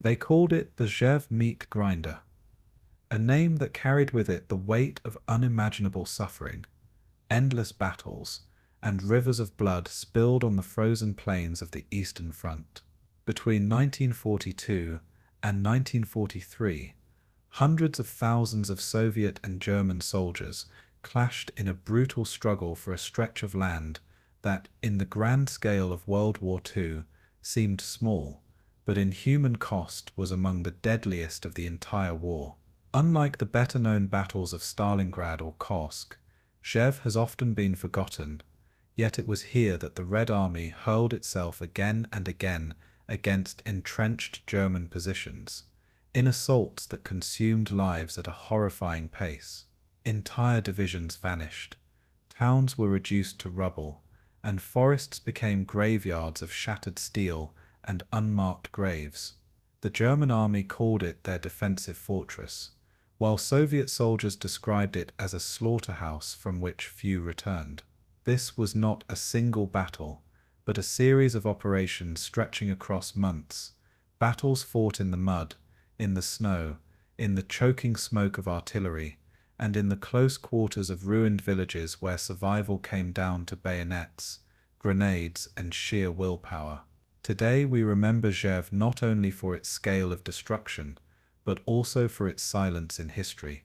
They called it the Rzhev Meat Grinder, a name that carried with it the weight of unimaginable suffering, endless battles, and rivers of blood spilled on the frozen plains of the Eastern Front. Between 1942 and 1943, hundreds of thousands of Soviet and German soldiers clashed in a brutal struggle for a stretch of land that, in the grand scale of World War II, seemed small, but in human cost was among the deadliest of the entire war. Unlike the better-known battles of Stalingrad or Kursk, Rzhev has often been forgotten, yet it was here that the Red Army hurled itself again and again against entrenched German positions, in assaults that consumed lives at a horrifying pace. Entire divisions vanished, towns were reduced to rubble, and forests became graveyards of shattered steel and unmarked graves. The German army called it their defensive fortress, while Soviet soldiers described it as a slaughterhouse from which few returned. This was not a single battle, but a series of operations stretching across months, battles fought in the mud, in the snow, in the choking smoke of artillery, and in the close quarters of ruined villages where survival came down to bayonets, grenades, and sheer willpower. Today we remember Rzhev not only for its scale of destruction, but also for its silence in history,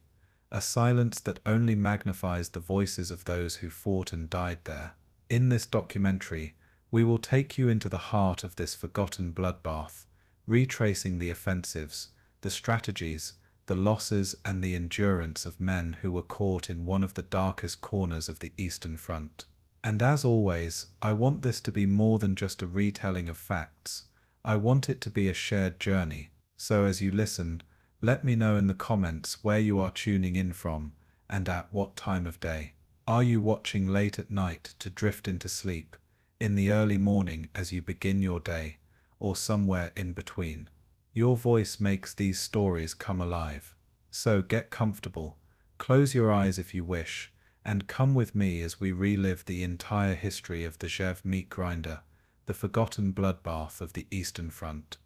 a silence that only magnifies the voices of those who fought and died there. In this documentary, we will take you into the heart of this forgotten bloodbath, retracing the offensives, the strategies, the losses, and the endurance of men who were caught in one of the darkest corners of the Eastern Front. And as always, I want this to be more than just a retelling of facts. I want it to be a shared journey. So as you listen, let me know in the comments where you are tuning in from and at what time of day. Are you watching late at night to drift into sleep, in the early morning as you begin your day, or somewhere in between? Your voice makes these stories come alive. So get comfortable, close your eyes if you wish, and come with me as we relive the entire history of the Rzhev Meat Grinder, the forgotten bloodbath of the Eastern Front.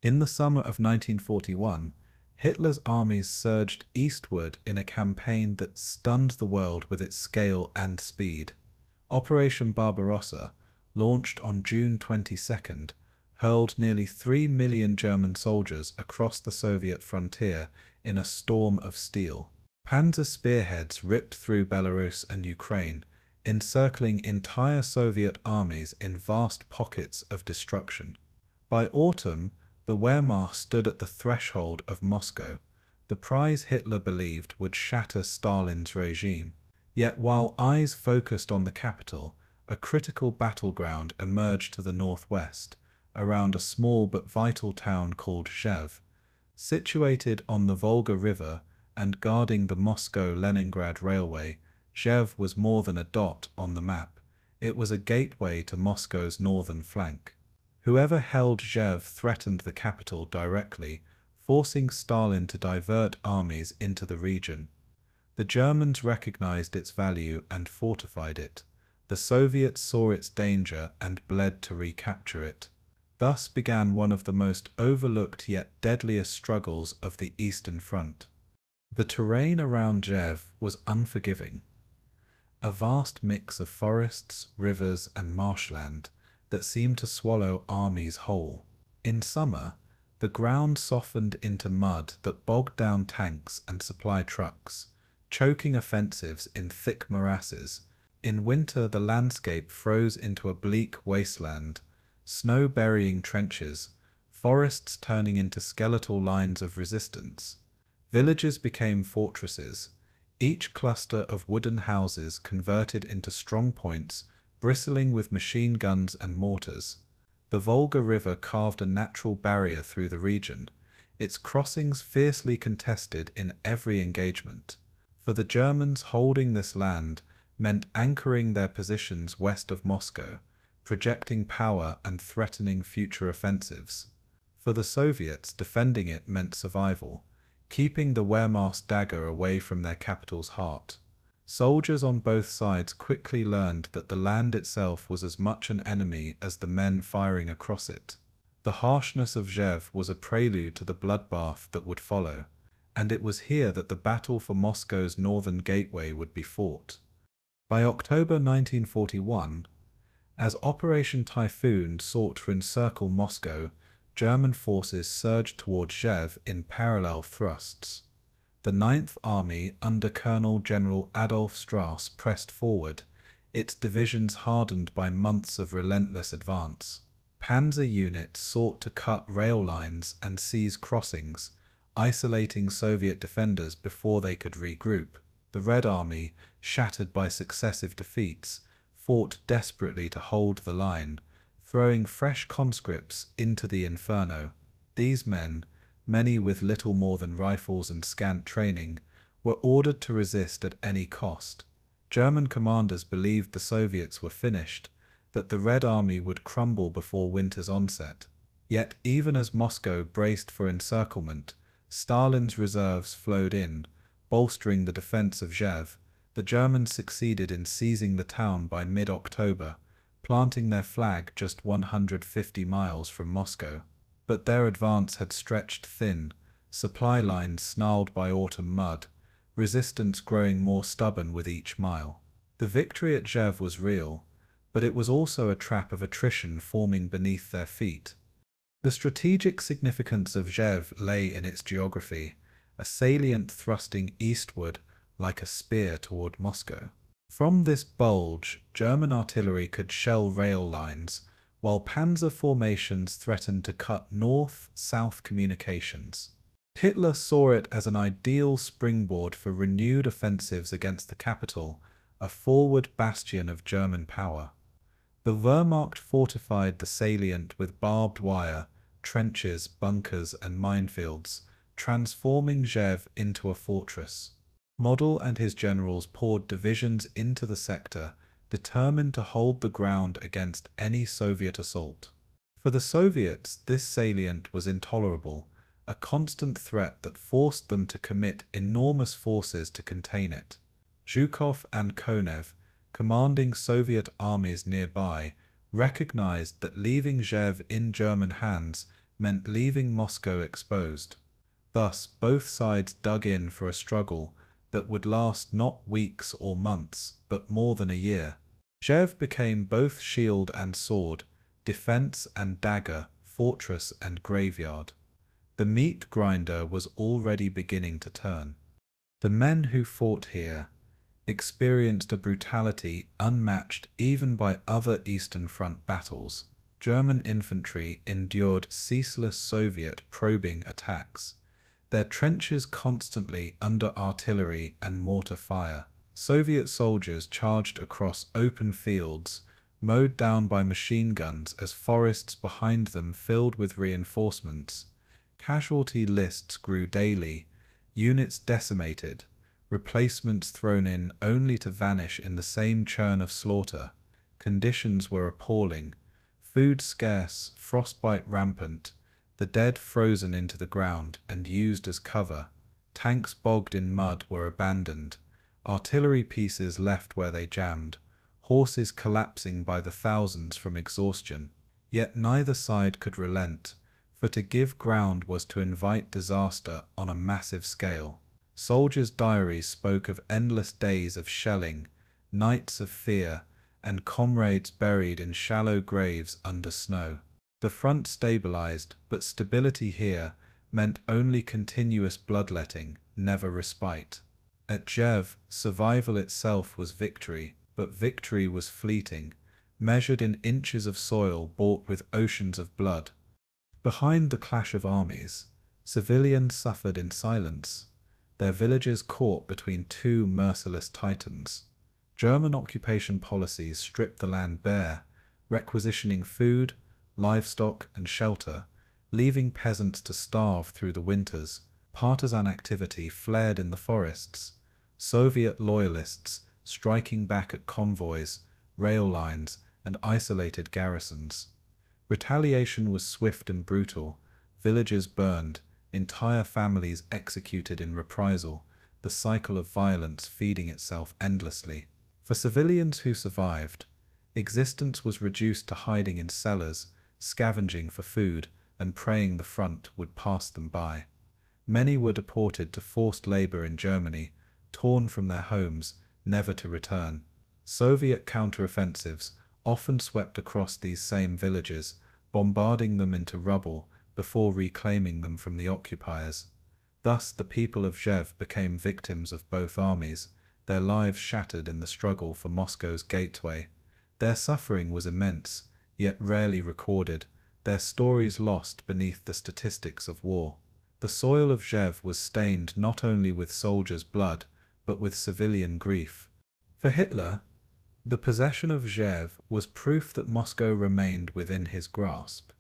In the summer of 1941, Hitler's armies surged eastward in a campaign that stunned the world with its scale and speed. Operation Barbarossa, launched on June 22nd, hurled nearly 3 million German soldiers across the Soviet frontier in a storm of steel. Panzer spearheads ripped through Belarus and Ukraine, encircling entire Soviet armies in vast pockets of destruction. By autumn, the Wehrmacht stood at the threshold of Moscow, the prize Hitler believed would shatter Stalin's regime. Yet while eyes focused on the capital, a critical battleground emerged to the northwest, around a small but vital town called Rzhev. Situated on the Volga River and guarding the Moscow-Leningrad Railway, Rzhev was more than a dot on the map. It was a gateway to Moscow's northern flank. Whoever held Rzhev threatened the capital directly, forcing Stalin to divert armies into the region. The Germans recognized its value and fortified it. The Soviets saw its danger and bled to recapture it. Thus began one of the most overlooked yet deadliest struggles of the Eastern Front. The terrain around Rzhev was unforgiving. A vast mix of forests, rivers, and marshland that seemed to swallow armies whole. In summer, the ground softened into mud that bogged down tanks and supply trucks, choking offensives in thick morasses. In winter, the landscape froze into a bleak wasteland, snow burying trenches, forests turning into skeletal lines of resistance. Villages became fortresses, each cluster of wooden houses converted into strongpoints bristling with machine guns and mortars. The Volga River carved a natural barrier through the region, its crossings fiercely contested in every engagement. For the Germans, holding this land meant anchoring their positions west of Moscow, projecting power and threatening future offensives. For the Soviets, defending it meant survival, keeping the Wehrmacht's dagger away from their capital's heart. Soldiers on both sides quickly learned that the land itself was as much an enemy as the men firing across it. The harshness of Rzhev was a prelude to the bloodbath that would follow, and it was here that the battle for Moscow's northern gateway would be fought. By October 1941, as Operation Typhoon sought to encircle Moscow, German forces surged toward Rzhev in parallel thrusts. The Ninth Army under Colonel General Adolf Strasse pressed forward, its divisions hardened by months of relentless advance. Panzer units sought to cut rail lines and seize crossings, isolating Soviet defenders before they could regroup. The Red Army, shattered by successive defeats, fought desperately to hold the line, throwing fresh conscripts into the inferno. These men, many with little more than rifles and scant training, were ordered to resist at any cost. German commanders believed the Soviets were finished, that the Red Army would crumble before winter's onset. Yet even as Moscow braced for encirclement, Stalin's reserves flowed in, bolstering the defense of Rzhev. The Germans succeeded in seizing the town by mid-October, planting their flag just 150 miles from Moscow. But their advance had stretched thin, supply lines snarled by autumn mud, resistance growing more stubborn with each mile. The victory at Rzhev was real, but it was also a trap of attrition forming beneath their feet. The strategic significance of Rzhev lay in its geography, a salient thrusting eastward like a spear toward Moscow. From this bulge, German artillery could shell rail lines, while panzer formations threatened to cut north-south communications. Hitler saw it as an ideal springboard for renewed offensives against the capital, a forward bastion of German power. The Wehrmacht fortified the salient with barbed wire, trenches, bunkers, and minefields, transforming Rzhev into a fortress. Model and his generals poured divisions into the sector, determined to hold the ground against any Soviet assault. For the Soviets, this salient was intolerable, a constant threat that forced them to commit enormous forces to contain it. Zhukov and Konev, commanding Soviet armies nearby, recognized that leaving Rzhev in German hands meant leaving Moscow exposed. Thus, both sides dug in for a struggle that would last not weeks or months, but more than a year. Rzhev became both shield and sword, defense and dagger, fortress and graveyard. The meat grinder was already beginning to turn. The men who fought here experienced a brutality unmatched even by other Eastern Front battles. German infantry endured ceaseless Soviet probing attacks, their trenches constantly under artillery and mortar fire. Soviet soldiers charged across open fields, mowed down by machine guns as forests behind them filled with reinforcements. Casualty lists grew daily, units decimated, replacements thrown in only to vanish in the same churn of slaughter. Conditions were appalling, food scarce, frostbite rampant, the dead frozen into the ground and used as cover. Tanks bogged in mud were abandoned, artillery pieces left where they jammed, horses collapsing by the thousands from exhaustion. Yet neither side could relent, for to give ground was to invite disaster on a massive scale. Soldiers' diaries spoke of endless days of shelling, nights of fear, and comrades buried in shallow graves under snow. The front stabilized, but stability here meant only continuous bloodletting, never respite. At Rzhev, survival itself was victory, but victory was fleeting, measured in inches of soil bought with oceans of blood. Behind the clash of armies, civilians suffered in silence, their villages caught between two merciless titans. German occupation policies stripped the land bare, requisitioning food, livestock, and shelter, leaving peasants to starve through the winters. Partisan activity flared in the forests, Soviet loyalists striking back at convoys, rail lines, and isolated garrisons. Retaliation was swift and brutal, villages burned, entire families executed in reprisal, the cycle of violence feeding itself endlessly. For civilians who survived, existence was reduced to hiding in cellars, scavenging for food and praying the front would pass them by. Many were deported to forced labor in Germany, torn from their homes, never to return. Soviet counteroffensives often swept across these same villages, bombarding them into rubble before reclaiming them from the occupiers. Thus the people of Rzhev became victims of both armies, their lives shattered in the struggle for Moscow's gateway. Their suffering was immense, yet rarely recorded, their stories lost beneath the statistics of war. The soil of Rzhev was stained not only with soldiers' blood, but with civilian grief. For Hitler, the possession of Rzhev was proof that Moscow remained within his grasp.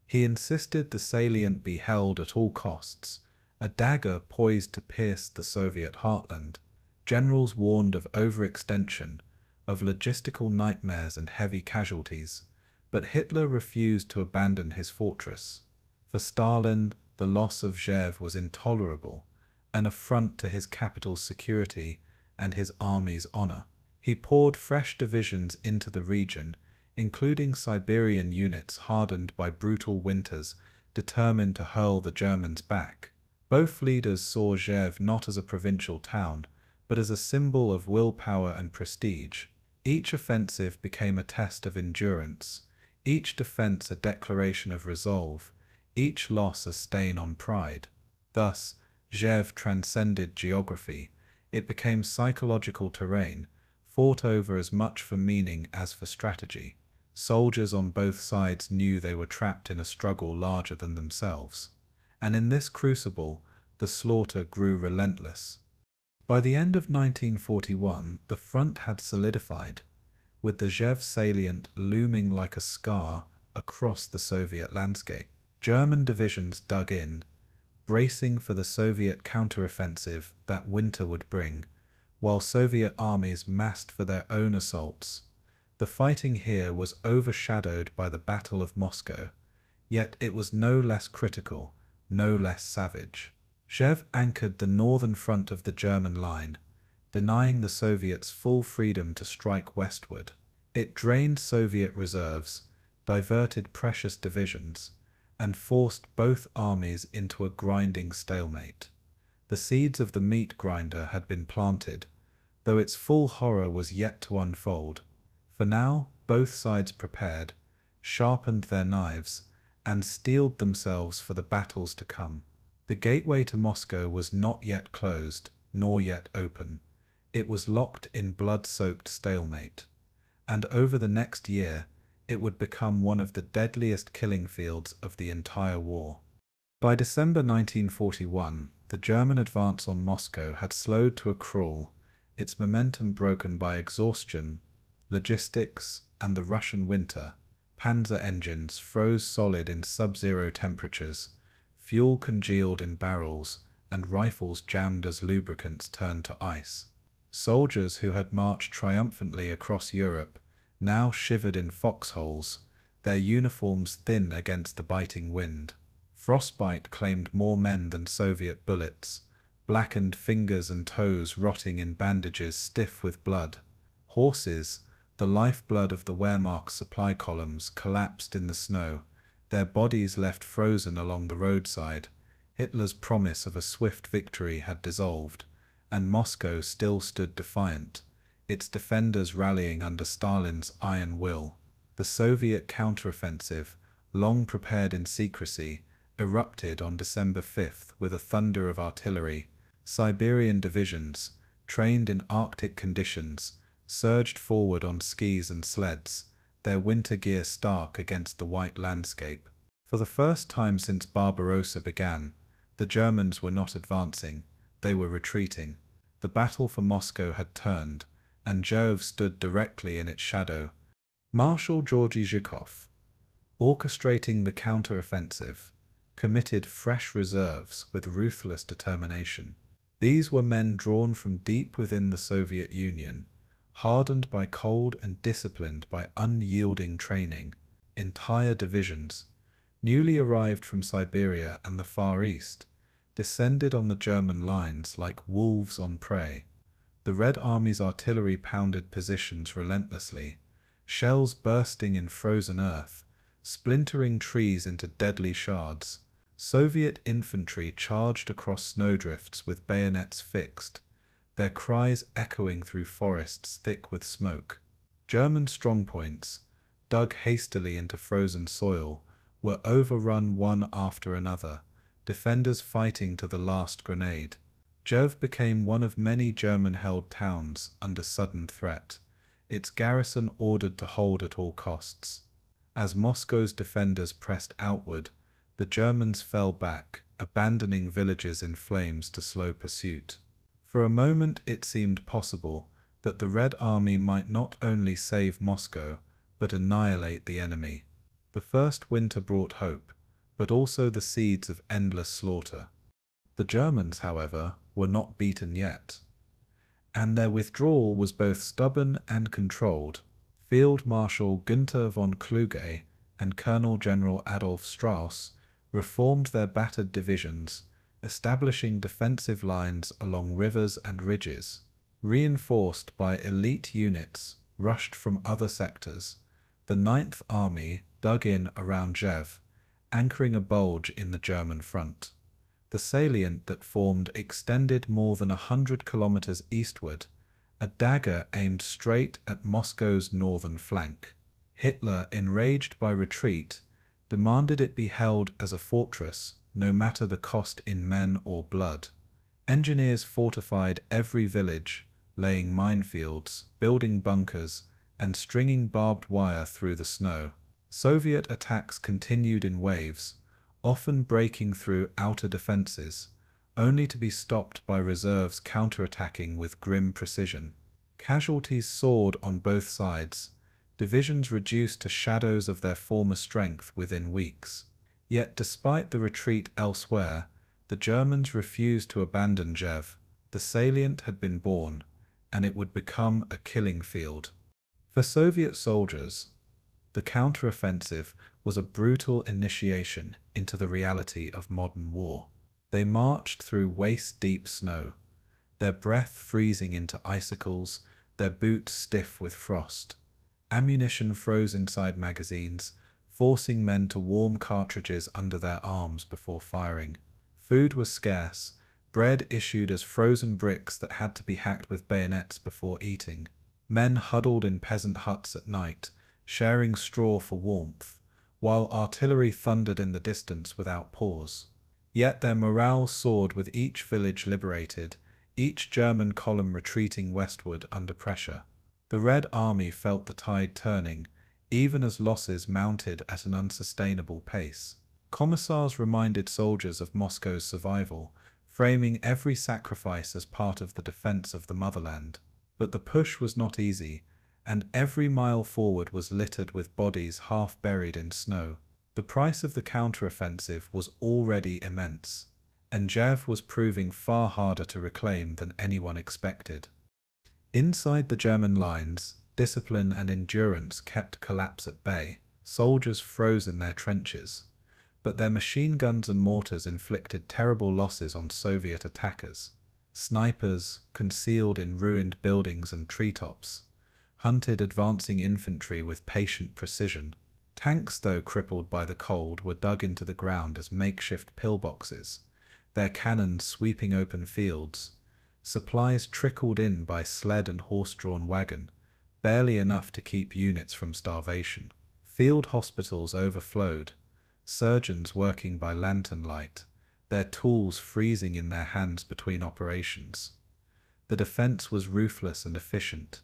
He insisted the salient be held at all costs, a dagger poised to pierce the Soviet heartland. Generals warned of overextension, of logistical nightmares and heavy casualties, but Hitler refused to abandon his fortress. For Stalin, the loss of Rzhev was intolerable, an affront to his capital's security and his army's honor. He poured fresh divisions into the region, including Siberian units hardened by brutal winters, determined to hurl the Germans back. Both leaders saw Rzhev not as a provincial town, but as a symbol of willpower and prestige. Each offensive became a test of endurance, each defense a declaration of resolve, each loss a stain on pride. Thus, Rzhev transcended geography. It became psychological terrain, fought over as much for meaning as for strategy. Soldiers on both sides knew they were trapped in a struggle larger than themselves. And in this crucible, the slaughter grew relentless. By the end of 1941, the front had solidified, with the Rzhev salient looming like a scar across the Soviet landscape. German divisions dug in, bracing for the Soviet counteroffensive that winter would bring, while Soviet armies massed for their own assaults. The fighting here was overshadowed by the Battle of Moscow, yet it was no less critical, no less savage. Rzhev anchored the northern front of the German line, denying the Soviets full freedom to strike westward. It drained Soviet reserves, diverted precious divisions, and forced both armies into a grinding stalemate. The seeds of the meat grinder had been planted, though its full horror was yet to unfold. For now, both sides prepared, sharpened their knives, and steeled themselves for the battles to come. The gateway to Moscow was not yet closed, nor yet open. It was locked in blood-soaked stalemate. And over the next year, it would become one of the deadliest killing fields of the entire war. By December 1941, the German advance on Moscow had slowed to a crawl, its momentum broken by exhaustion, logistics, and the Russian winter. Panzer engines froze solid in sub-zero temperatures, fuel congealed in barrels, and rifles jammed as lubricants turned to ice. Soldiers who had marched triumphantly across Europe now shivered in foxholes, their uniforms thin against the biting wind. Frostbite claimed more men than Soviet bullets, blackened fingers and toes rotting in bandages stiff with blood. Horses, the lifeblood of the Wehrmacht supply columns, collapsed in the snow, their bodies left frozen along the roadside. Hitler's promise of a swift victory had dissolved, and Moscow still stood defiant, its defenders rallying under Stalin's iron will. The Soviet counteroffensive, long prepared in secrecy, erupted on December 5th with a thunder of artillery. Siberian divisions, trained in Arctic conditions, surged forward on skis and sleds, their winter gear stark against the white landscape. For the first time since Barbarossa began, the Germans were not advancing, they were retreating. The battle for Moscow had turned, and Rzhev stood directly in its shadow. Marshal Georgy Zhukov, orchestrating the counteroffensive, committed fresh reserves with ruthless determination. These were men drawn from deep within the Soviet Union, hardened by cold and disciplined by unyielding training. Entire divisions, newly arrived from Siberia and the Far East, descended on the German lines like wolves on prey. The Red Army's artillery pounded positions relentlessly, shells bursting in frozen earth, splintering trees into deadly shards. Soviet infantry charged across snowdrifts with bayonets fixed, their cries echoing through forests thick with smoke. German strongpoints, dug hastily into frozen soil, were overrun one after another, defenders fighting to the last grenade. Rzhev became one of many German-held towns under sudden threat, its garrison ordered to hold at all costs. As Moscow's defenders pressed outward, the Germans fell back, abandoning villages in flames to slow pursuit. For a moment it seemed possible that the Red Army might not only save Moscow, but annihilate the enemy. The first winter brought hope, but also the seeds of endless slaughter. The Germans, however, were not beaten yet, and their withdrawal was both stubborn and controlled. Field Marshal Günther von Kluge and Colonel General Adolf Strauss reformed their battered divisions, establishing defensive lines along rivers and ridges. Reinforced by elite units rushed from other sectors, the Ninth Army dug in around Rzhev, anchoring a bulge in the German front. The salient that formed extended more than 100 kilometers eastward, a dagger aimed straight at Moscow's northern flank. Hitler, enraged by retreat, demanded it be held as a fortress, no matter the cost in men or blood. Engineers fortified every village, laying minefields, building bunkers, and stringing barbed wire through the snow. Soviet attacks continued in waves, often breaking through outer defenses, only to be stopped by reserves counterattacking with grim precision. Casualties soared on both sides, divisions reduced to shadows of their former strength within weeks. Yet despite the retreat elsewhere, the Germans refused to abandon Rzhev. The salient had been born, and it would become a killing field. For Soviet soldiers, the counteroffensive was a brutal initiation into the reality of modern war. They marched through waist-deep snow, their breath freezing into icicles, their boots stiff with frost. Ammunition froze inside magazines, forcing men to warm cartridges under their arms before firing. Food was scarce, bread issued as frozen bricks that had to be hacked with bayonets before eating. Men huddled in peasant huts at night, sharing straw for warmth, while artillery thundered in the distance without pause. Yet their morale soared with each village liberated, each German column retreating westward under pressure. The Red Army felt the tide turning, even as losses mounted at an unsustainable pace. Commissars reminded soldiers of Moscow's survival, framing every sacrifice as part of the defense of the motherland. But the push was not easy, and every mile forward was littered with bodies half buried in snow. The price of the counteroffensive was already immense, and Rzhev was proving far harder to reclaim than anyone expected. Inside the German lines, discipline and endurance kept collapse at bay. Soldiers froze in their trenches, but their machine guns and mortars inflicted terrible losses on Soviet attackers. Snipers, concealed in ruined buildings and treetops, hunted advancing infantry with patient precision. Tanks, though crippled by the cold, were dug into the ground as makeshift pillboxes, their cannons sweeping open fields. Supplies trickled in by sled and horse-drawn wagon, barely enough to keep units from starvation. Field hospitals overflowed, surgeons working by lantern light, their tools freezing in their hands between operations. The defense was ruthless and efficient,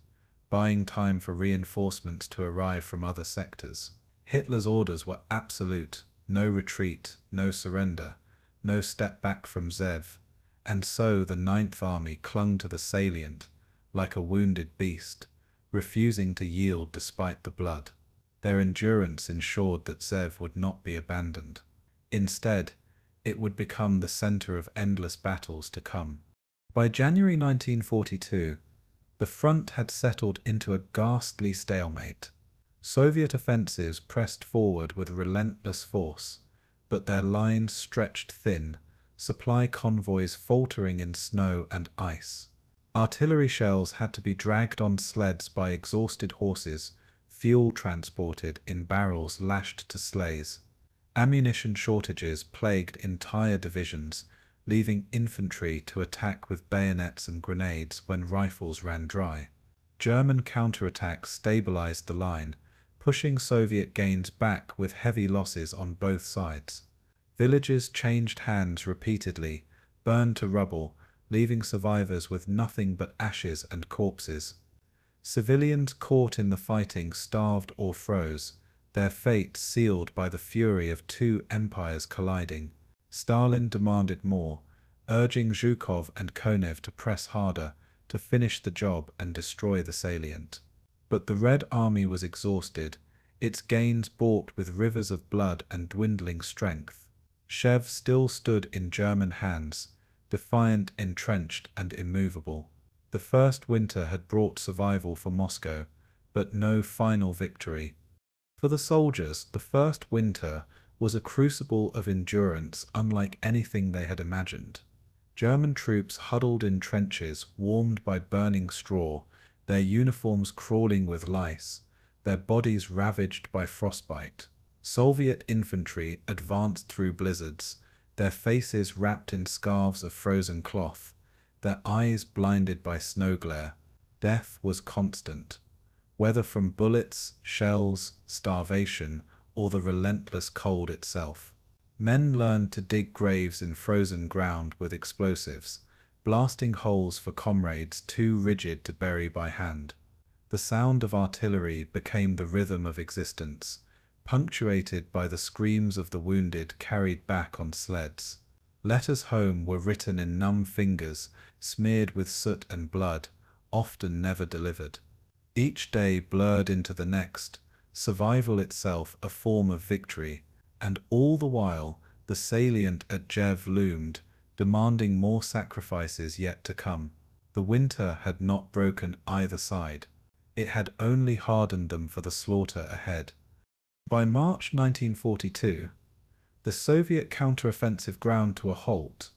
buying time for reinforcements to arrive from other sectors. Hitler's orders were absolute: no retreat, no surrender, no step back from Rzhev. And so the Ninth Army clung to the salient, like a wounded beast, refusing to yield despite the blood. Their endurance ensured that Rzhev would not be abandoned. Instead, it would become the center of endless battles to come. By January 1942, the front had settled into a ghastly stalemate. Soviet offensives pressed forward with relentless force, but their lines stretched thin, supply convoys faltering in snow and ice. Artillery shells had to be dragged on sleds by exhausted horses, fuel transported in barrels lashed to sleighs. Ammunition shortages plagued entire divisions, leaving infantry to attack with bayonets and grenades when rifles ran dry. German counterattacks stabilized the line, pushing Soviet gains back with heavy losses on both sides. Villages changed hands repeatedly, burned to rubble, leaving survivors with nothing but ashes and corpses. Civilians caught in the fighting starved or froze, their fate sealed by the fury of two empires colliding. Stalin demanded more, urging Zhukov and Konev to press harder, to finish the job and destroy the salient. But the Red Army was exhausted, its gains bought with rivers of blood and dwindling strength. Rzhev still stood in German hands, defiant, entrenched, and immovable. The first winter had brought survival for Moscow, but no final victory. For the soldiers, the first winter was a crucible of endurance unlike anything they had imagined. German troops huddled in trenches warmed by burning straw, their uniforms crawling with lice, their bodies ravaged by frostbite. Soviet infantry advanced through blizzards, their faces wrapped in scarves of frozen cloth, their eyes blinded by snow glare. Death was constant, whether from bullets, shells, starvation, or the relentless cold itself. Men learned to dig graves in frozen ground with explosives, blasting holes for comrades too rigid to bury by hand. The sound of artillery became the rhythm of existence, punctuated by the screams of the wounded carried back on sleds. Letters home were written in numb fingers, smeared with soot and blood, often never delivered. Each day blurred into the next, survival itself a form of victory, and all the while the salient at Rzhev loomed, demanding more sacrifices yet to come. The winter had not broken either side. It had only hardened them for the slaughter ahead. By March 1942, the Soviet counteroffensive ground to a halt.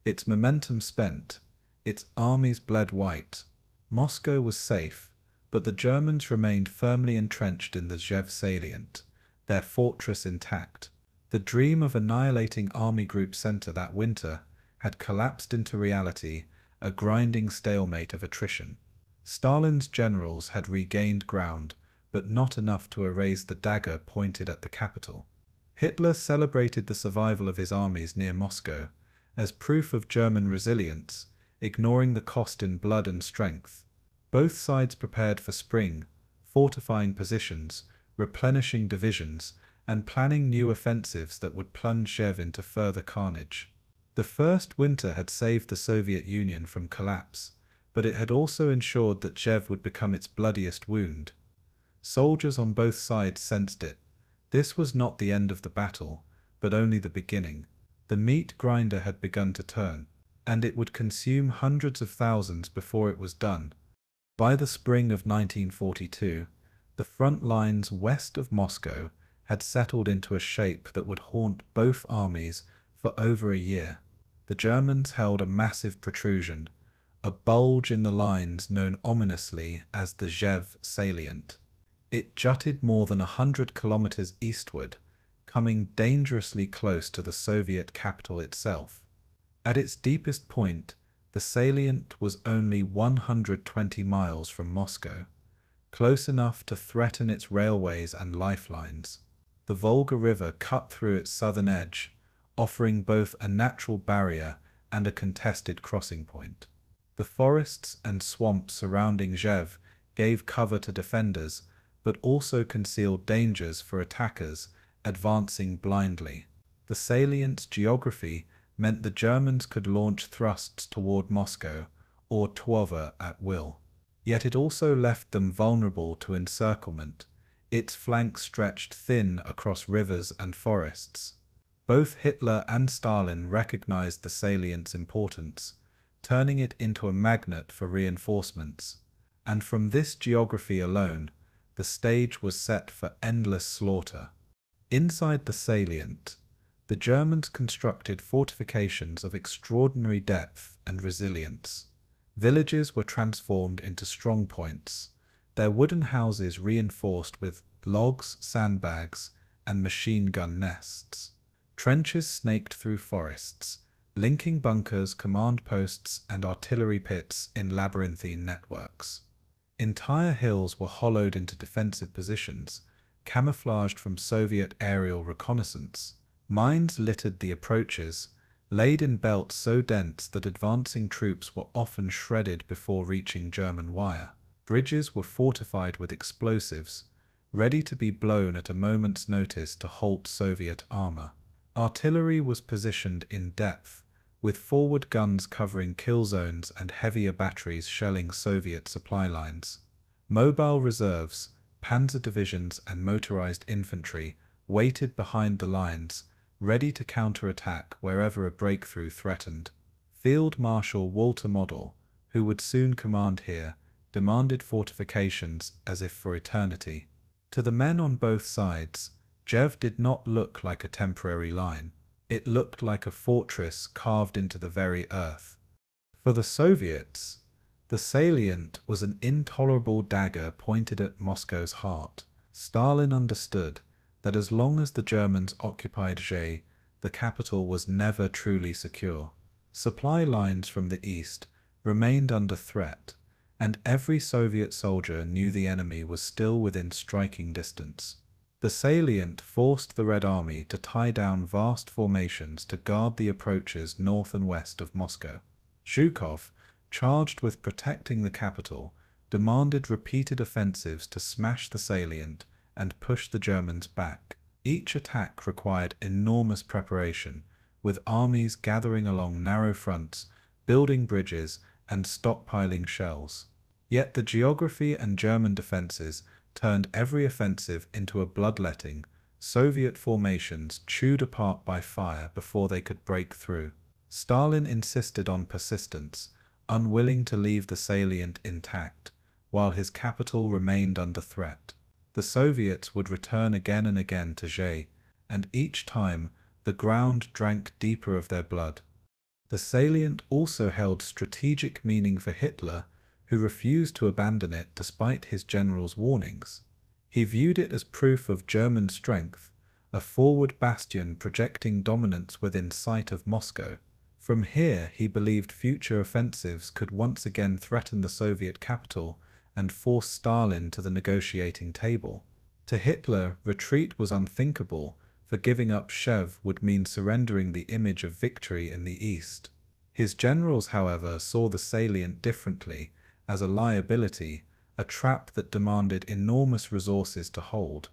Its momentum spent, its armies bled white. Moscow was safe, but the Germans remained firmly entrenched in the Rzhev salient, their fortress intact. The dream of annihilating Army Group Center that winter had collapsed into reality, a grinding stalemate of attrition. Stalin's generals had regained ground, but not enough to erase the dagger pointed at the capital. Hitler celebrated the survival of his armies near Moscow as proof of German resilience, ignoring the cost in blood and strength. Both sides prepared for spring, fortifying positions, replenishing divisions, and planning new offensives that would plunge Rzhev into further carnage. The first winter had saved the Soviet Union from collapse, but it had also ensured that Rzhev would become its bloodiest wound. Soldiers on both sides sensed it. This was not the end of the battle, but only the beginning. The meat grinder had begun to turn, and it would consume hundreds of thousands before it was done. By the spring of 1942, the front lines west of Moscow had settled into a shape that would haunt both armies for over a year. The Germans held a massive protrusion, a bulge in the lines known ominously as the Rzhev salient. It jutted more than 100 kilometers eastward, coming dangerously close to the Soviet capital itself. At its deepest point, the salient was only 120 miles from Moscow, close enough to threaten its railways and lifelines. The Volga River cut through its southern edge, offering both a natural barrier and a contested crossing point. The forests and swamps surrounding Rzhev gave cover to defenders, but also concealed dangers for attackers advancing blindly. The salient's geography meant the Germans could launch thrusts toward Moscow or Twova at will. Yet it also left them vulnerable to encirclement. Its flanks stretched thin across rivers and forests. Both Hitler and Stalin recognized the salient's importance, turning it into a magnet for reinforcements. And from this geography alone, the stage was set for endless slaughter. Inside the salient, the Germans constructed fortifications of extraordinary depth and resilience. Villages were transformed into strongpoints, their wooden houses reinforced with logs, sandbags, and machine gun nests. Trenches snaked through forests, linking bunkers, command posts, and artillery pits in labyrinthine networks. Entire hills were hollowed into defensive positions, camouflaged from Soviet aerial reconnaissance. Mines littered the approaches, laid in belts so dense that advancing troops were often shredded before reaching German wire. Bridges were fortified with explosives, ready to be blown at a moment's notice to halt Soviet armor. Artillery was positioned in depth, with forward guns covering kill zones and heavier batteries shelling Soviet supply lines. Mobile reserves, panzer divisions and motorized infantry waited behind the lines, ready to counterattack wherever a breakthrough threatened. Field Marshal Walter Model, who would soon command here, demanded fortifications as if for eternity. To the men on both sides, Rzhev did not look like a temporary line. It looked like a fortress carved into the very earth. For the Soviets, the salient was an intolerable dagger pointed at Moscow's heart. Stalin understood that as long as the Germans occupied Rzhev, the capital was never truly secure. Supply lines from the east remained under threat, and every Soviet soldier knew the enemy was still within striking distance. The salient forced the Red Army to tie down vast formations to guard the approaches north and west of Moscow. Zhukov, charged with protecting the capital, demanded repeated offensives to smash the salient and push the Germans back. Each attack required enormous preparation, with armies gathering along narrow fronts, building bridges, and stockpiling shells. Yet the geography and German defenses turned every offensive into a bloodletting. Soviet formations chewed apart by fire before they could break through. Stalin insisted on persistence, unwilling to leave the salient intact, while his capital remained under threat. The Soviets would return again and again to Rzhev, and each time the ground drank deeper of their blood. The salient also held strategic meaning for Hitler, who refused to abandon it despite his general's warnings. He viewed it as proof of German strength, a forward bastion projecting dominance within sight of Moscow. From here he believed future offensives could once again threaten the Soviet capital and force Stalin to the negotiating table. To Hitler, retreat was unthinkable, for giving up Rzhev would mean surrendering the image of victory in the east. His generals, however, saw the salient differently, as a liability, a trap that demanded enormous resources to hold.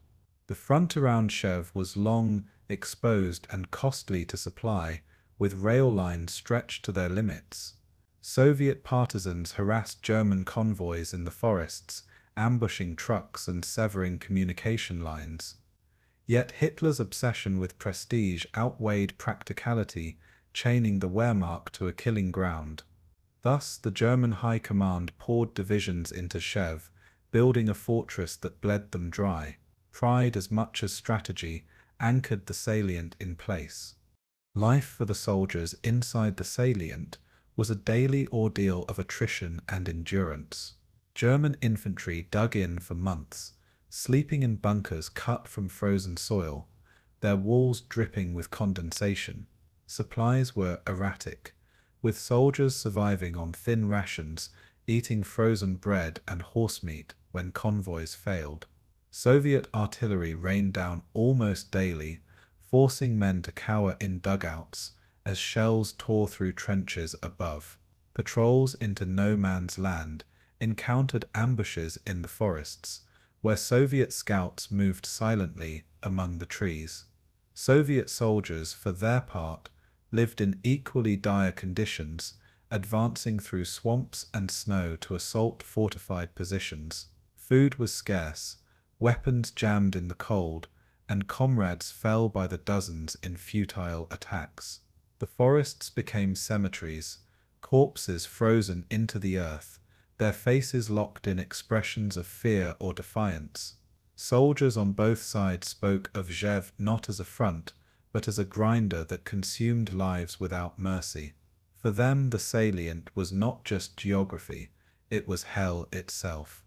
The front around Rzhev was long, exposed, and costly to supply, with rail lines stretched to their limits. Soviet partisans harassed German convoys in the forests, ambushing trucks and severing communication lines. Yet Hitler's obsession with prestige outweighed practicality, chaining the Wehrmacht to a killing ground. Thus, the German high command poured divisions into Rzhev, building a fortress that bled them dry. Pride as much as strategy anchored the salient in place. Life for the soldiers inside the salient was a daily ordeal of attrition and endurance. German infantry dug in for months, sleeping in bunkers cut from frozen soil, their walls dripping with condensation. Supplies were erratic, with soldiers surviving on thin rations, eating frozen bread and horse meat when convoys failed. Soviet artillery rained down almost daily, forcing men to cower in dugouts as shells tore through trenches above. Patrols into no man's land encountered ambushes in the forests, where Soviet scouts moved silently among the trees. Soviet soldiers, for their part, lived in equally dire conditions, advancing through swamps and snow to assault fortified positions. Food was scarce, weapons jammed in the cold, and comrades fell by the dozens in futile attacks. The forests became cemeteries, corpses frozen into the earth, their faces locked in expressions of fear or defiance. Soldiers on both sides spoke of Rzhev not as a front, but as a grinder that consumed lives without mercy. For them, the salient was not just geography, it was hell itself.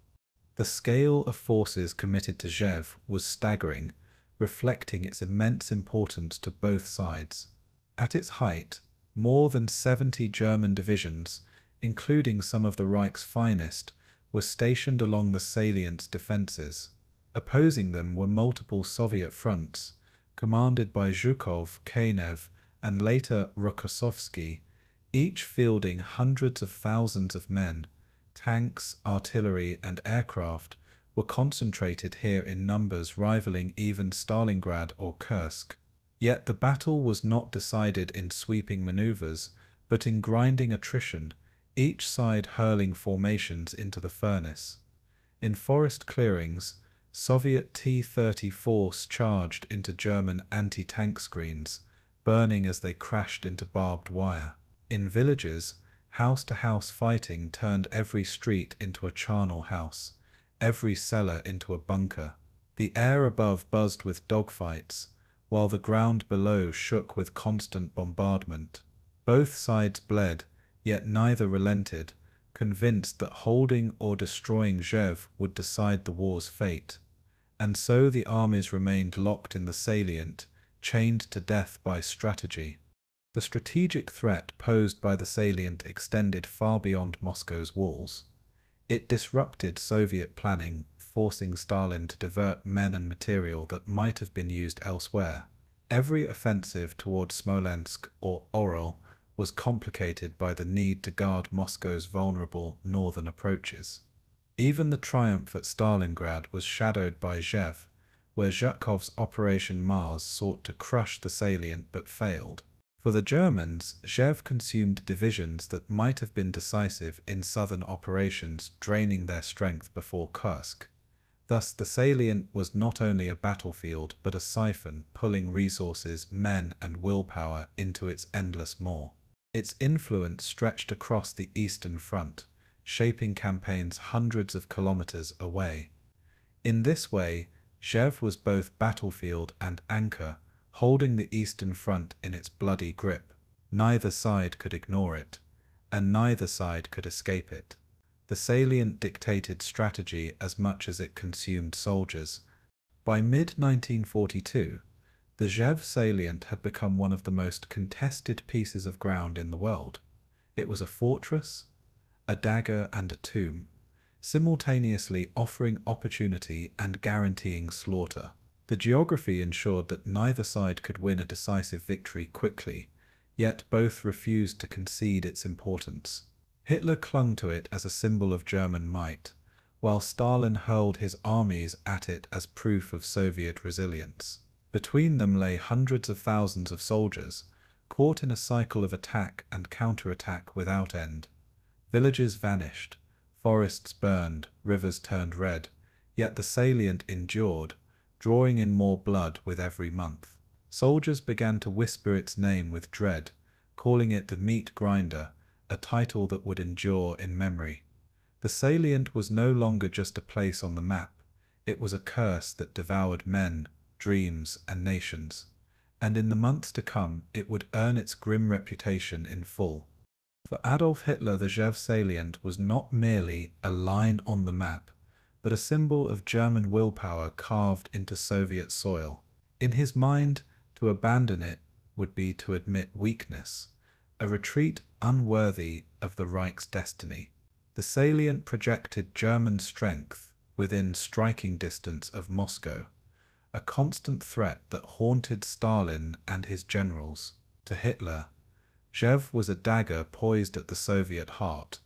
The scale of forces committed to Rzhev was staggering, reflecting its immense importance to both sides. At its height, more than 70 German divisions, including some of the Reich's finest, were stationed along the Salient's defences. Opposing them were multiple Soviet fronts, commanded by Zhukov, Kanev, and later Rokossovsky, each fielding hundreds of thousands of men. Tanks, artillery, and aircraft were concentrated here in numbers rivaling even Stalingrad or Kursk. Yet the battle was not decided in sweeping maneuvers, but in grinding attrition, each side hurling formations into the furnace. In forest clearings, Soviet T-34s charged into German anti-tank screens, burning as they crashed into barbed wire. In villages, house-to-house fighting turned every street into a charnel house, every cellar into a bunker. The air above buzzed with dogfights, while the ground below shook with constant bombardment. Both sides bled, yet neither relented, convinced that holding or destroying Rzhev would decide the war's fate. And so the armies remained locked in the salient, chained to death by strategy. The strategic threat posed by the salient extended far beyond Moscow's walls. It disrupted Soviet planning, forcing Stalin to divert men and material that might have been used elsewhere. Every offensive toward Smolensk or Orel was complicated by the need to guard Moscow's vulnerable northern approaches. Even the triumph at Stalingrad was shadowed by Rzhev, where Zhukov's Operation Mars sought to crush the salient but failed. For the Germans, Rzhev consumed divisions that might have been decisive in southern operations, draining their strength before Kursk. Thus the salient was not only a battlefield but a siphon, pulling resources, men, and willpower into its endless maw. Its influence stretched across the Eastern Front, shaping campaigns hundreds of kilometers away. In this way, Rzhev was both battlefield and anchor, holding the Eastern Front in its bloody grip. Neither side could ignore it, and neither side could escape it. The salient dictated strategy as much as it consumed soldiers. By mid-1942, the Rzhev salient had become one of the most contested pieces of ground in the world. It was a fortress, a dagger, and a tomb, simultaneously offering opportunity and guaranteeing slaughter. The geography ensured that neither side could win a decisive victory quickly, yet both refused to concede its importance. Hitler clung to it as a symbol of German might, while Stalin hurled his armies at it as proof of Soviet resilience. Between them lay hundreds of thousands of soldiers, caught in a cycle of attack and counterattack without end. Villages vanished, forests burned, rivers turned red, yet the salient endured, drawing in more blood with every month. Soldiers began to whisper its name with dread, calling it the Meat Grinder, a title that would endure in memory. The salient was no longer just a place on the map, it was a curse that devoured men, dreams, and nations, and in the months to come it would earn its grim reputation in full. For Adolf Hitler, the Rzhev salient was not merely a line on the map, but a symbol of German willpower carved into Soviet soil. In his mind, to abandon it would be to admit weakness, a retreat unworthy of the Reich's destiny. The salient projected German strength within striking distance of Moscow, a constant threat that haunted Stalin and his generals. To Hitler, Rzhev was a dagger poised at the Soviet heart,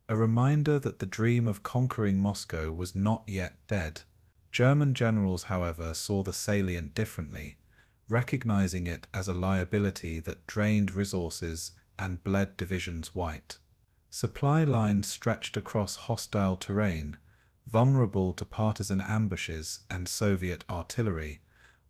a reminder that the dream of conquering Moscow was not yet dead. German generals, however, saw the salient differently, recognizing it as a liability that drained resources and bled divisions white. Supply lines stretched across hostile terrain, vulnerable to partisan ambushes and Soviet artillery,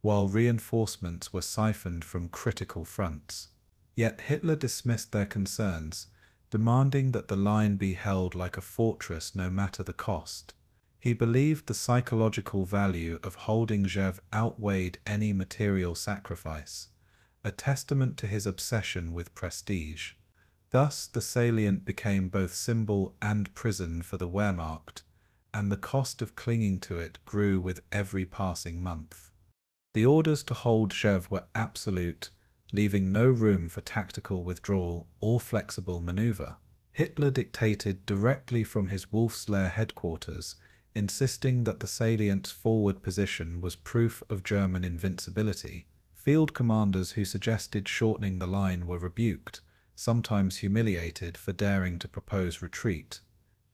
while reinforcements were siphoned from critical fronts. Yet Hitler dismissed their concerns, demanding that the line be held like a fortress no matter the cost. He believed the psychological value of holding Rzhev outweighed any material sacrifice, a testament to his obsession with prestige. Thus the salient became both symbol and prison for the Wehrmacht, and the cost of clinging to it grew with every passing month. The orders to hold Rzhev were absolute, leaving no room for tactical withdrawal or flexible maneuver. Hitler dictated directly from his Wolf's Lair headquarters, insisting that the Salient's forward position was proof of German invincibility. Field commanders who suggested shortening the line were rebuked, sometimes humiliated for daring to propose retreat.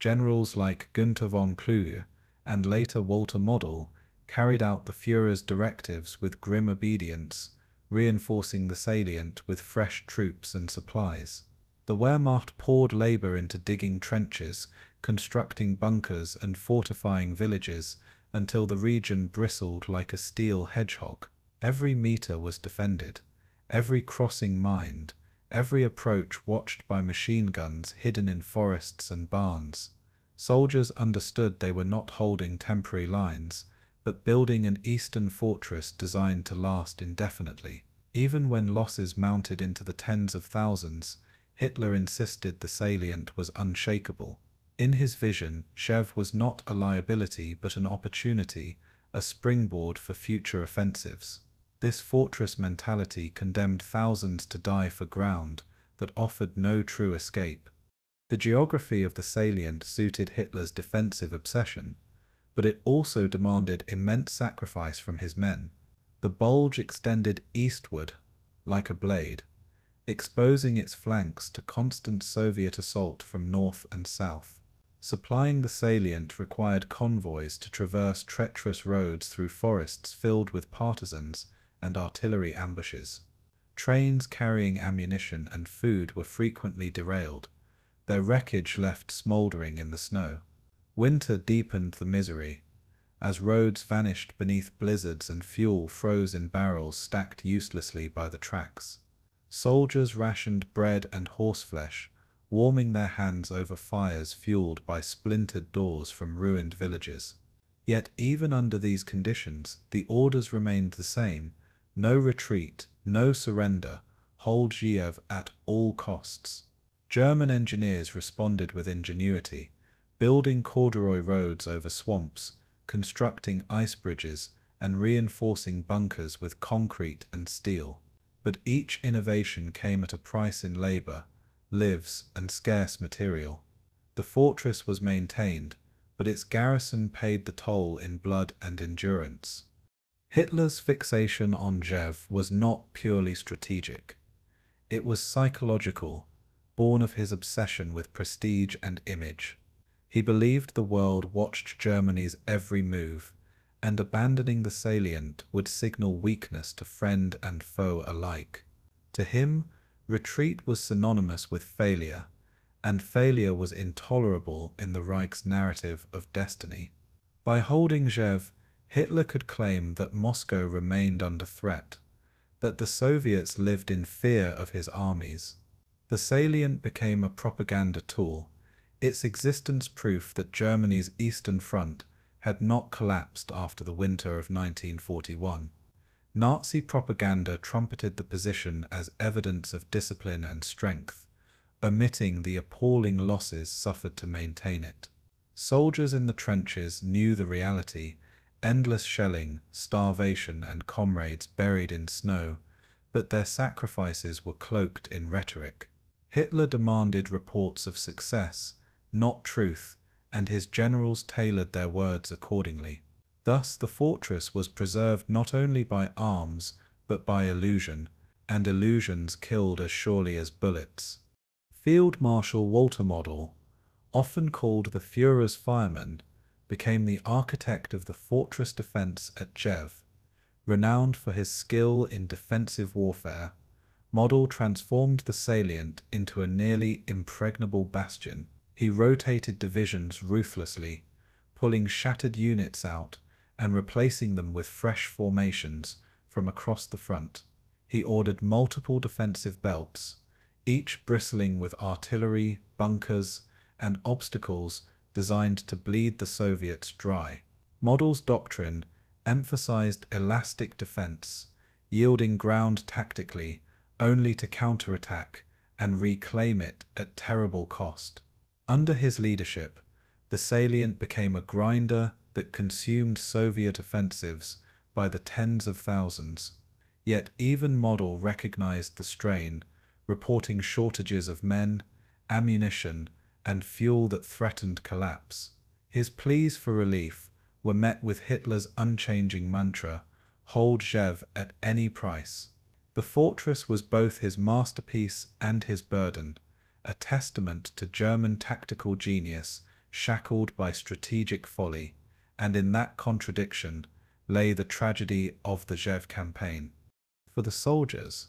Generals like Günther von Kluge and later Walter Model carried out the Führer's directives with grim obedience, reinforcing the salient with fresh troops and supplies. The Wehrmacht poured labor into digging trenches, constructing bunkers and fortifying villages until the region bristled like a steel hedgehog. Every meter was defended, every crossing mined, every approach watched by machine guns hidden in forests and barns. Soldiers understood they were not holding temporary lines, but building an eastern fortress designed to last indefinitely. Even when losses mounted into the tens of thousands, Hitler insisted the salient was unshakable. In his vision, Rzhev was not a liability but an opportunity, a springboard for future offensives. This fortress mentality condemned thousands to die for ground that offered no true escape. The geography of the salient suited Hitler's defensive obsession, but it also demanded immense sacrifice from his men. The bulge extended eastward, like a blade, exposing its flanks to constant Soviet assault from north and south. Supplying the salient required convoys to traverse treacherous roads through forests filled with partisans and artillery ambushes. Trains carrying ammunition and food were frequently derailed, their wreckage left smoldering in the snow. Winter deepened the misery, as roads vanished beneath blizzards and fuel froze in barrels stacked uselessly by the tracks. Soldiers rationed bread and horseflesh, warming their hands over fires fueled by splintered doors from ruined villages. Yet even under these conditions, the orders remained the same: no retreat, no surrender, hold Rzhev at all costs. German engineers responded with ingenuity, building corduroy roads over swamps, constructing ice bridges, and reinforcing bunkers with concrete and steel. But each innovation came at a price in labor, lives, and scarce material. The fortress was maintained, but its garrison paid the toll in blood and endurance. Hitler's fixation on Rzhev was not purely strategic. It was psychological, born of his obsession with prestige and image. He believed the world watched Germany's every move, and abandoning the salient would signal weakness to friend and foe alike. To him, retreat was synonymous with failure, and failure was intolerable in the Reich's narrative of destiny. By holding Rzhev, Hitler could claim that Moscow remained under threat, that the Soviets lived in fear of his armies. The salient became a propaganda tool, its existence proof that Germany's Eastern Front had not collapsed after the winter of 1941. Nazi propaganda trumpeted the position as evidence of discipline and strength, omitting the appalling losses suffered to maintain it. Soldiers in the trenches knew the reality: endless shelling, starvation, and comrades buried in snow, but their sacrifices were cloaked in rhetoric. Hitler demanded reports of success, not truth, and his generals tailored their words accordingly. Thus the fortress was preserved not only by arms, but by illusion, and illusions killed as surely as bullets. Field Marshal Walter Model, often called the Führer's fireman, became the architect of the fortress defense at Rzhev. Renowned for his skill in defensive warfare, Model transformed the salient into a nearly impregnable bastion. He rotated divisions ruthlessly, pulling shattered units out and replacing them with fresh formations from across the front. He ordered multiple defensive belts, each bristling with artillery, bunkers, and obstacles designed to bleed the Soviets dry. Model's doctrine emphasized elastic defense, yielding ground tactically only to counterattack and reclaim it at terrible cost. Under his leadership, The salient became a grinder that consumed Soviet offensives by the tens of thousands. Yet even Model recognized the strain, reporting shortages of men, ammunition, and fuel that threatened collapse. His pleas for relief were met with Hitler's unchanging mantra, "Hold Rzhev at any price." The fortress was both his masterpiece and his burden, a testament to German tactical genius shackled by strategic folly, and in that contradiction lay the tragedy of the Rzhev campaign. For the soldiers,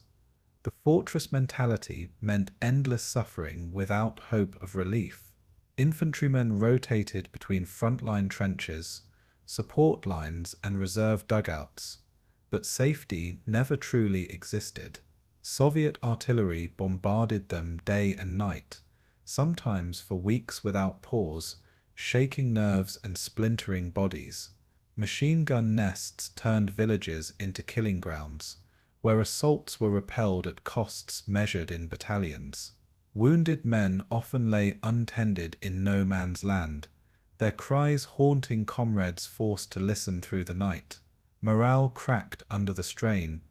the fortress mentality meant endless suffering without hope of relief. Infantrymen rotated between frontline trenches, support lines, and reserve dugouts, but safety never truly existed. Soviet artillery bombarded them day and night, sometimes for weeks without pause, shaking nerves and splintering bodies. Machine gun nests turned villages into killing grounds, where assaults were repelled at costs measured in battalions. Wounded men often lay untended in no man's land, their cries haunting comrades forced to listen through the night. Morale cracked under the strain,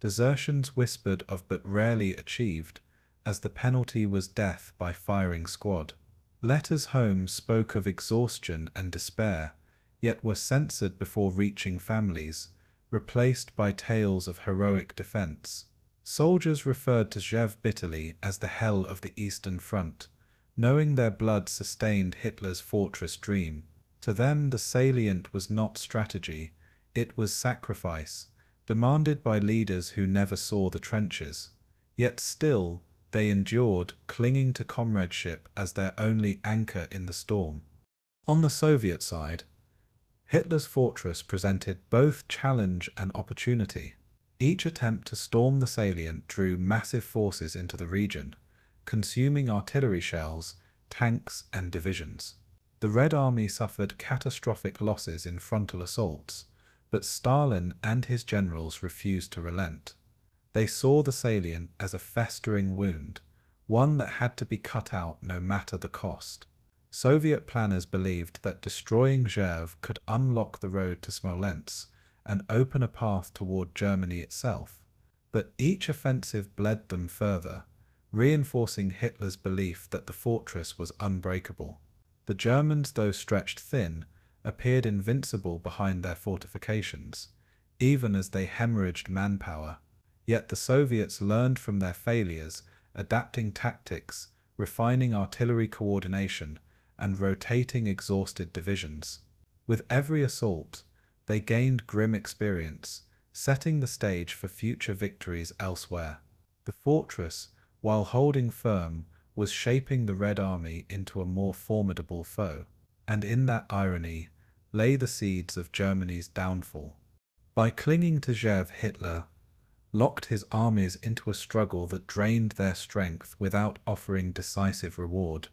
desertions whispered of but rarely achieved, as the penalty was death by firing squad. Letters home spoke of exhaustion and despair, yet were censored before reaching families, replaced by tales of heroic defense. Soldiers referred to Rzhev bitterly as the hell of the Eastern Front, knowing their blood sustained Hitler's fortress dream. To them the salient was not strategy, it was sacrifice, demanded by leaders who never saw the trenches. Yet still, they endured, clinging to comradeship as their only anchor in the storm. On the Soviet side, Hitler's fortress presented both challenge and opportunity. Each attempt to storm the salient drew massive forces into the region, consuming artillery shells, tanks, and divisions. The Red Army suffered catastrophic losses in frontal assaults, but Stalin and his generals refused to relent. They saw the salient as a festering wound, one that had to be cut out no matter the cost. Soviet planners believed that destroying Rzhev could unlock the road to Smolensk and open a path toward Germany itself. But each offensive bled them further, reinforcing Hitler's belief that the fortress was unbreakable. The Germans, though stretched thin, appeared invincible behind their fortifications, even as they hemorrhaged manpower. Yet the Soviets learned from their failures, adapting tactics, refining artillery coordination, and rotating exhausted divisions. With every assault, they gained grim experience, setting the stage for future victories elsewhere. The fortress, while holding firm, was shaping the Red Army into a more formidable foe. And in that irony lay the seeds of Germany's downfall. By clinging to Rzhev, Hitler locked his armies into a struggle that drained their strength without offering decisive reward.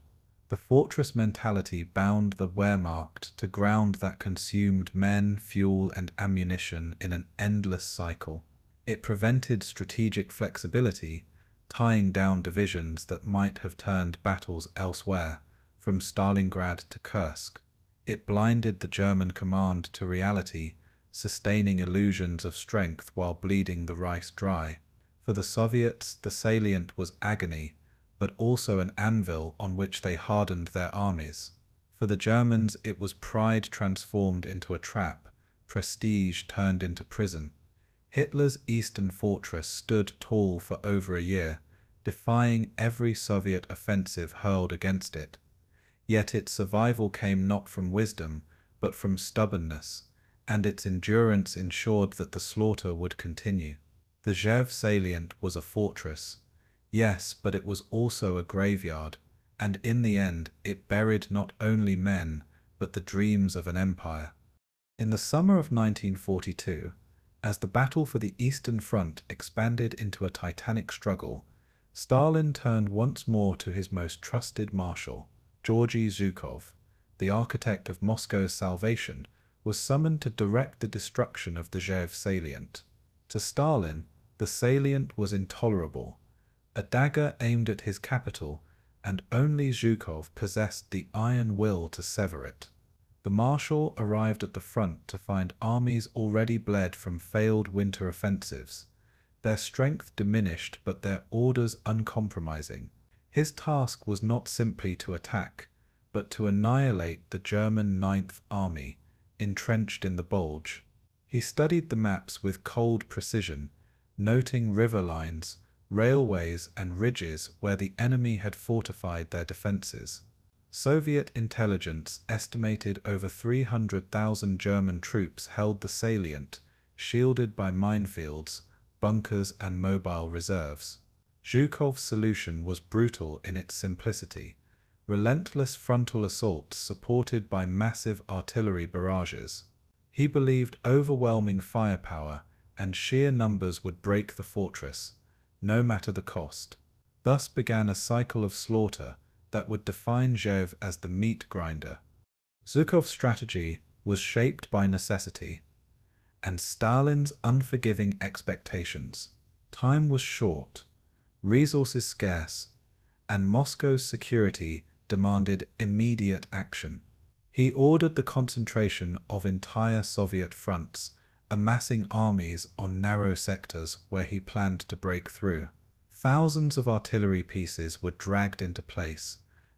The fortress mentality bound the Wehrmacht to ground that consumed men, fuel, and ammunition in an endless cycle. It prevented strategic flexibility, tying down divisions that might have turned battles elsewhere, from Stalingrad to Kursk. It blinded the German command to reality, sustaining illusions of strength while bleeding the rice dry. For the Soviets, the salient was agony, but also an anvil on which they hardened their armies. For the Germans, it was pride transformed into a trap, prestige turned into prison. Hitler's eastern fortress stood tall for over a year, defying every Soviet offensive hurled against it. Yet its survival came not from wisdom, but from stubbornness, and its endurance ensured that the slaughter would continue. The Rzhev salient was a fortress, yes, but it was also a graveyard, and in the end it buried not only men, but the dreams of an empire. In the summer of 1942, as the battle for the Eastern Front expanded into a titanic struggle, Stalin turned once more to his most trusted marshal. Georgy Zhukov, the architect of Moscow's salvation, was summoned to direct the destruction of the Rzhev salient. To Stalin, the salient was intolerable, a dagger aimed at his capital, and only Zhukov possessed the iron will to sever it. The Marshal arrived at the front to find armies already bled from failed winter offensives, their strength diminished but their orders uncompromising. His task was not simply to attack, but to annihilate the German Ninth Army, entrenched in the Bulge. He studied the maps with cold precision, noting river lines, railways and ridges where the enemy had fortified their defenses. Soviet intelligence estimated over 300,000 German troops held the salient, shielded by minefields, bunkers and mobile reserves. Zhukov's solution was brutal in its simplicity: relentless frontal assaults supported by massive artillery barrages. He believed overwhelming firepower and sheer numbers would break the fortress, no matter the cost. Thus began a cycle of slaughter that would define Rzhev as the meat grinder. Zhukov's strategy was shaped by necessity and Stalin's unforgiving expectations. Time was short, resources scarce, and Moscow's security demanded immediate action. He ordered the concentration of entire Soviet fronts, amassing armies on narrow sectors where he planned to break through. Thousands of artillery pieces were dragged into place,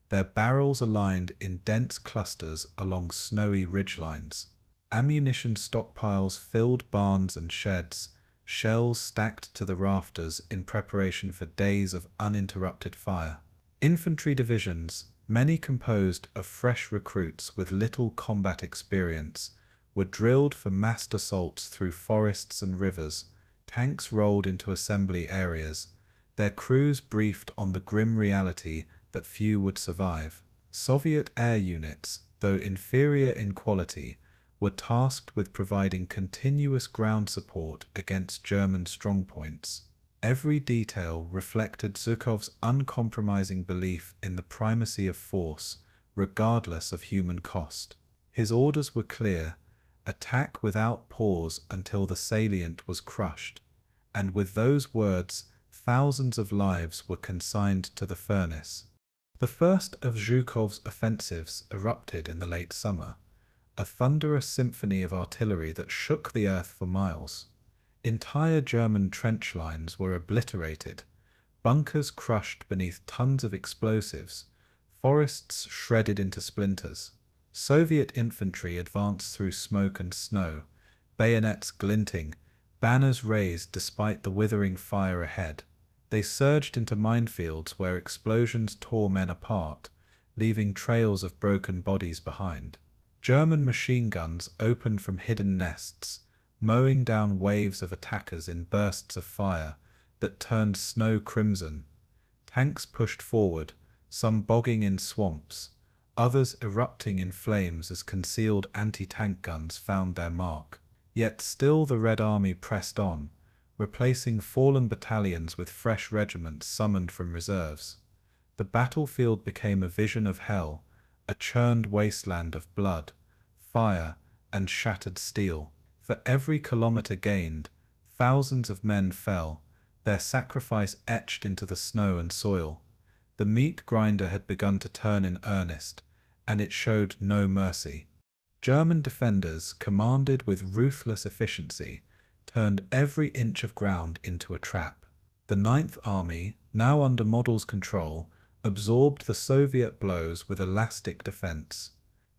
their barrels aligned in dense clusters along snowy ridgelines. Ammunition stockpiles filled barns and sheds, shells stacked to the rafters in preparation for days of uninterrupted fire. Infantry divisions, many composed of fresh recruits with little combat experience, were drilled for massed assaults through forests and rivers. Tanks rolled into assembly areas, their crews briefed on the grim reality that few would survive. Soviet air units, though inferior in quality, were tasked with providing continuous ground support against German strongpoints. Every detail reflected Zhukov's uncompromising belief in the primacy of force, regardless of human cost. His orders were clear: attack without pause until the salient was crushed. And with those words, thousands of lives were consigned to the furnace. The first of Zhukov's offensives erupted in the late summer, a thunderous symphony of artillery that shook the earth for miles. Entire German trench lines were obliterated, bunkers crushed beneath tons of explosives, forests shredded into splinters. Soviet infantry advanced through smoke and snow, bayonets glinting, banners raised despite the withering fire ahead. They surged into minefields where explosions tore men apart, leaving trails of broken bodies behind. German machine guns opened from hidden nests, mowing down waves of attackers in bursts of fire that turned snow crimson. Tanks pushed forward, some bogging in swamps, others erupting in flames as concealed anti-tank guns found their mark. Yet still the Red Army pressed on, replacing fallen battalions with fresh regiments summoned from reserves. The battlefield became a vision of hell, a churned wasteland of blood, fire, and shattered steel. For every kilometer gained, thousands of men fell, their sacrifice etched into the snow and soil. The meat grinder had begun to turn in earnest, and it showed no mercy. German defenders, commanded with ruthless efficiency, turned every inch of ground into a trap. The Ninth Army, now under Model's control, absorbed the Soviet blows with elastic defense.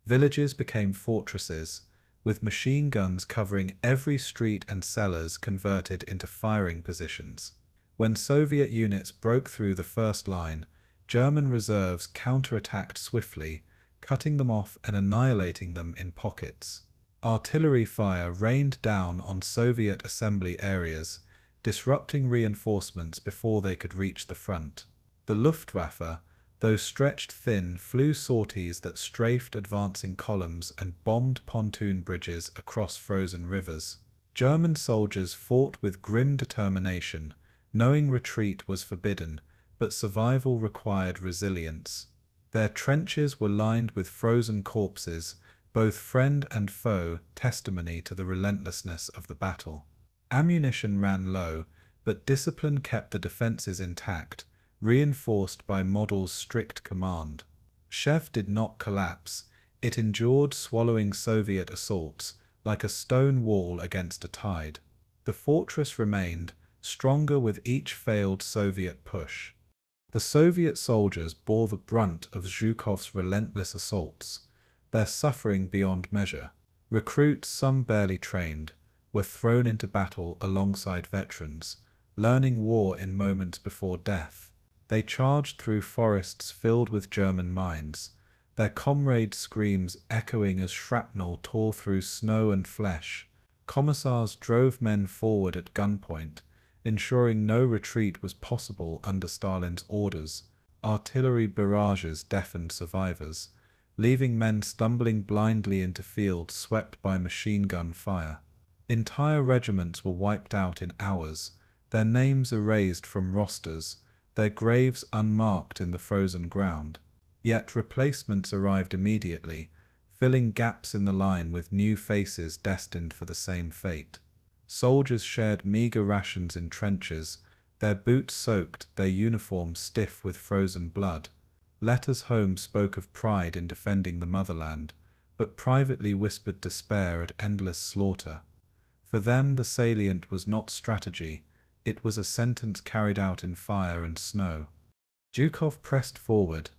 Villages became fortresses, with machine guns covering every street and cellars converted into firing positions. When Soviet units broke through the first line, German reserves counterattacked swiftly, cutting them off and annihilating them in pockets. Artillery fire rained down on Soviet assembly areas, disrupting reinforcements before they could reach the front. The Luftwaffe, though stretched thin, flew sorties that strafed advancing columns and bombed pontoon bridges across frozen rivers. German soldiers fought with grim determination, knowing retreat was forbidden, but survival required resilience. Their trenches were lined with frozen corpses, both friend and foe, testimony to the relentlessness of the battle. Ammunition ran low, but discipline kept the defenses intact, reinforced by Model's strict command. Rzhev did not collapse. It endured, swallowing Soviet assaults like a stone wall against a tide. The fortress remained, stronger with each failed Soviet push. The Soviet soldiers bore the brunt of Zhukov's relentless assaults, their suffering beyond measure. Recruits, some barely trained, were thrown into battle alongside veterans, learning war in moments before death. They charged through forests filled with German mines, their comrades' screams echoing as shrapnel tore through snow and flesh. Commissars drove men forward at gunpoint, ensuring no retreat was possible under Stalin's orders. Artillery barrages deafened survivors, leaving men stumbling blindly into fields swept by machine gun fire. Entire regiments were wiped out in hours, their names erased from rosters, their graves unmarked in the frozen ground. Yet replacements arrived immediately, filling gaps in the line with new faces destined for the same fate. Soldiers shared meager rations in trenches, their boots soaked, their uniforms stiff with frozen blood. Letters home spoke of pride in defending the motherland, but privately whispered despair at endless slaughter. For them the salient was not strategy, it was a sentence carried out in fire and snow. Zhukov pressed forward,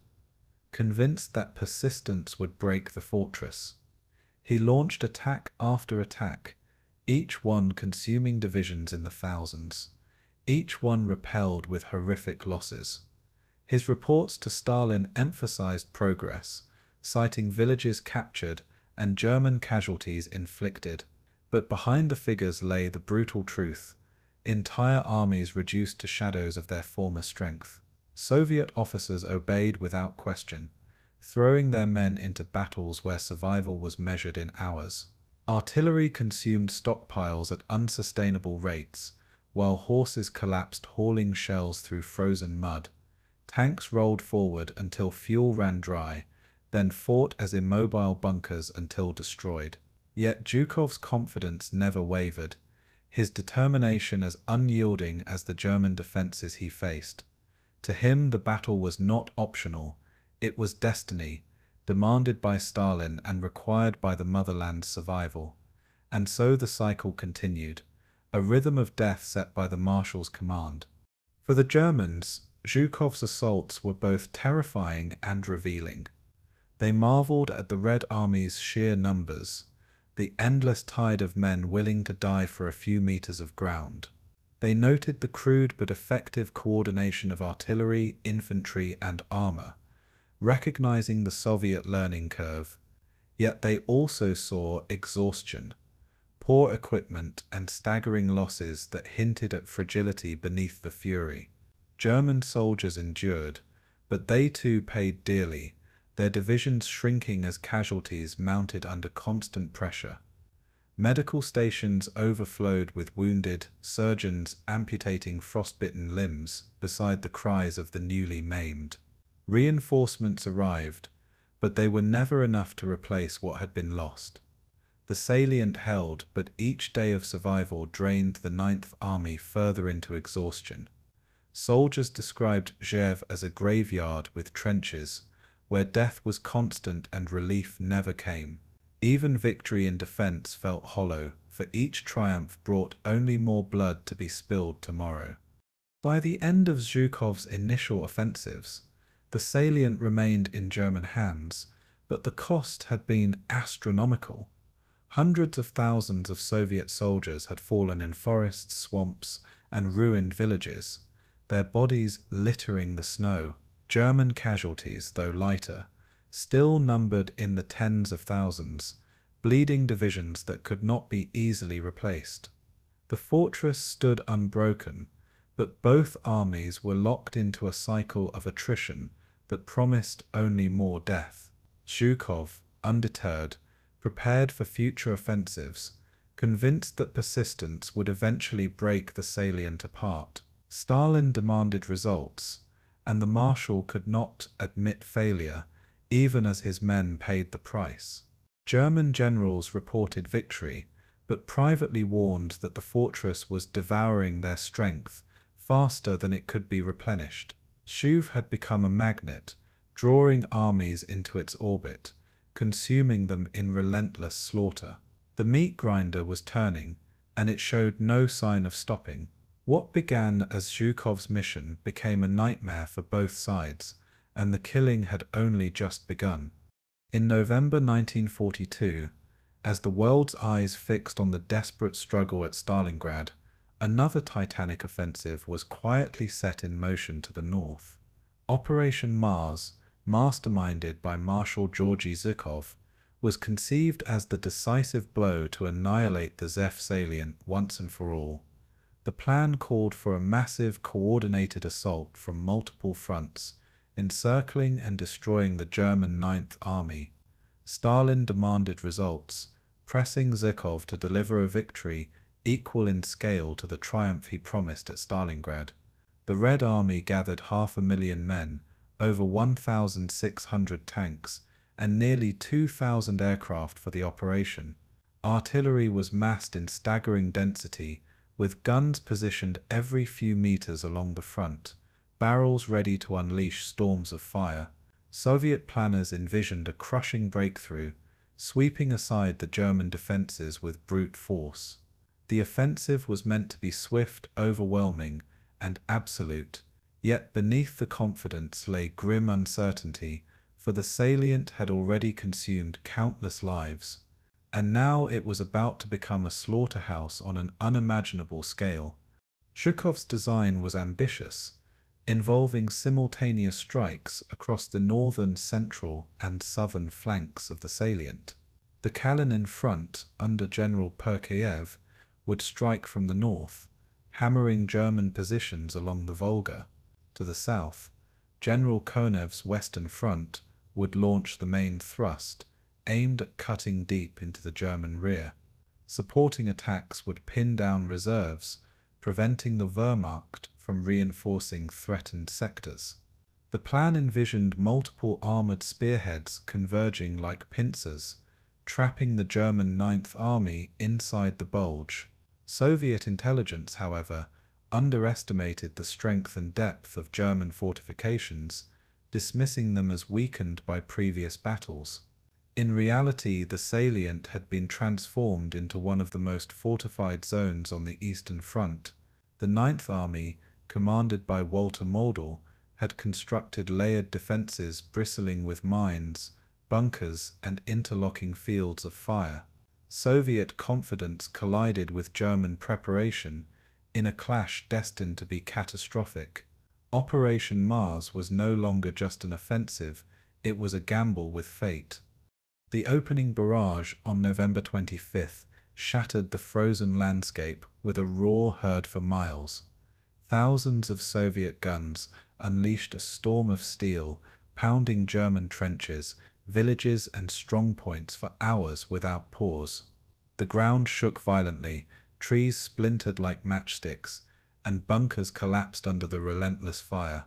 convinced that persistence would break the fortress. He launched attack after attack, each one consuming divisions in the thousands, each one repelled with horrific losses. His reports to Stalin emphasized progress, citing villages captured and German casualties inflicted. But behind the figures lay the brutal truth: entire armies reduced to shadows of their former strength. Soviet officers obeyed without question, throwing their men into battles where survival was measured in hours. Artillery consumed stockpiles at unsustainable rates, while horses collapsed hauling shells through frozen mud. Tanks rolled forward until fuel ran dry, then fought as immobile bunkers until destroyed. Yet Zhukov's confidence never wavered, his determination as unyielding as the German defenses he faced. To him the battle was not optional, it was destiny, demanded by Stalin and required by the motherland's survival. And so the cycle continued, a rhythm of death set by the Marshal's command. For the Germans, Zhukov's assaults were both terrifying and revealing. They marveled at the Red Army's sheer numbers, the endless tide of men willing to die for a few meters of ground. They noted the crude but effective coordination of artillery, infantry, and armor, recognizing the Soviet learning curve. Yet they also saw exhaustion, poor equipment, and staggering losses that hinted at fragility beneath the fury. German soldiers endured, but they too paid dearly, their divisions shrinking as casualties mounted under constant pressure. Medical stations overflowed with wounded, surgeons amputating frostbitten limbs beside the cries of the newly maimed. Reinforcements arrived, but they were never enough to replace what had been lost. The salient held, but each day of survival drained the Ninth Army further into exhaustion. Soldiers described Rzhev as a graveyard with trenches, where death was constant and relief never came. Even victory in defense felt hollow, for each triumph brought only more blood to be spilled tomorrow. By the end of Zhukov's initial offensives, the salient remained in German hands, but the cost had been astronomical. Hundreds of thousands of Soviet soldiers had fallen in forests, swamps, and ruined villages, their bodies littering the snow. German casualties, though lighter, still numbered in the tens of thousands, bleeding divisions that could not be easily replaced. The fortress stood unbroken, but both armies were locked into a cycle of attrition that promised only more death. Zhukov, undeterred, prepared for future offensives, convinced that persistence would eventually break the salient apart. Stalin demanded results, and the Marshal could not admit failure, even as his men paid the price. German generals reported victory, but privately warned that the fortress was devouring their strength faster than it could be replenished. Rzhev had become a magnet, drawing armies into its orbit, consuming them in relentless slaughter. The meat grinder was turning, and it showed no sign of stopping. What began as Zhukov's mission became a nightmare for both sides, and the killing had only just begun. In November 1942, as the world's eyes fixed on the desperate struggle at Stalingrad, another titanic offensive was quietly set in motion to the north. Operation Mars, masterminded by Marshal Georgy Zhukov, was conceived as the decisive blow to annihilate the Rzhev salient once and for all. The plan called for a massive, coordinated assault from multiple fronts, encircling and destroying the German Ninth Army. Stalin demanded results, pressing Zhukov to deliver a victory equal in scale to the triumph he promised at Stalingrad. The Red Army gathered 500,000 men, over 1,600 tanks, and nearly 2,000 aircraft for the operation. Artillery was massed in staggering density, with guns positioned every few meters along the front, barrels ready to unleash storms of fire. Soviet planners envisioned a crushing breakthrough, sweeping aside the German defenses with brute force. The offensive was meant to be swift, overwhelming, and absolute, yet beneath the confidence lay grim uncertainty, for the salient had already consumed countless lives, and now it was about to become a slaughterhouse on an unimaginable scale. Zhukov's design was ambitious, involving simultaneous strikes across the northern, central, and southern flanks of the salient. The Kalinin front, under General Perkayev, would strike from the north, hammering German positions along the Volga. To the south, General Konev's western front would launch the main thrust, aimed at cutting deep into the German rear. Supporting attacks would pin down reserves, preventing the Wehrmacht from reinforcing threatened sectors. The plan envisioned multiple armored spearheads converging like pincers, trapping the German Ninth Army inside the bulge. Soviet intelligence, however, underestimated the strength and depth of German fortifications, dismissing them as weakened by previous battles. In reality, the salient had been transformed into one of the most fortified zones on the Eastern Front. The Ninth Army, commanded by Walter Model, had constructed layered defenses bristling with mines, bunkers, and interlocking fields of fire. Soviet confidence collided with German preparation in a clash destined to be catastrophic. Operation Mars was no longer just an offensive, it was a gamble with fate. The opening barrage on November 25th shattered the frozen landscape with a roar heard for miles. Thousands of Soviet guns unleashed a storm of steel, pounding German trenches, villages, and strongpoints for hours without pause. The ground shook violently, trees splintered like matchsticks, and bunkers collapsed under the relentless fire.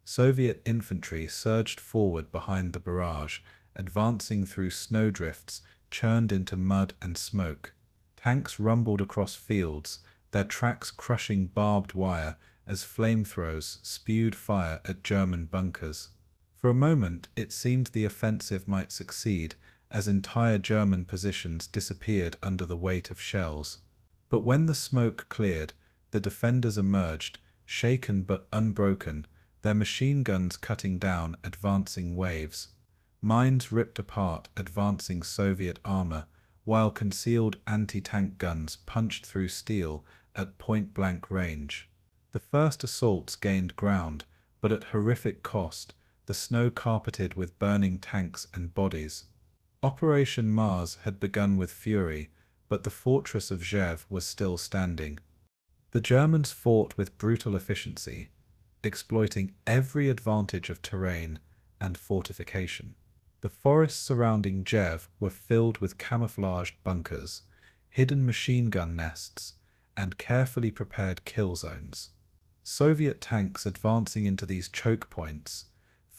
Soviet infantry surged forward behind the barrage, advancing through snowdrifts churned into mud and smoke. Tanks rumbled across fields, their tracks crushing barbed wire as flamethrowers spewed fire at German bunkers. For a moment, it seemed the offensive might succeed, as entire German positions disappeared under the weight of shells. But when the smoke cleared, the defenders emerged, shaken but unbroken, their machine guns cutting down advancing waves. Mines ripped apart advancing Soviet armor, while concealed anti-tank guns punched through steel at point-blank range. The first assaults gained ground, but at horrific cost, the snow carpeted with burning tanks and bodies. Operation Mars had begun with fury, but the fortress of Rzhev was still standing. The Germans fought with brutal efficiency, exploiting every advantage of terrain and fortification. The forests surrounding Rzhev were filled with camouflaged bunkers, hidden machine gun nests, and carefully prepared kill zones. Soviet tanks advancing into these choke points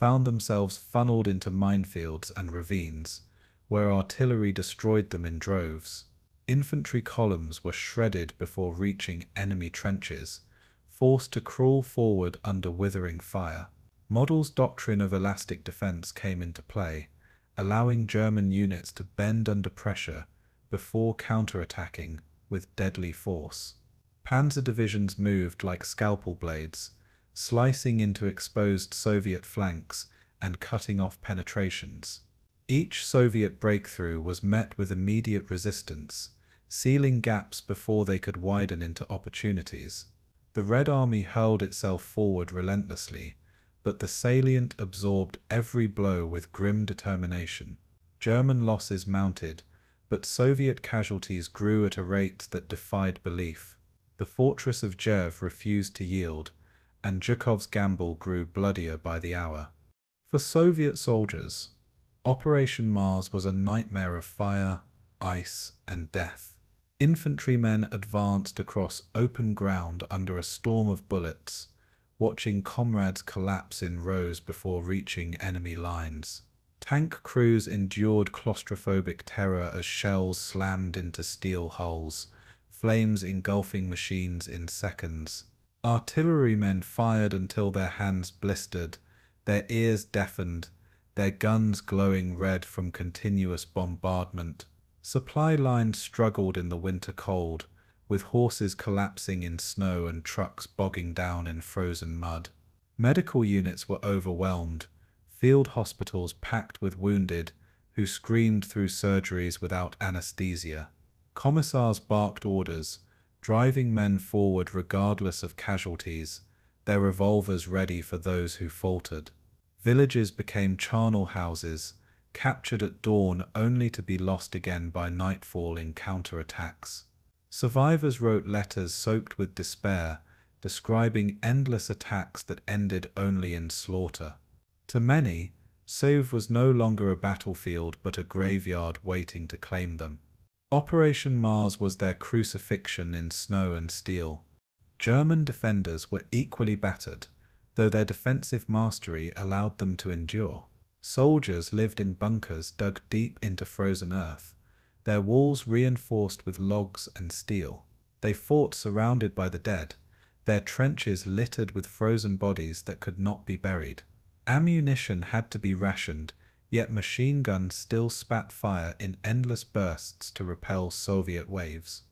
found themselves funneled into minefields and ravines, where artillery destroyed them in droves. Infantry columns were shredded before reaching enemy trenches, forced to crawl forward under withering fire. Model's doctrine of elastic defense came into play, allowing German units to bend under pressure before counterattacking with deadly force. Panzer divisions moved like scalpel blades, slicing into exposed Soviet flanks and cutting off penetrations. Each Soviet breakthrough was met with immediate resistance, sealing gaps before they could widen into opportunities. The Red Army hurled itself forward relentlessly, but the salient absorbed every blow with grim determination. German losses mounted, but Soviet casualties grew at a rate that defied belief. The fortress of Rzhev refused to yield, and Zhukov's gamble grew bloodier by the hour. For Soviet soldiers, Operation Mars was a nightmare of fire, ice, and death. Infantrymen advanced across open ground under a storm of bullets, watching comrades collapse in rows before reaching enemy lines. Tank crews endured claustrophobic terror as shells slammed into steel hulls, flames engulfing machines in seconds. Artillerymen fired until their hands blistered, their ears deafened, their guns glowing red from continuous bombardment. Supply lines struggled in the winter cold, with horses collapsing in snow and trucks bogging down in frozen mud. Medical units were overwhelmed, field hospitals packed with wounded who screamed through surgeries without anesthesia. Commissars barked orders, driving men forward regardless of casualties, their revolvers ready for those who faltered. Villages became charnel houses, captured at dawn only to be lost again by nightfall in counterattacks. Survivors wrote letters soaked with despair, describing endless attacks that ended only in slaughter. To many, Save was no longer a battlefield but a graveyard waiting to claim them. Operation Mars was their crucifixion in snow and steel. German defenders were equally battered, though their defensive mastery allowed them to endure. Soldiers lived in bunkers dug deep into frozen earth, their walls reinforced with logs and steel. They fought surrounded by the dead, their trenches littered with frozen bodies that could not be buried. Ammunition had to be rationed, yet machine guns still spat fire in endless bursts to repel Soviet waves.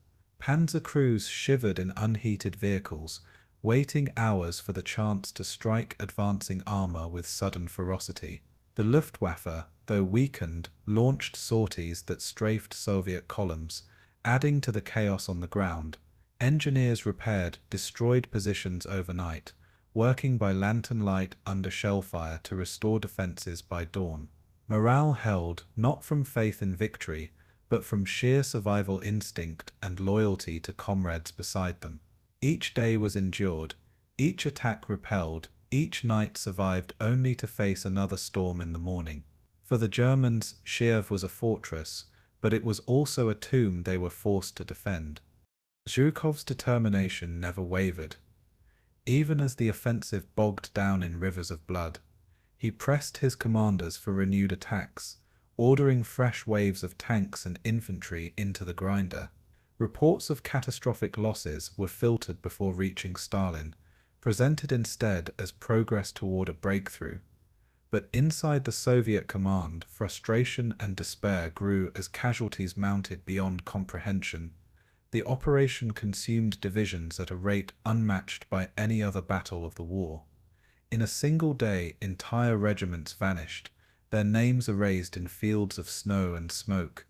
Panzer crews shivered in unheated vehicles, waiting hours for the chance to strike advancing armor with sudden ferocity. The Luftwaffe, though weakened, launched sorties that strafed Soviet columns, adding to the chaos on the ground. Engineers repaired destroyed positions overnight, working by lantern light under shell fire to restore defenses by dawn. Morale held, not from faith in victory, but from sheer survival instinct and loyalty to comrades beside them. Each day was endured, each attack repelled, each night survived only to face another storm in the morning. For the Germans, Rzhev was a fortress, but it was also a tomb they were forced to defend. Zhukov's determination never wavered. Even as the offensive bogged down in rivers of blood, he pressed his commanders for renewed attacks, ordering fresh waves of tanks and infantry into the grinder. Reports of catastrophic losses were filtered before reaching Stalin, presented instead as progress toward a breakthrough. But inside the Soviet command, frustration and despair grew as casualties mounted beyond comprehension. The operation consumed divisions at a rate unmatched by any other battle of the war. In a single day, entire regiments vanished, their names erased in fields of snow and smoke.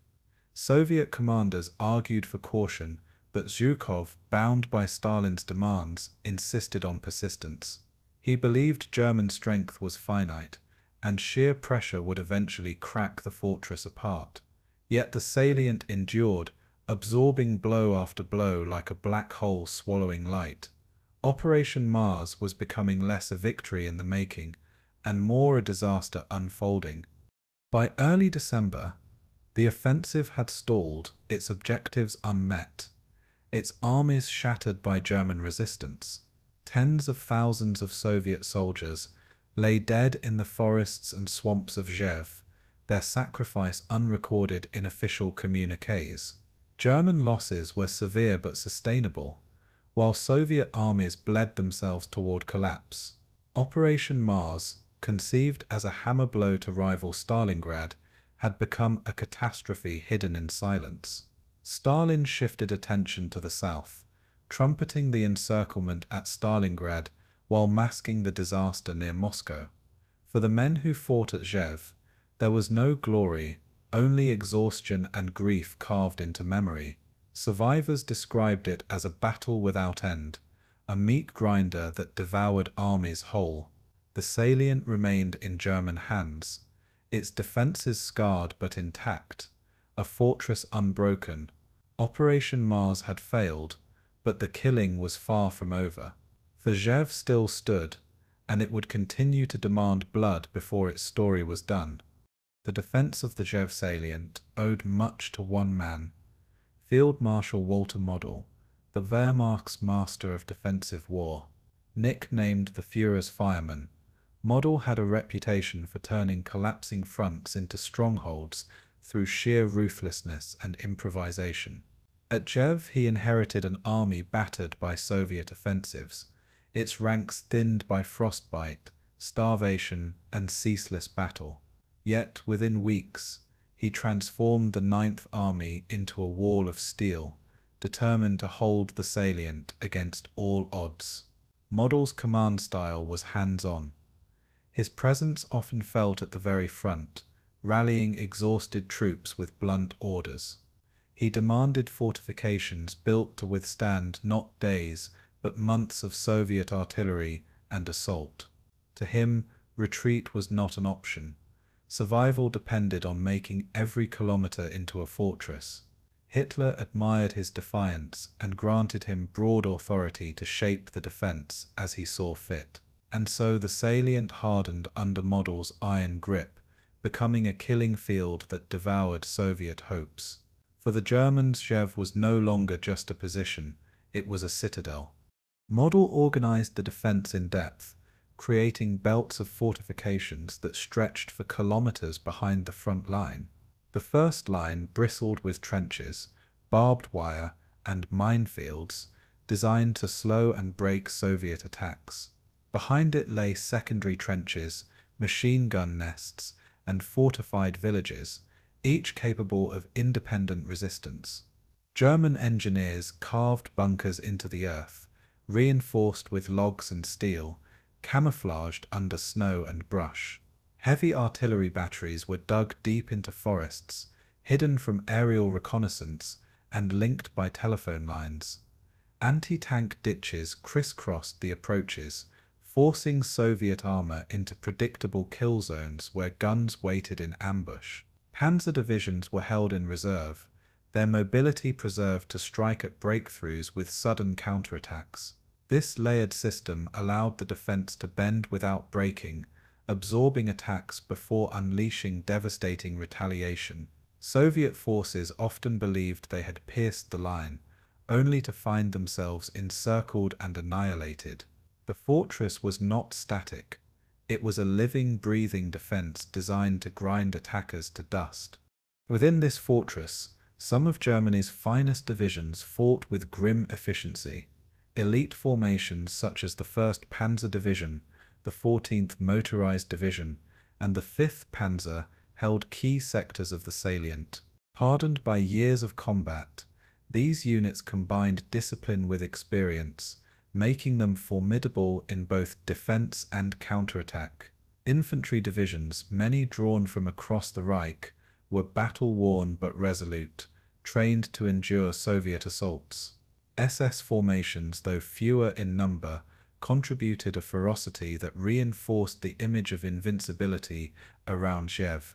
Soviet commanders argued for caution, but Zhukov, bound by Stalin's demands, insisted on persistence. He believed German strength was finite, and sheer pressure would eventually crack the fortress apart. Yet the salient endured, absorbing blow after blow like a black hole swallowing light. Operation Mars was becoming less a victory in the making, and more a disaster unfolding. By early December, the offensive had stalled, its objectives unmet, its armies shattered by German resistance. Tens of thousands of Soviet soldiers lay dead in the forests and swamps of Rzhev, their sacrifice unrecorded in official communiques. German losses were severe but sustainable. while Soviet armies bled themselves toward collapse. Operation Mars, conceived as a hammer blow to rival Stalingrad, had become a catastrophe hidden in silence. Stalin shifted attention to the south, trumpeting the encirclement at Stalingrad while masking the disaster near Moscow. For the men who fought at Rzhev, there was no glory, only exhaustion and grief carved into memory. Survivors described it as a battle without end, a meat grinder that devoured armies whole. The salient remained in German hands, its defences scarred but intact, a fortress unbroken. Operation Mars had failed, but the killing was far from over. For Rzhev still stood, and it would continue to demand blood before its story was done. The defense of the Rzhev salient owed much to one man, Field Marshal Walter Model, the Wehrmacht's master of defensive war. Nicknamed the Führer's fireman, Model had a reputation for turning collapsing fronts into strongholds through sheer ruthlessness and improvisation. At Rzhev, he inherited an army battered by Soviet offensives, its ranks thinned by frostbite, starvation, and ceaseless battle. Yet, within weeks, he transformed the Ninth Army into a wall of steel, determined to hold the salient against all odds. Model's command style was hands-on. His presence often felt at the very front, rallying exhausted troops with blunt orders. He demanded fortifications built to withstand not days, but months of Soviet artillery and assault. To him, retreat was not an option. Survival depended on making every kilometer into a fortress. Hitler admired his defiance and granted him broad authority to shape the defense as he saw fit. And so the salient hardened under Model's iron grip, becoming a killing field that devoured Soviet hopes. For the Germans, Rzhev was no longer just a position, it was a citadel. Model organized the defense in depth, creating belts of fortifications that stretched for kilometers behind the front line. The first line bristled with trenches, barbed wire, and minefields designed to slow and break Soviet attacks. Behind it lay secondary trenches, machine gun nests, and fortified villages, each capable of independent resistance. German engineers carved bunkers into the earth, reinforced with logs and steel, camouflaged under snow and brush. Heavy artillery batteries were dug deep into forests, hidden from aerial reconnaissance and linked by telephone lines. Anti-tank ditches crisscrossed the approaches, forcing Soviet armor into predictable kill zones where guns waited in ambush. Panzer divisions were held in reserve, their mobility preserved to strike at breakthroughs with sudden counterattacks. This layered system allowed the defense to bend without breaking, absorbing attacks before unleashing devastating retaliation. Soviet forces often believed they had pierced the line, only to find themselves encircled and annihilated. The fortress was not static. It was a living, breathing defense designed to grind attackers to dust. Within this fortress, some of Germany's finest divisions fought with grim efficiency. Elite formations such as the 1st Panzer Division, the 14th Motorized Division, and the 5th Panzer held key sectors of the salient. Hardened by years of combat, these units combined discipline with experience, making them formidable in both defense and counterattack. Infantry divisions, many drawn from across the Reich, were battle-worn but resolute, trained to endure Soviet assaults. SS formations, though fewer in number, contributed a ferocity that reinforced the image of invincibility around Rzhev.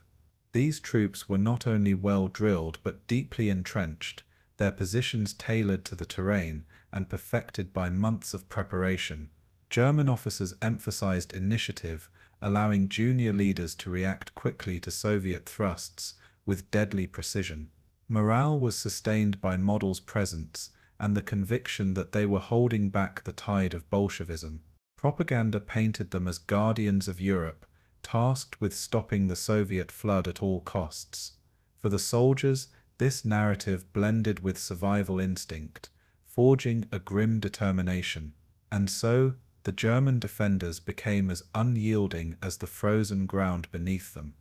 These troops were not only well drilled but deeply entrenched, their positions tailored to the terrain and perfected by months of preparation. German officers emphasized initiative, allowing junior leaders to react quickly to Soviet thrusts with deadly precision. Morale was sustained by Model's presence and the conviction that they were holding back the tide of Bolshevism. Propaganda painted them as guardians of Europe, tasked with stopping the Soviet flood at all costs. For the soldiers, this narrative blended with survival instinct, forging a grim determination. And so, the German defenders became as unyielding as the frozen ground beneath them.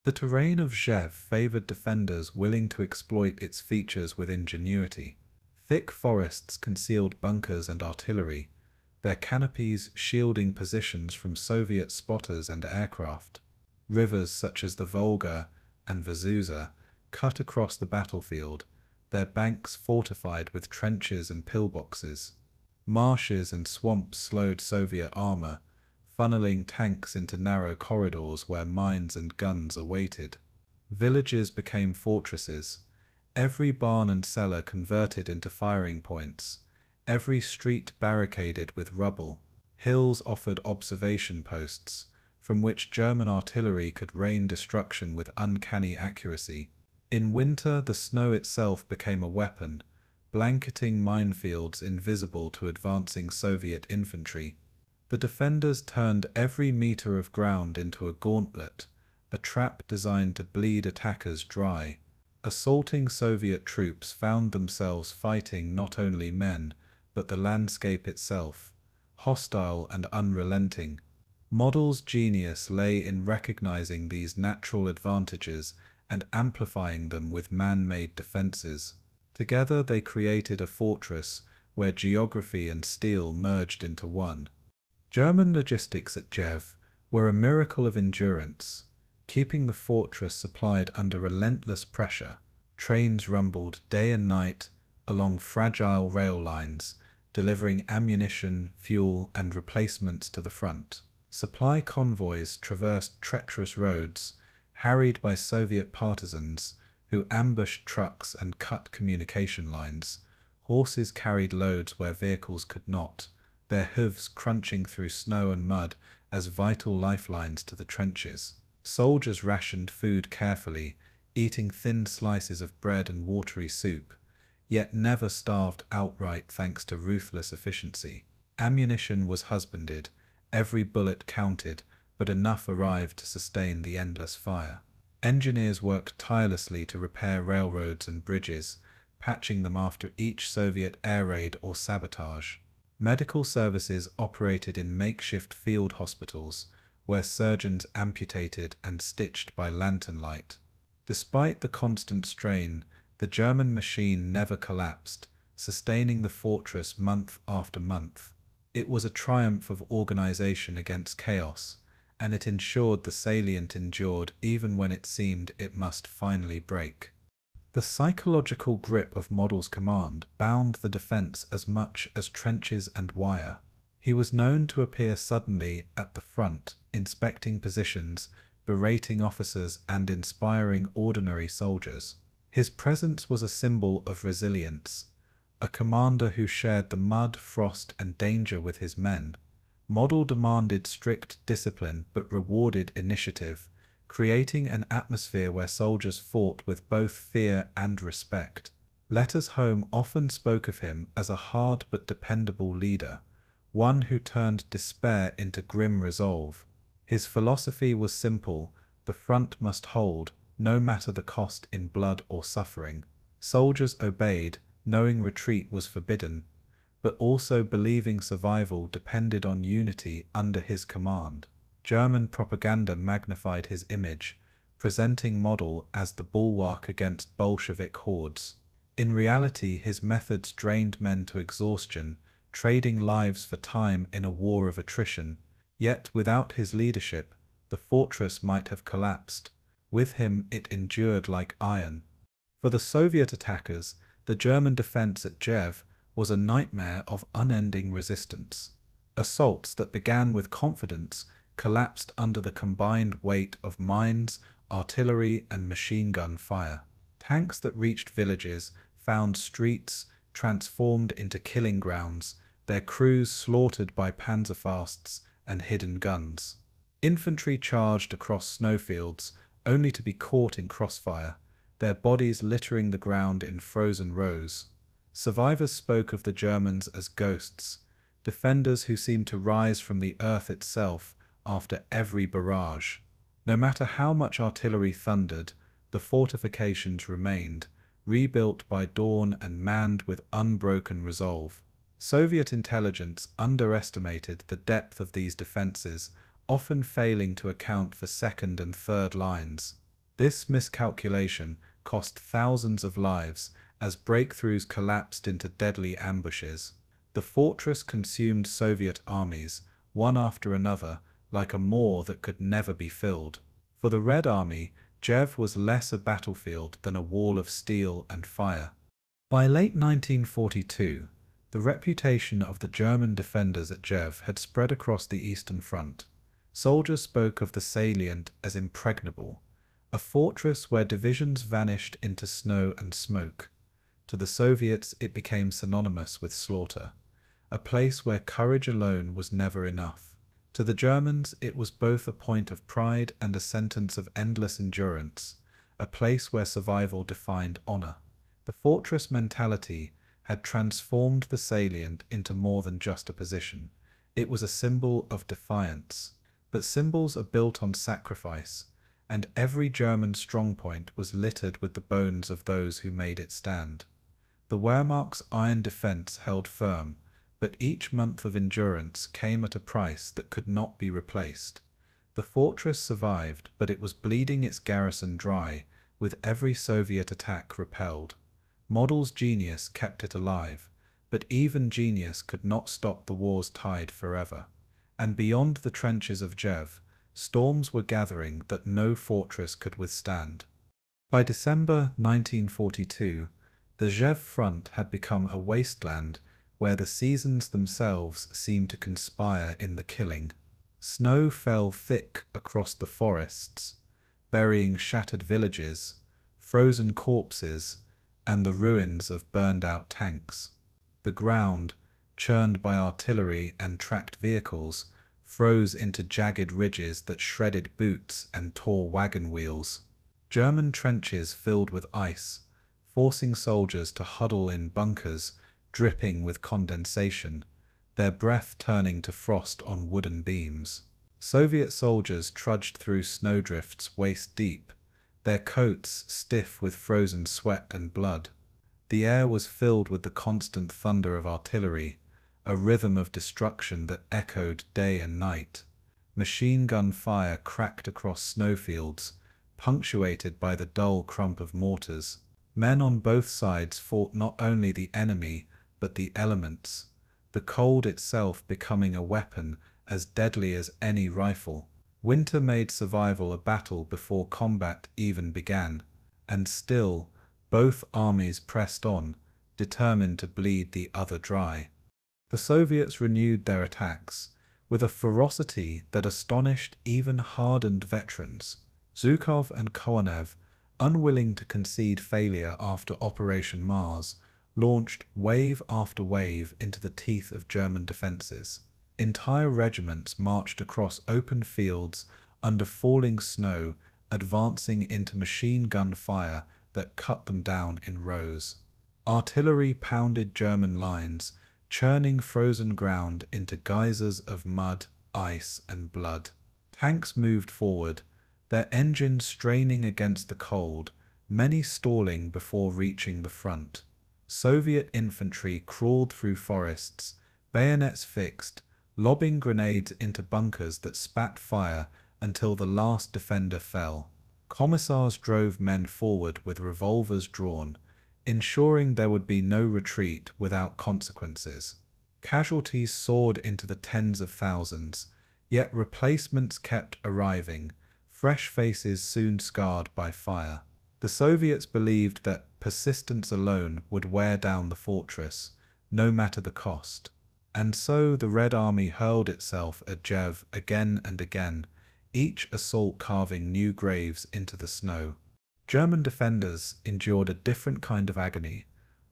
The terrain of Rzhev favored defenders willing to exploit its features with ingenuity. Thick forests concealed bunkers and artillery, their canopies shielding positions from Soviet spotters and aircraft. Rivers such as the Volga and Vezuza cut across the battlefield, their banks fortified with trenches and pillboxes. Marshes and swamps slowed Soviet armor, funneling tanks into narrow corridors where mines and guns awaited. Villages became fortresses, every barn and cellar converted into firing points, every street barricaded with rubble. Hills offered observation posts, from which German artillery could rain destruction with uncanny accuracy. In winter, the snow itself became a weapon, blanketing minefields invisible to advancing Soviet infantry. The defenders turned every meter of ground into a gauntlet, a trap designed to bleed attackers dry. Assaulting Soviet troops found themselves fighting not only men, but the landscape itself, hostile and unrelenting. Model's genius lay in recognizing these natural advantages and amplifying them with man-made defenses. Together they created a fortress where geography and steel merged into one. German logistics at Rzhev were a miracle of endurance, keeping the fortress supplied under relentless pressure. Trains rumbled day and night along fragile rail lines, delivering ammunition, fuel, and replacements to the front. Supply convoys traversed treacherous roads, harried by Soviet partisans who ambushed trucks and cut communication lines. Horses carried loads where vehicles could not, their hooves crunching through snow and mud as vital lifelines to the trenches. Soldiers rationed food carefully, eating thin slices of bread and watery soup, yet never starved outright thanks to ruthless efficiency. Ammunition was husbanded, every bullet counted, but enough arrived to sustain the endless fire. Engineers worked tirelessly to repair railroads and bridges, patching them after each Soviet air raid or sabotage. Medical services operated in makeshift field hospitals, where surgeons amputated and stitched by lantern light. Despite the constant strain, the German machine never collapsed, sustaining the fortress month after month. It was a triumph of organization against chaos, and it ensured the salient endured even when it seemed it must finally break. The psychological grip of Model's command bound the defense as much as trenches and wire. He was known to appear suddenly at the front, inspecting positions, berating officers, and inspiring ordinary soldiers. His presence was a symbol of resilience, a commander who shared the mud, frost, and danger with his men. Model demanded strict discipline but rewarded initiative, creating an atmosphere where soldiers fought with both fear and respect. Letters home often spoke of him as a hard but dependable leader, one who turned despair into grim resolve. His philosophy was simple: the front must hold, no matter the cost in blood or suffering. Soldiers obeyed, knowing retreat was forbidden, but also believing survival depended on unity under his command. German propaganda magnified his image, presenting Model as the bulwark against Bolshevik hordes. In reality, his methods drained men to exhaustion, trading lives for time in a war of attrition. Yet without his leadership, the fortress might have collapsed. With him, it endured like iron. For the Soviet attackers, the German defense at Rzhev was a nightmare of unending resistance. Assaults that began with confidence collapsed under the combined weight of mines, artillery, and machine gun fire. Tanks that reached villages found streets transformed into killing grounds, their crews slaughtered by panzerfausts and hidden guns. Infantry charged across snowfields, only to be caught in crossfire, their bodies littering the ground in frozen rows. Survivors spoke of the Germans as ghosts, defenders who seemed to rise from the earth itself after every barrage. No matter how much artillery thundered, the fortifications remained, rebuilt by dawn and manned with unbroken resolve. Soviet intelligence underestimated the depth of these defenses, often failing to account for second and third lines. This miscalculation cost thousands of lives as breakthroughs collapsed into deadly ambushes. The fortress consumed Soviet armies, one after another, like a maw that could never be filled. For the Red Army, Rzhev was less a battlefield than a wall of steel and fire. By late 1942, the reputation of the German defenders at Rzhev had spread across the Eastern Front. Soldiers spoke of the Salient as impregnable, a fortress where divisions vanished into snow and smoke. To the Soviets, it became synonymous with slaughter, a place where courage alone was never enough. To the Germans, it was both a point of pride and a sentence of endless endurance, a place where survival defined honor. The fortress mentality had transformed the Salient into more than just a position. It was a symbol of defiance. But symbols are built on sacrifice, and every German strongpoint was littered with the bones of those who made it stand. The Wehrmacht's iron defense held firm, but each month of endurance came at a price that could not be replaced. The fortress survived, but it was bleeding its garrison dry, with every Soviet attack repelled. Model's genius kept it alive, but even genius could not stop the war's tide forever. And beyond the trenches of Rzhev, storms were gathering that no fortress could withstand. By December 1942, the Rzhev front had become a wasteland where the seasons themselves seemed to conspire in the killing. Snow fell thick across the forests, burying shattered villages, frozen corpses, and the ruins of burned-out tanks. The ground, churned by artillery and tracked vehicles, froze into jagged ridges that shredded boots and tore wagon wheels. German trenches filled with ice, forcing soldiers to huddle in bunkers dripping with condensation, their breath turning to frost on wooden beams. Soviet soldiers trudged through snowdrifts waist-deep, their coats stiff with frozen sweat and blood. The air was filled with the constant thunder of artillery, a rhythm of destruction that echoed day and night. Machine gun fire cracked across snowfields, punctuated by the dull crump of mortars. Men on both sides fought not only the enemy, but the elements, the cold itself becoming a weapon as deadly as any rifle. Winter made survival a battle before combat even began, and still, both armies pressed on, determined to bleed the other dry. The Soviets renewed their attacks, with a ferocity that astonished even hardened veterans. Zhukov and Konev, unwilling to concede failure after Operation Mars, launched wave after wave into the teeth of German defenses. Entire regiments marched across open fields under falling snow, advancing into machine gun fire that cut them down in rows. Artillery pounded German lines, churning frozen ground into geysers of mud, ice, and blood. Tanks moved forward, their engines straining against the cold, many stalling before reaching the front. Soviet infantry crawled through forests, bayonets fixed, lobbing grenades into bunkers that spat fire until the last defender fell. Commissars drove men forward with revolvers drawn, ensuring there would be no retreat without consequences. Casualties soared into the tens of thousands, yet replacements kept arriving, fresh faces soon scarred by fire. The Soviets believed that persistence alone would wear down the fortress, no matter the cost. And so the Red Army hurled itself at Rzhev again and again, each assault carving new graves into the snow. German defenders endured a different kind of agony,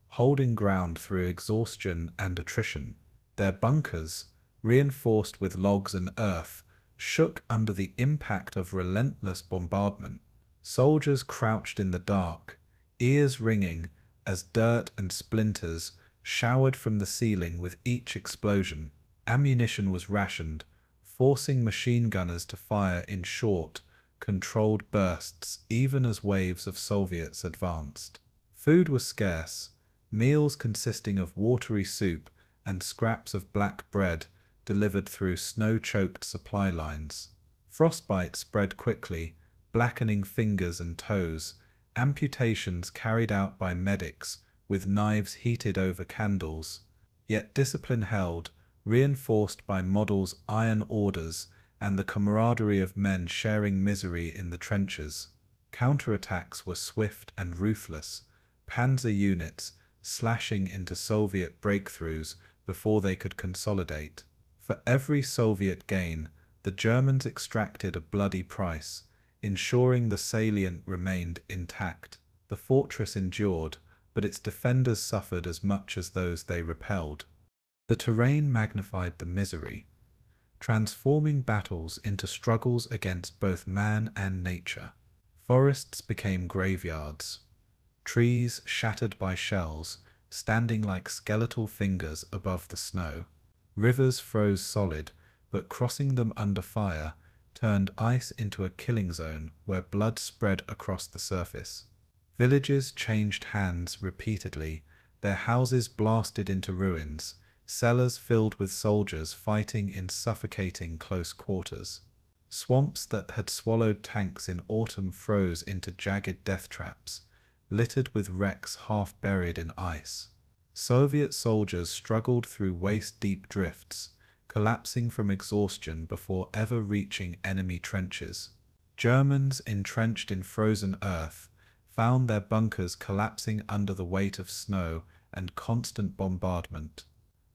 holding ground through exhaustion and attrition. Their bunkers, reinforced with logs and earth, shook under the impact of relentless bombardment. Soldiers crouched in the dark, ears ringing, as dirt and splinters showered from the ceiling with each explosion. Ammunition was rationed, forcing machine gunners to fire in short, controlled bursts even as waves of Soviets advanced. Food was scarce, meals consisting of watery soup and scraps of black bread delivered through snow-choked supply lines. Frostbite spread quickly, blackening fingers and toes, amputations carried out by medics with knives heated over candles. Yet discipline held, reinforced by models' iron orders and the camaraderie of men sharing misery in the trenches. Counterattacks were swift and ruthless, panzer units slashing into Soviet breakthroughs before they could consolidate. For every Soviet gain, the Germans extracted a bloody price, ensuring the salient remained intact. The fortress endured, but its defenders suffered as much as those they repelled. The terrain magnified the misery, transforming battles into struggles against both man and nature. Forests became graveyards, trees shattered by shells, standing like skeletal fingers above the snow. Rivers froze solid, but crossing them under fire turned ice into a killing zone where blood spread across the surface. Villages changed hands repeatedly, their houses blasted into ruins, cellars filled with soldiers fighting in suffocating close quarters. Swamps that had swallowed tanks in autumn froze into jagged death traps, littered with wrecks half buried in ice. Soviet soldiers struggled through waist-deep drifts, collapsing from exhaustion before ever reaching enemy trenches. Germans entrenched in frozen earth found their bunkers collapsing under the weight of snow and constant bombardment.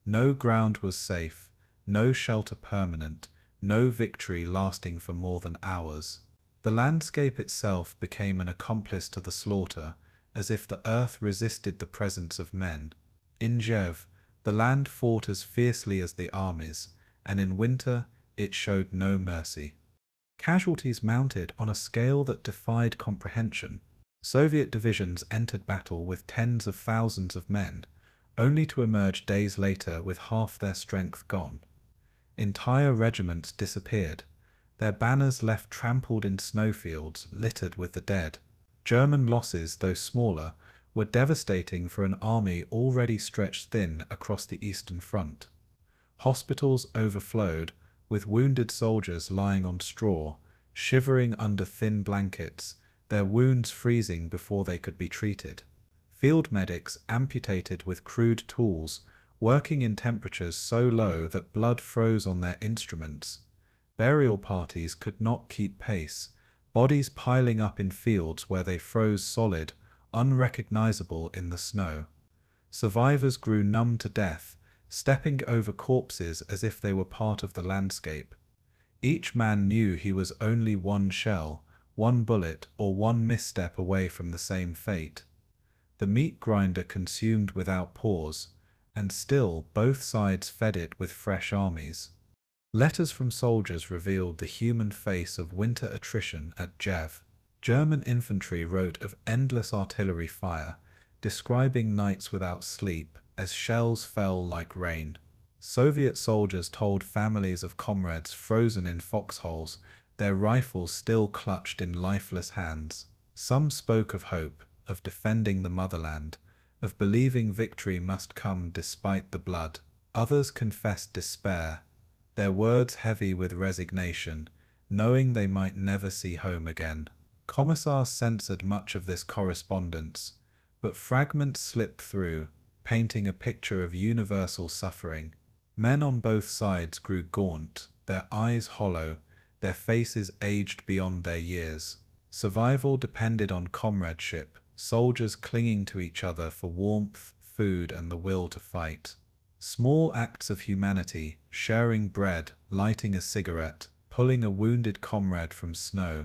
No ground was safe, no shelter permanent, no victory lasting for more than hours. The landscape itself became an accomplice to the slaughter, as if the earth resisted the presence of men. In Rzhev, the land fought as fiercely as the armies, and in winter it showed no mercy. Casualties mounted on a scale that defied comprehension. Soviet divisions entered battle with tens of thousands of men, only to emerge days later with half their strength gone. Entire regiments disappeared, their banners left trampled in snowfields littered with the dead. German losses, though smaller, were devastating for an army already stretched thin across the Eastern Front. Hospitals overflowed, with wounded soldiers lying on straw, shivering under thin blankets, their wounds freezing before they could be treated. Field medics amputated with crude tools, working in temperatures so low that blood froze on their instruments. Burial parties could not keep pace, bodies piling up in fields where they froze solid, unrecognizable in the snow. Survivors grew numb to death, stepping over corpses as if they were part of the landscape. Each man knew he was only one shell, one bullet, or one misstep away from the same fate. The meat grinder consumed without pause, and still both sides fed it with fresh armies. Letters from soldiers revealed the human face of winter attrition at Rzhev. German infantry wrote of endless artillery fire, describing nights without sleep as shells fell like rain. Soviet soldiers told families of comrades frozen in foxholes, their rifles still clutched in lifeless hands. Some spoke of hope, of defending the motherland, of believing victory must come despite the blood. Others confessed despair, their words heavy with resignation, knowing they might never see home again. Commissars censored much of this correspondence, but fragments slipped through, painting a picture of universal suffering. Men on both sides grew gaunt, their eyes hollow, their faces aged beyond their years. Survival depended on comradeship, soldiers clinging to each other for warmth, food, and the will to fight. Small acts of humanity, sharing bread, lighting a cigarette, pulling a wounded comrade from snow,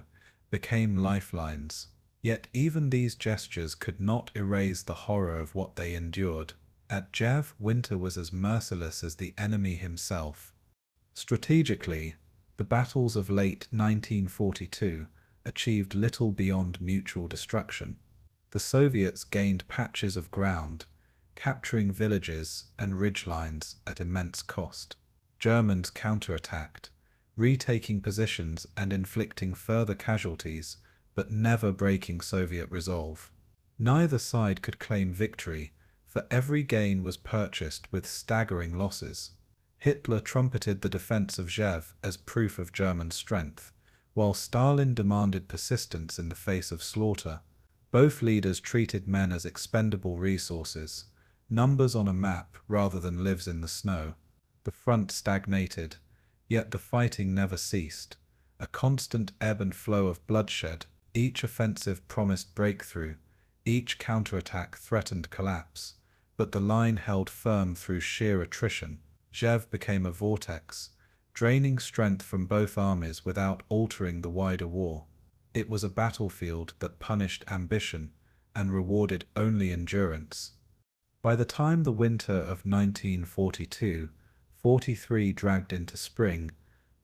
became lifelines. Yet even these gestures could not erase the horror of what they endured. At Rzhev, winter was as merciless as the enemy himself. Strategically, the battles of late 1942 achieved little beyond mutual destruction. The Soviets gained patches of ground, capturing villages and ridgelines at immense cost. Germans counterattacked, retaking positions and inflicting further casualties, but never breaking Soviet resolve. Neither side could claim victory, for every gain was purchased with staggering losses. Hitler trumpeted the defense of Rzhev as proof of German strength, while Stalin demanded persistence in the face of slaughter. Both leaders treated men as expendable resources, numbers on a map rather than lives in the snow. The front stagnated, yet the fighting never ceased, a constant ebb and flow of bloodshed. Each offensive promised breakthrough, each counterattack threatened collapse, but the line held firm through sheer attrition. Rzhev became a vortex, draining strength from both armies without altering the wider war. It was a battlefield that punished ambition and rewarded only endurance. By the time the winter of 1942-43 dragged into spring,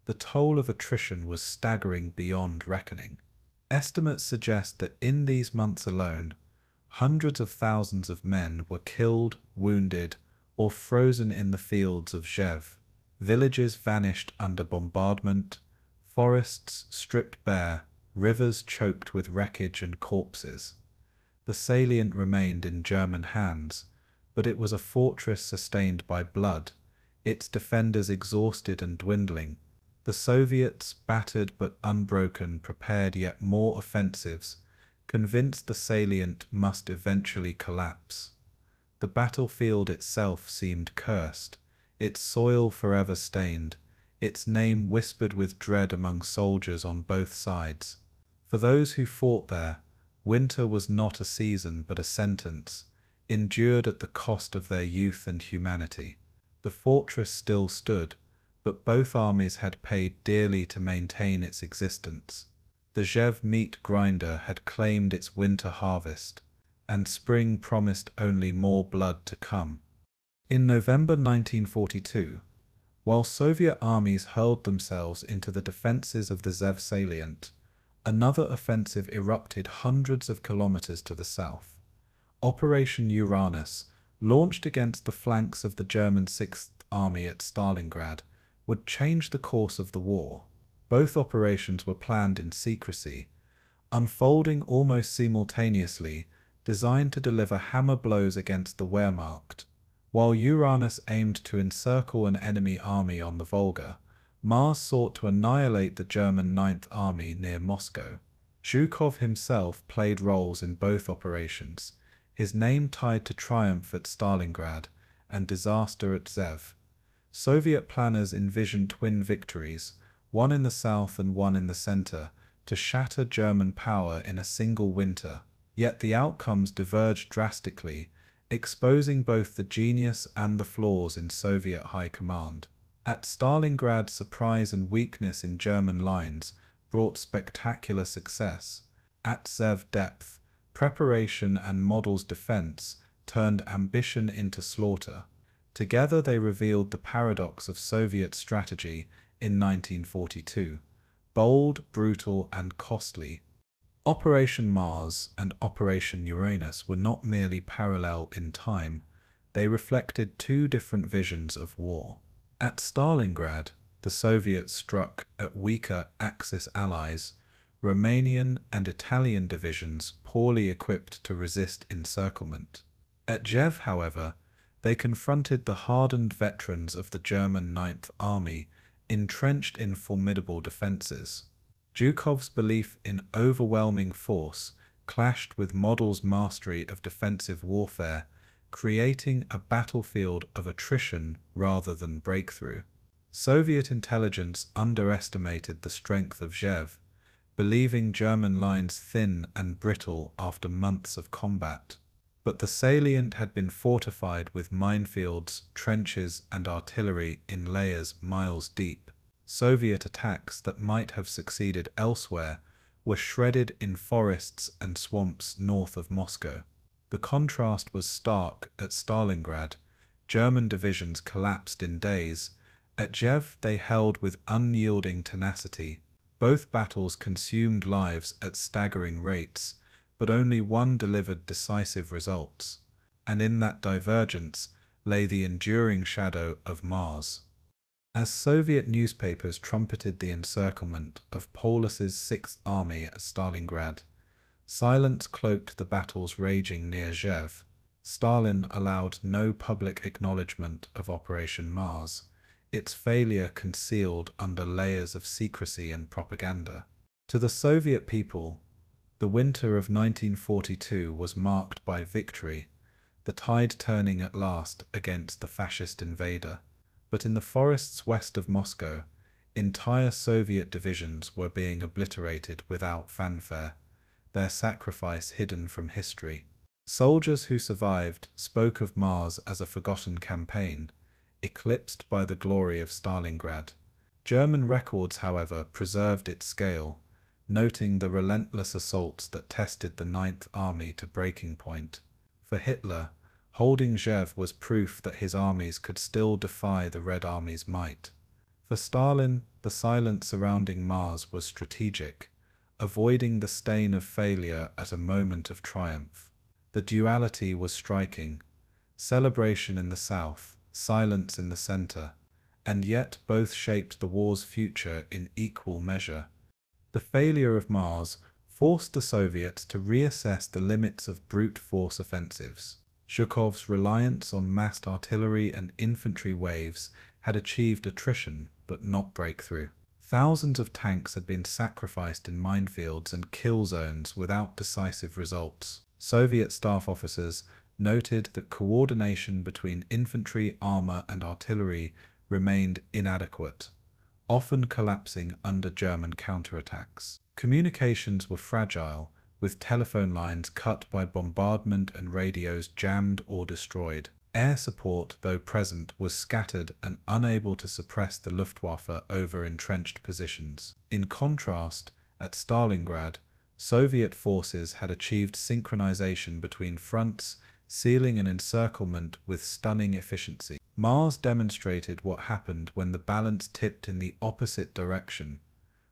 the toll of attrition was staggering beyond reckoning. Estimates suggest that in these months alone, hundreds of thousands of men were killed, wounded, or frozen in the fields of Rzhev. Villages vanished under bombardment, forests stripped bare, rivers choked with wreckage and corpses. The salient remained in German hands, but it was a fortress sustained by blood, its defenders exhausted and dwindling. The Soviets, battered but unbroken, prepared yet more offensives, convinced the salient must eventually collapse. The battlefield itself seemed cursed, its soil forever stained, its name whispered with dread among soldiers on both sides. For those who fought there, winter was not a season but a sentence, endured at the cost of their youth and humanity. The fortress still stood, but both armies had paid dearly to maintain its existence. The Rzhev Meat Grinder had claimed its winter harvest, and spring promised only more blood to come. In November 1942, while Soviet armies hurled themselves into the defences of the Rzhev salient, another offensive erupted hundreds of kilometers to the south. Operation Uranus, launched against the flanks of the German 6th Army at Stalingrad, would change the course of the war. Both operations were planned in secrecy, unfolding almost simultaneously, designed to deliver hammer blows against the Wehrmacht. While Uranus aimed to encircle an enemy army on the Volga, Mars sought to annihilate the German 9th Army near Moscow. Zhukov himself played roles in both operations, his name tied to triumph at Stalingrad and disaster at Rzhev. Soviet planners envisioned twin victories, one in the south and one in the center, to shatter German power in a single winter. Yet the outcomes diverged drastically, exposing both the genius and the flaws in Soviet high command. At Stalingrad, surprise and weakness in German lines brought spectacular success. At Rzhev, depth, preparation and models defense turned ambition into slaughter. Together they revealed the paradox of Soviet strategy in 1942, bold, brutal and costly. Operation Mars and Operation Uranus were not merely parallel in time, they reflected two different visions of war. At Stalingrad, the Soviets struck at weaker Axis allies, Romanian and Italian divisions poorly equipped to resist encirclement. At Rzhev, however, they confronted the hardened veterans of the German 9th Army, entrenched in formidable defences. Zhukov's belief in overwhelming force clashed with Model's mastery of defensive warfare, creating a battlefield of attrition rather than breakthrough. Soviet intelligence underestimated the strength of Rzhev, believing German lines thin and brittle after months of combat. But the salient had been fortified with minefields, trenches and artillery in layers miles deep. Soviet attacks that might have succeeded elsewhere were shredded in forests and swamps north of Moscow. The contrast was stark at Stalingrad. German divisions collapsed in days. At Rzhev they held with unyielding tenacity. Both battles consumed lives at staggering rates, but only one delivered decisive results, and in that divergence lay the enduring shadow of Mars. As Soviet newspapers trumpeted the encirclement of Paulus's 6th Army at Stalingrad, Silence cloaked the battles raging near Rzhev. Stalin allowed no public acknowledgement of Operation Mars, its failure concealed under layers of secrecy and propaganda. To the Soviet people, the winter of 1942 was marked by victory, the tide turning at last against the fascist invader. But in the forests west of Moscow, entire Soviet divisions were being obliterated without fanfare, their sacrifice hidden from history. Soldiers who survived spoke of Mars as a forgotten campaign, eclipsed by the glory of Stalingrad. German records, however, preserved its scale, noting the relentless assaults that tested the Ninth Army to breaking point. For Hitler, holding Rzhev was proof that his armies could still defy the Red Army's might. For Stalin, the silence surrounding Mars was strategic, avoiding the stain of failure at a moment of triumph. The duality was striking: celebration in the south, silence in the center, and yet both shaped the war's future in equal measure. The failure of Mars forced the Soviets to reassess the limits of brute force offensives. Zhukov's reliance on massed artillery and infantry waves had achieved attrition, but not breakthrough. Thousands of tanks had been sacrificed in minefields and kill zones without decisive results. Soviet staff officers noted that coordination between infantry, armor, and artillery remained inadequate, often collapsing under German counterattacks. Communications were fragile, with telephone lines cut by bombardment and radios jammed or destroyed. Air support, though present, was scattered and unable to suppress the Luftwaffe over entrenched positions. In contrast, at Stalingrad, Soviet forces had achieved synchronization between fronts, sealing an encirclement with stunning efficiency. Mars demonstrated what happened when the balance tipped in the opposite direction,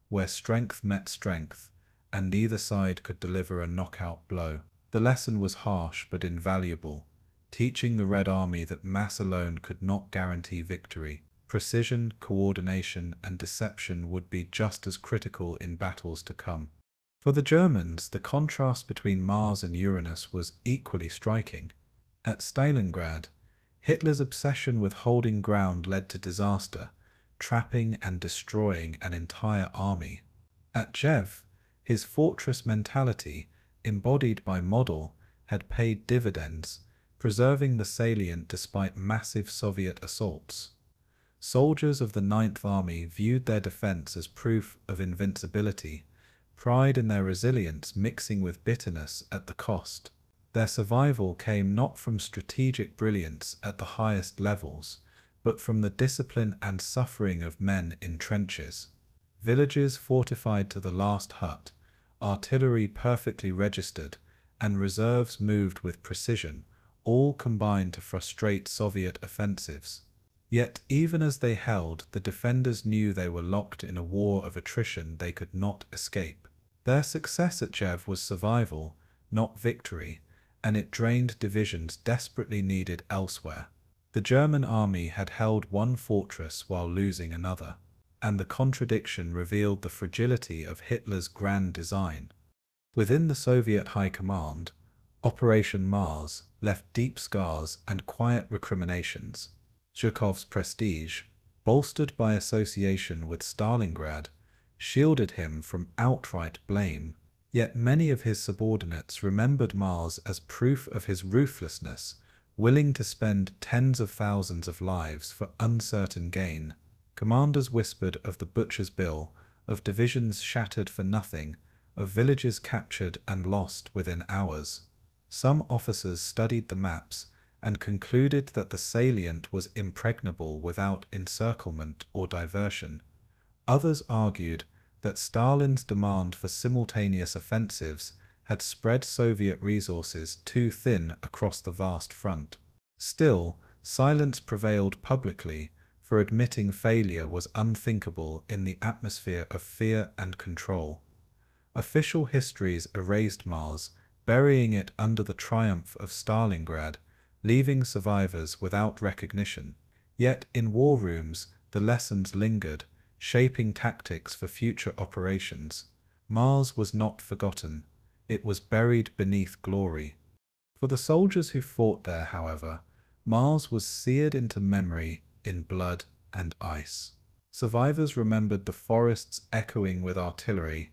where strength met strength, and neither side could deliver a knockout blow. The lesson was harsh but invaluable, teaching the Red Army that mass alone could not guarantee victory. Precision, coordination, and deception would be just as critical in battles to come. For the Germans, the contrast between Mars and Uranus was equally striking. At Stalingrad, Hitler's obsession with holding ground led to disaster, trapping and destroying an entire army. At Rzhev, his fortress mentality, embodied by Model, had paid dividends, preserving the salient despite massive Soviet assaults. Soldiers of the Ninth Army viewed their defense as proof of invincibility, pride in their resilience mixing with bitterness at the cost. Their survival came not from strategic brilliance at the highest levels, but from the discipline and suffering of men in trenches. Villages fortified to the last hut, artillery perfectly registered, and reserves moved with precision, all combined to frustrate Soviet offensives. Yet even as they held, the defenders knew they were locked in a war of attrition they could not escape. Their success at Rzhev was survival, not victory, and it drained divisions desperately needed elsewhere. The German army had held one fortress while losing another, and the contradiction revealed the fragility of Hitler's grand design. Within the Soviet High Command, Operation Mars left deep scars and quiet recriminations. Zhukov's prestige, bolstered by association with Stalingrad, shielded him from outright blame. Yet many of his subordinates remembered Mars as proof of his ruthlessness, willing to spend tens of thousands of lives for uncertain gain. Commanders whispered of the butcher's bill, of divisions shattered for nothing, of villages captured and lost within hours. Some officers studied the maps and concluded that the salient was impregnable without encirclement or diversion. Others argued that Stalin's demand for simultaneous offensives had spread Soviet resources too thin across the vast front. Still, silence prevailed publicly, for admitting failure was unthinkable in the atmosphere of fear and control. Official histories erased Mars, burying it under the triumph of Stalingrad, leaving survivors without recognition. Yet in war rooms, the lessons lingered, shaping tactics for future operations. Mars was not forgotten. It was buried beneath glory. For the soldiers who fought there, however, Mars was seared into memory in blood and ice. Survivors remembered the forests echoing with artillery,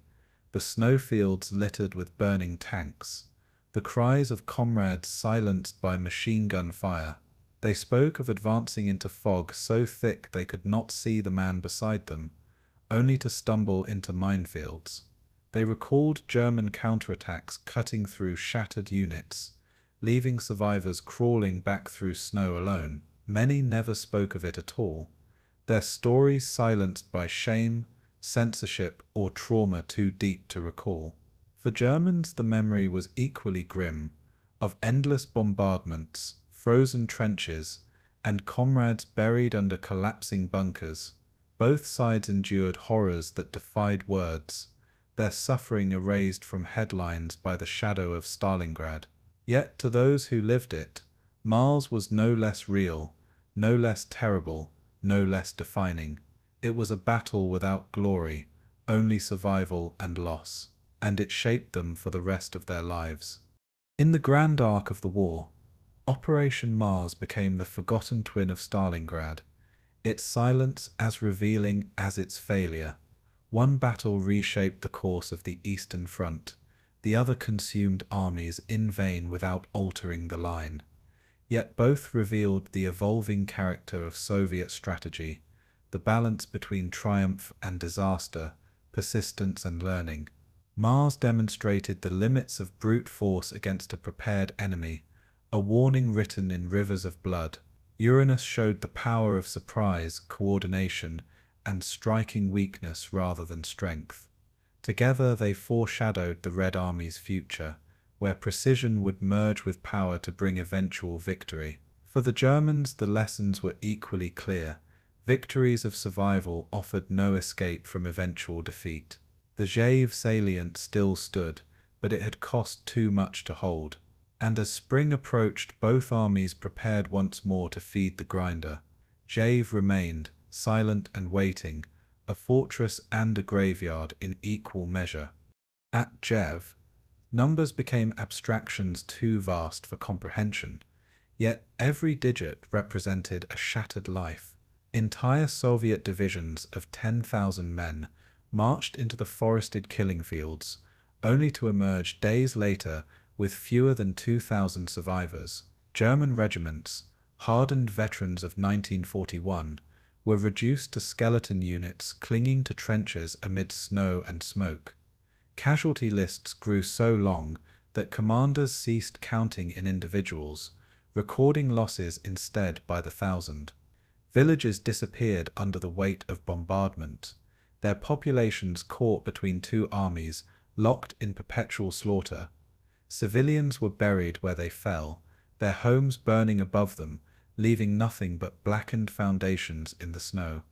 the snowfields littered with burning tanks, the cries of comrades silenced by machine gun fire. They spoke of advancing into fog so thick they could not see the man beside them, only to stumble into minefields. They recalled German counterattacks cutting through shattered units, leaving survivors crawling back through snow alone. Many never spoke of it at all, their stories silenced by shame, censorship, or trauma too deep to recall. For Germans, the memory was equally grim, of endless bombardments, frozen trenches, and comrades buried under collapsing bunkers. Both sides endured horrors that defied words, their suffering erased from headlines by the shadow of Stalingrad. Yet to those who lived it, Mars was no less real, no less terrible, no less defining. It was a battle without glory, only survival and loss, and it shaped them for the rest of their lives. In the grand arc of the war, Operation Mars became the forgotten twin of Stalingrad, its silence as revealing as its failure. One battle reshaped the course of the Eastern Front, the other consumed armies in vain without altering the line. Yet both revealed the evolving character of Soviet strategy, the balance between triumph and disaster, persistence and learning. Mars demonstrated the limits of brute force against a prepared enemy, a warning written in rivers of blood. Uranus showed the power of surprise, coordination, and striking weakness rather than strength. Together they foreshadowed the Red Army's future, where precision would merge with power to bring eventual victory. For the Germans, the lessons were equally clear. Victories of survival offered no escape from eventual defeat. The Rzhev salient still stood, but it had cost too much to hold. And as spring approached, both armies prepared once more to feed the grinder. Rzhev remained, silent and waiting, a fortress and a graveyard in equal measure. At Rzhev, numbers became abstractions too vast for comprehension, yet every digit represented a shattered life. Entire Soviet divisions of 10,000 men marched into the forested killing fields, only to emerge days later with fewer than 2,000 survivors. German regiments, hardened veterans of 1941, were reduced to skeleton units clinging to trenches amid snow and smoke. Casualty lists grew so long that commanders ceased counting in individuals, recording losses instead by the thousand. Villages disappeared under the weight of bombardment, their populations caught between two armies, locked in perpetual slaughter. Civilians were buried where they fell, their homes burning above them, leaving nothing but blackened foundations in the snow.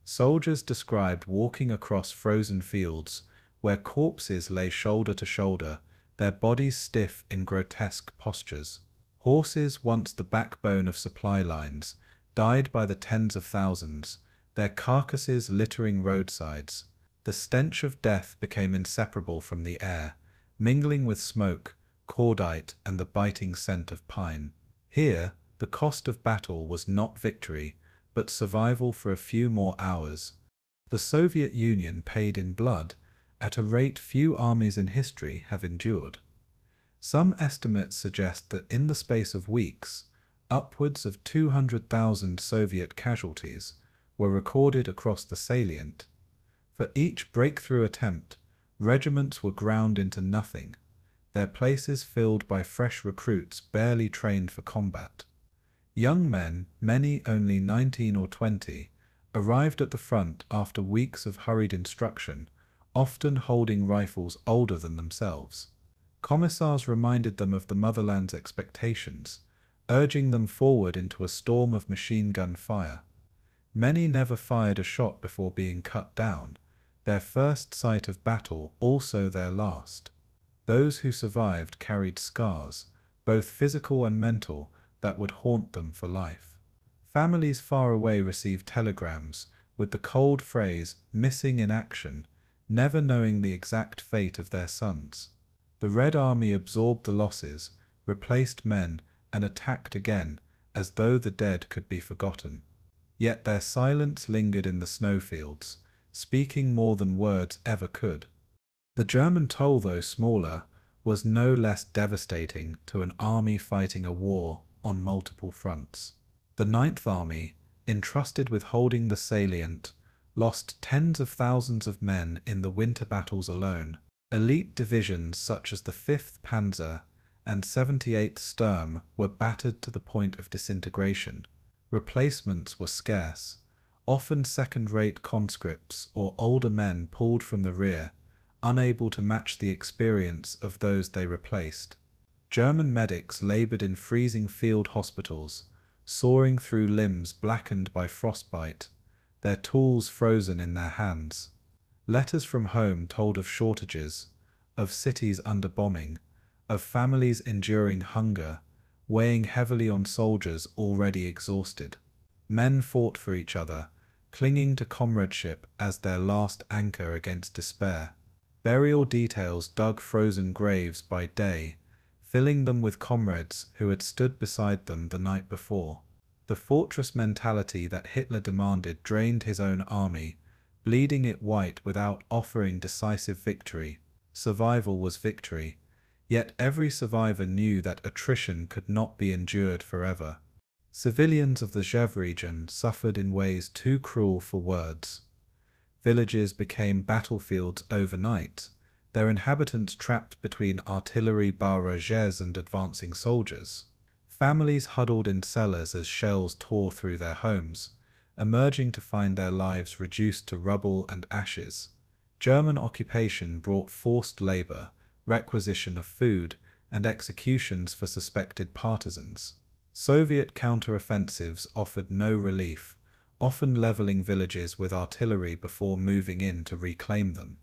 Soldiers described walking across frozen fields, where corpses lay shoulder to shoulder, their bodies stiff in grotesque postures. Horses, once the backbone of supply lines, died by the tens of thousands, their carcasses littering roadsides. The stench of death became inseparable from the air, mingling with smoke, cordite, and the biting scent of pine. Here, the cost of battle was not victory, but survival for a few more hours. The Soviet Union paid in blood, at a rate few armies in history have endured. Some estimates suggest that in the space of weeks, upwards of 200,000 Soviet casualties were recorded across the Salient. For each breakthrough attempt, regiments were ground into nothing, their places filled by fresh recruits barely trained for combat. Young men, many only 19 or 20, arrived at the front after weeks of hurried instruction, often holding rifles older than themselves. Commissars reminded them of the motherland's expectations, urging them forward into a storm of machine gun fire. Many never fired a shot before being cut down, their first sight of battle also their last. Those who survived carried scars, both physical and mental, that would haunt them for life. Families far away received telegrams with the cold phrase, "missing in action," never knowing the exact fate of their sons. The Red Army absorbed the losses, replaced men, and attacked again, as though the dead could be forgotten. Yet their silence lingered in the snowfields, speaking more than words ever could. The German toll, though smaller, was no less devastating to an army fighting a war on multiple fronts. The Ninth Army, entrusted with holding the Salient, lost tens of thousands of men in the winter battles alone. Elite divisions such as the 5th Panzer and 78th Sturm were battered to the point of disintegration. Replacements were scarce, often second-rate conscripts or older men pulled from the rear, unable to match the experience of those they replaced. German medics labored in freezing field hospitals, sawing through limbs blackened by frostbite, their tools frozen in their hands. Letters from home told of shortages, of cities under bombing, of families enduring hunger, weighing heavily on soldiers already exhausted. Men fought for each other, clinging to comradeship as their last anchor against despair. Burial details dug frozen graves by day, filling them with comrades who had stood beside them the night before. The fortress mentality that Hitler demanded drained his own army, bleeding it white without offering decisive victory. Survival was victory, yet every survivor knew that attrition could not be endured forever. Civilians of the Rzhev region suffered in ways too cruel for words. Villages became battlefields overnight, their inhabitants trapped between artillery barrages and advancing soldiers. Families huddled in cellars as shells tore through their homes, emerging to find their lives reduced to rubble and ashes. German occupation brought forced labor, requisition of food, and executions for suspected partisans. Soviet counteroffensives offered no relief, often leveling villages with artillery before moving in to reclaim them.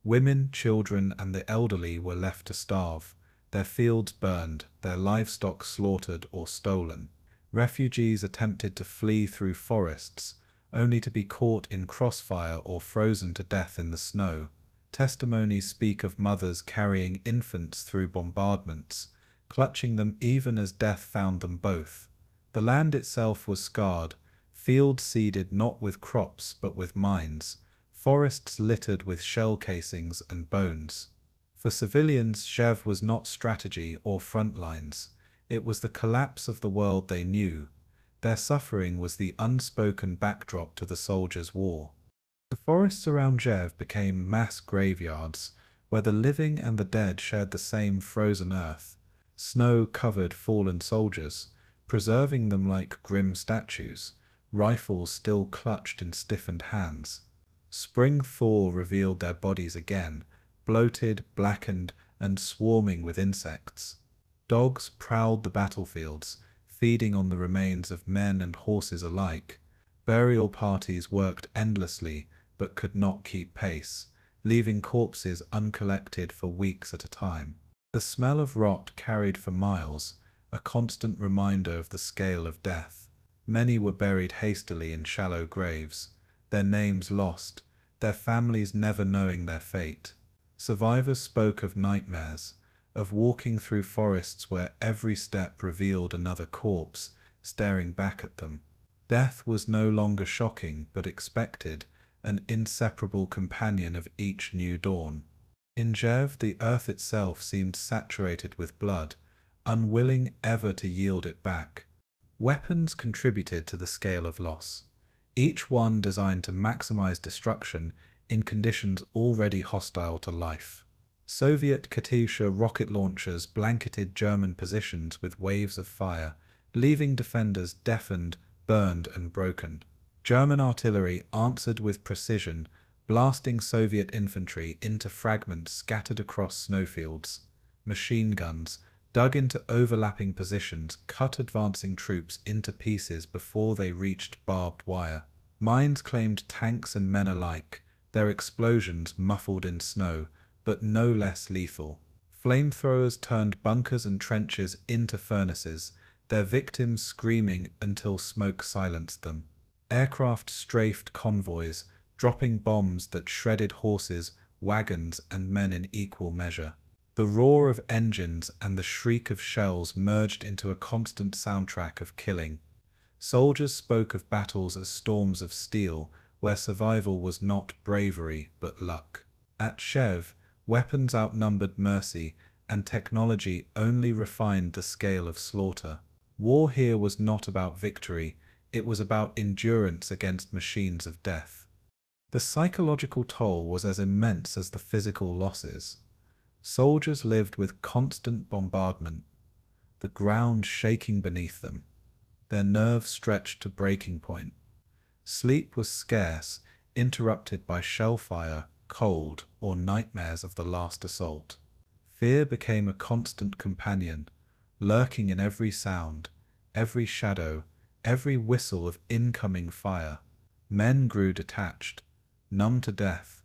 Women, children, and the elderly were left to starve, their fields burned, their livestock slaughtered or stolen. Refugees attempted to flee through forests, only to be caught in crossfire or frozen to death in the snow. Testimonies speak of mothers carrying infants through bombardments, clutching them even as death found them both. The land itself was scarred, fields seeded not with crops but with mines, forests littered with shell casings and bones. For civilians, Rzhev was not strategy or front lines. It was the collapse of the world they knew. Their suffering was the unspoken backdrop to the soldiers' war. The forests around Rzhev became mass graveyards, where the living and the dead shared the same frozen earth. Snow covered fallen soldiers, preserving them like grim statues, rifles still clutched in stiffened hands. Spring thaw revealed their bodies again, bloated, blackened, and swarming with insects. Dogs prowled the battlefields, feeding on the remains of men and horses alike. Burial parties worked endlessly, but could not keep pace, leaving corpses uncollected for weeks at a time. The smell of rot carried for miles, a constant reminder of the scale of death. Many were buried hastily in shallow graves, their names lost, their families never knowing their fate. Survivors spoke of nightmares, of walking through forests where every step revealed another corpse staring back at them. Death was no longer shocking but expected, an inseparable companion of each new dawn. In Rzhev, the earth itself seemed saturated with blood, unwilling ever to yield it back. Weapons contributed to the scale of loss, each one designed to maximize destruction in conditions already hostile to life. Soviet Katyusha rocket launchers blanketed German positions with waves of fire, leaving defenders deafened, burned, and broken. German artillery answered with precision, blasting Soviet infantry into fragments scattered across snowfields. Machine guns, dug into overlapping positions, cut advancing troops into pieces before they reached barbed wire. Mines claimed tanks and men alike, their explosions muffled in snow, but no less lethal. Flamethrowers turned bunkers and trenches into furnaces, their victims screaming until smoke silenced them. Aircraft strafed convoys, dropping bombs that shredded horses, wagons, and men in equal measure. The roar of engines and the shriek of shells merged into a constant soundtrack of killing. Soldiers spoke of battles as storms of steel, where survival was not bravery but luck. At Rzhev, weapons outnumbered mercy, and technology only refined the scale of slaughter. War here was not about victory, it was about endurance against machines of death. The psychological toll was as immense as the physical losses. Soldiers lived with constant bombardment, the ground shaking beneath them, their nerves stretched to breaking point. Sleep was scarce, interrupted by shell fire, cold, or nightmares of the last assault. Fear became a constant companion, lurking in every sound, every shadow, every whistle of incoming fire. Men grew detached, numb to death,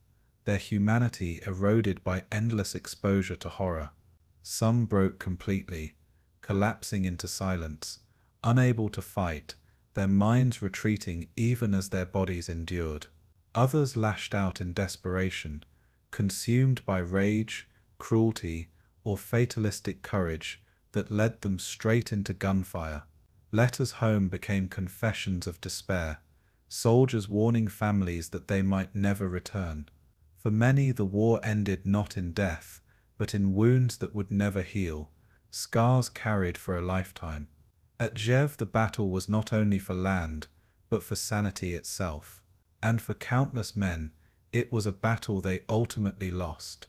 their humanity eroded by endless exposure to horror. Some broke completely, collapsing into silence, unable to fight, their minds retreating even as their bodies endured. Others lashed out in desperation, consumed by rage, cruelty, or fatalistic courage that led them straight into gunfire. Letters home became confessions of despair, soldiers warning families that they might never return. For many, the war ended not in death, but in wounds that would never heal, scars carried for a lifetime. At Rzhev, the battle was not only for land, but for sanity itself. And for countless men, it was a battle they ultimately lost.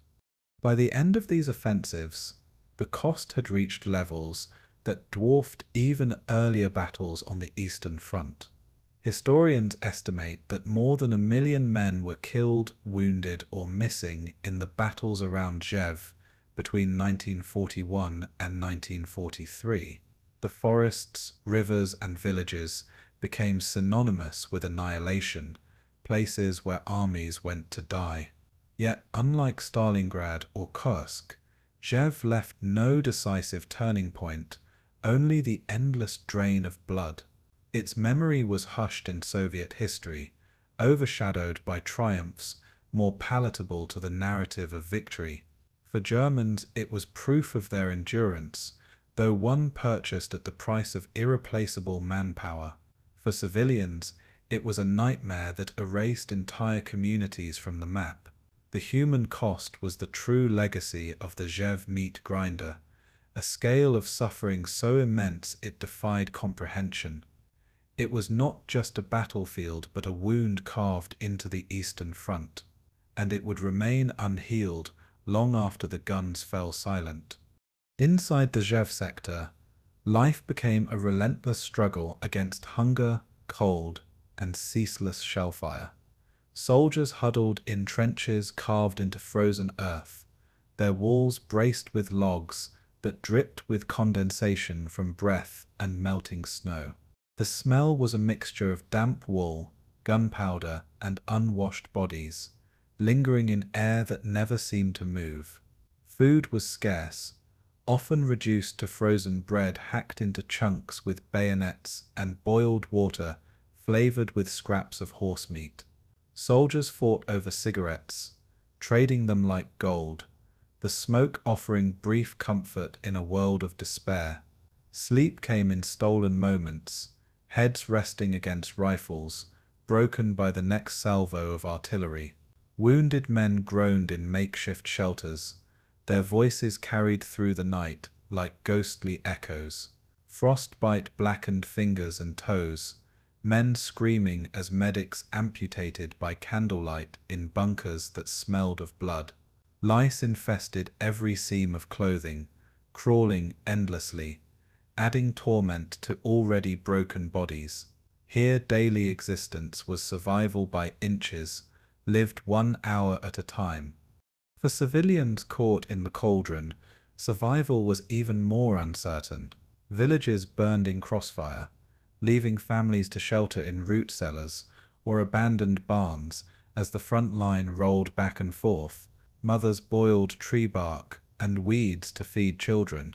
By the end of these offensives, the cost had reached levels that dwarfed even earlier battles on the Eastern Front. Historians estimate that more than 1 million men were killed, wounded, or missing in the battles around Rzhev between 1941 and 1943. The forests, rivers, and villages became synonymous with annihilation, places where armies went to die. Yet, unlike Stalingrad or Kursk, Rzhev left no decisive turning point, only the endless drain of blood. Its memory was hushed in Soviet history, overshadowed by triumphs more palatable to the narrative of victory. For Germans, it was proof of their endurance, though one purchased at the price of irreplaceable manpower. For civilians, it was a nightmare that erased entire communities from the map. The human cost was the true legacy of the Rzhev Meat Grinder, a scale of suffering so immense it defied comprehension. It was not just a battlefield but a wound carved into the Eastern Front, and it would remain unhealed long after the guns fell silent. Inside the Rzhev sector, life became a relentless struggle against hunger, cold, and ceaseless shellfire. Soldiers huddled in trenches carved into frozen earth, their walls braced with logs that dripped with condensation from breath and melting snow. The smell was a mixture of damp wool, gunpowder, and unwashed bodies, lingering in air that never seemed to move. Food was scarce, often reduced to frozen bread hacked into chunks with bayonets and boiled water flavored with scraps of horse meat. Soldiers fought over cigarettes, trading them like gold, the smoke offering brief comfort in a world of despair. Sleep came in stolen moments, heads resting against rifles, broken by the next salvo of artillery. Wounded men groaned in makeshift shelters, their voices carried through the night like ghostly echoes. Frostbite blackened fingers and toes, men screaming as medics amputated by candlelight in bunkers that smelled of blood. Lice infested every seam of clothing, crawling endlessly, adding torment to already broken bodies. Here daily existence was survival by inches, lived 1 hour at a time. For civilians caught in the Cauldron, survival was even more uncertain. Villages burned in crossfire, leaving families to shelter in root cellars or abandoned barns as the front line rolled back and forth. Mothers boiled tree bark and weeds to feed children,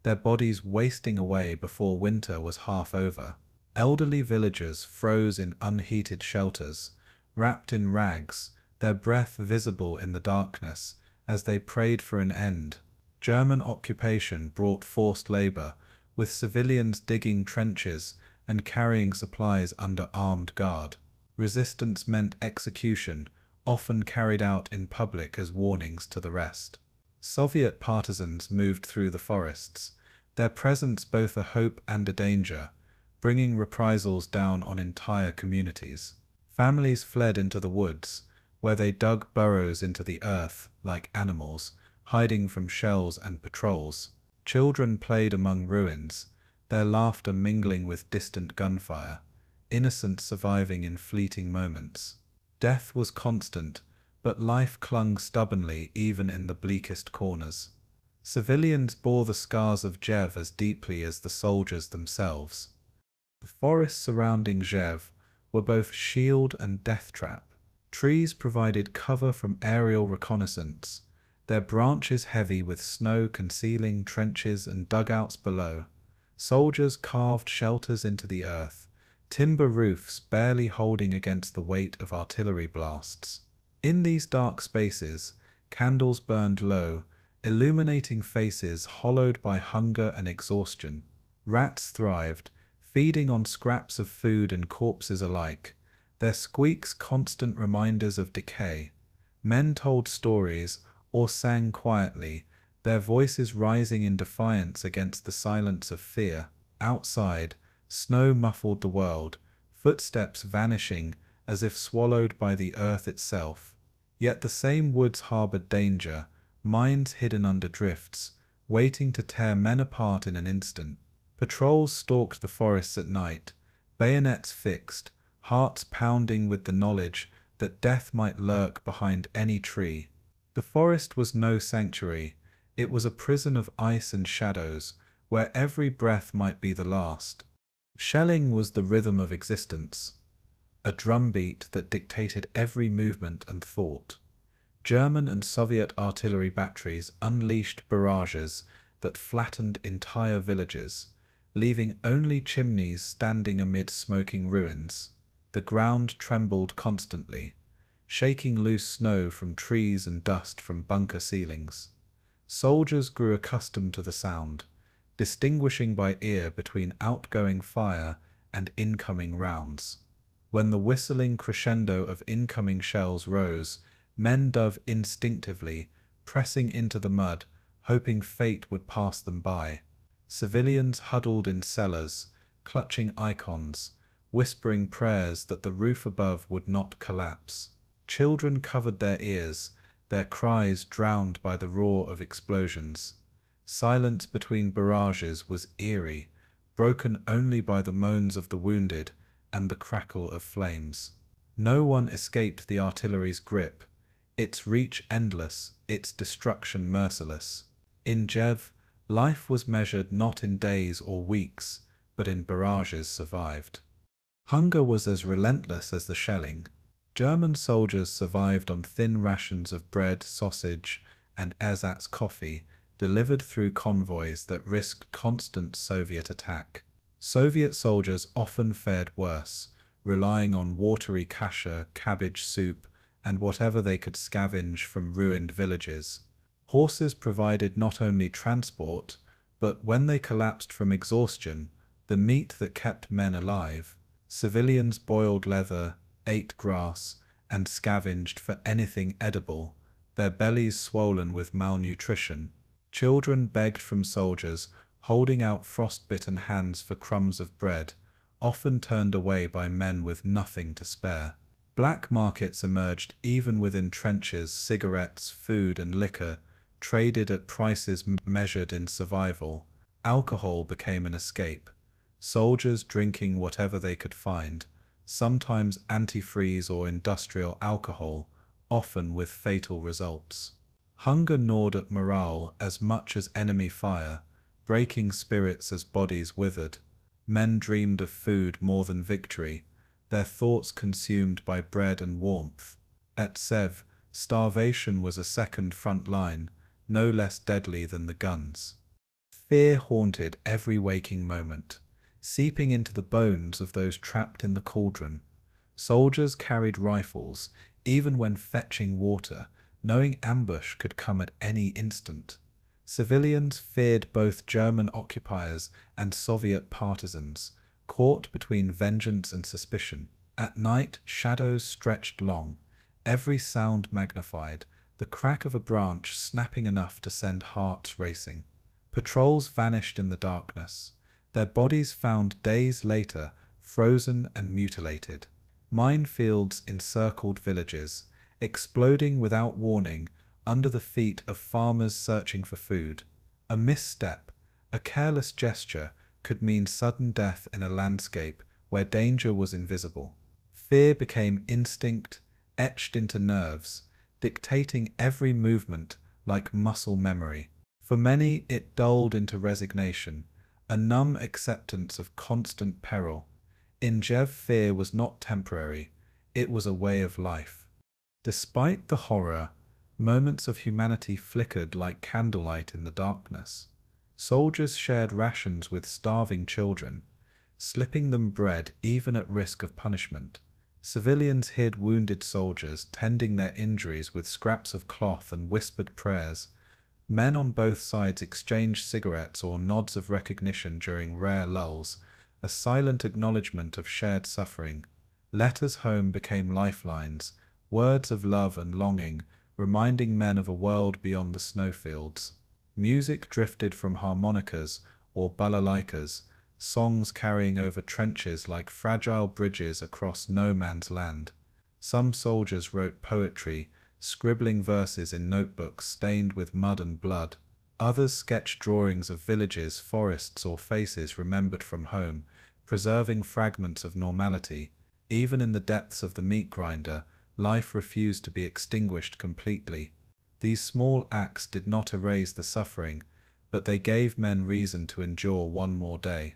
their bodies wasting away before winter was half over. Elderly villagers froze in unheated shelters, wrapped in rags, their breath visible in the darkness as they prayed for an end. German occupation brought forced labor, with civilians digging trenches and carrying supplies under armed guard. Resistance meant execution, often carried out in public as warnings to the rest. Soviet partisans moved through the forests, their presence both a hope and a danger, bringing reprisals down on entire communities. Families fled into the woods, where they dug burrows into the earth like animals, hiding from shells and patrols. Children played among ruins, their laughter mingling with distant gunfire, innocence surviving in fleeting moments. Death was constant, but life clung stubbornly even in the bleakest corners. Civilians bore the scars of Rzhev as deeply as the soldiers themselves. The forests surrounding Rzhev were both shield and death trap. Trees provided cover from aerial reconnaissance, their branches heavy with snow concealing trenches and dugouts below. Soldiers carved shelters into the earth, timber roofs barely holding against the weight of artillery blasts. In these dark spaces, candles burned low, illuminating faces hollowed by hunger and exhaustion. Rats thrived, feeding on scraps of food and corpses alike, their squeaks constant reminders of decay. Men told stories or sang quietly, their voices rising in defiance against the silence of fear. Outside, snow muffled the world, footsteps vanishing as if swallowed by the earth itself. Yet the same woods harbored danger, minds hidden under drifts, waiting to tear men apart in an instant. Patrols stalked the forests at night, bayonets fixed, hearts pounding with the knowledge that death might lurk behind any tree. The forest was no sanctuary, it was a prison of ice and shadows, where every breath might be the last. Shelling was the rhythm of existence, a drumbeat that dictated every movement and thought. German and Soviet artillery batteries unleashed barrages that flattened entire villages, leaving only chimneys standing amid smoking ruins. The ground trembled constantly, shaking loose snow from trees and dust from bunker ceilings. Soldiers grew accustomed to the sound, distinguishing by ear between outgoing fire and incoming rounds. When the whistling crescendo of incoming shells rose, men dove instinctively, pressing into the mud, hoping fate would pass them by. Civilians huddled in cellars, clutching icons, whispering prayers that the roof above would not collapse. Children covered their ears, their cries drowned by the roar of explosions. Silence between barrages was eerie, broken only by the moans of the wounded and the crackle of flames. No one escaped the artillery's grip, its reach endless, its destruction merciless. In Rzhev, life was measured not in days or weeks, but in barrages survived. Hunger was as relentless as the shelling. German soldiers survived on thin rations of bread, sausage, and ersatz coffee, delivered through convoys that risked constant Soviet attack. Soviet soldiers often fared worse, relying on watery kasha, cabbage soup, and whatever they could scavenge from ruined villages. Horses provided not only transport, but when they collapsed from exhaustion, the meat that kept men alive. Civilians boiled leather, ate grass, and scavenged for anything edible, their bellies swollen with malnutrition. Children begged from soldiers, holding out frostbitten hands for crumbs of bread, often turned away by men with nothing to spare. Black markets emerged even within trenches. Cigarettes, food, and liquor traded at prices measured in survival. Alcohol became an escape, soldiers drinking whatever they could find, sometimes antifreeze or industrial alcohol, often with fatal results. Hunger gnawed at morale as much as enemy fire, breaking spirits as bodies withered. Men dreamed of food more than victory, their thoughts consumed by bread and warmth. At Rzhev, starvation was a second front line, no less deadly than the guns. Fear haunted every waking moment, seeping into the bones of those trapped in the cauldron. Soldiers carried rifles, even when fetching water, knowing ambush could come at any instant. Civilians feared both German occupiers and Soviet partisans, caught between vengeance and suspicion. At night, shadows stretched long, every sound magnified, the crack of a branch snapping enough to send hearts racing. Patrols vanished in the darkness, their bodies found days later, frozen and mutilated. Minefields encircled villages, exploding without warning under the feet of farmers searching for food. A misstep, a careless gesture, could mean sudden death in a landscape where danger was invisible. Fear became instinct, etched into nerves, dictating every movement like muscle memory. For many, it dulled into resignation, a numb acceptance of constant peril. In Rzhev, fear was not temporary, it was a way of life. Despite the horror, moments of humanity flickered like candlelight in the darkness. Soldiers shared rations with starving children, slipping them bread even at risk of punishment. Civilians hid wounded soldiers, tending their injuries with scraps of cloth and whispered prayers. Men on both sides exchanged cigarettes or nods of recognition during rare lulls, a silent acknowledgement of shared suffering. Letters home became lifelines, words of love and longing, reminding men of a world beyond the snowfields. Music drifted from harmonicas or balalaikas, songs carrying over trenches like fragile bridges across no man's land. Some soldiers wrote poetry, scribbling verses in notebooks stained with mud and blood. Others sketched drawings of villages, forests, or faces remembered from home, preserving fragments of normality. Even in the depths of the meat grinder, life refused to be extinguished completely. These small acts did not erase the suffering, but they gave men reason to endure one more day.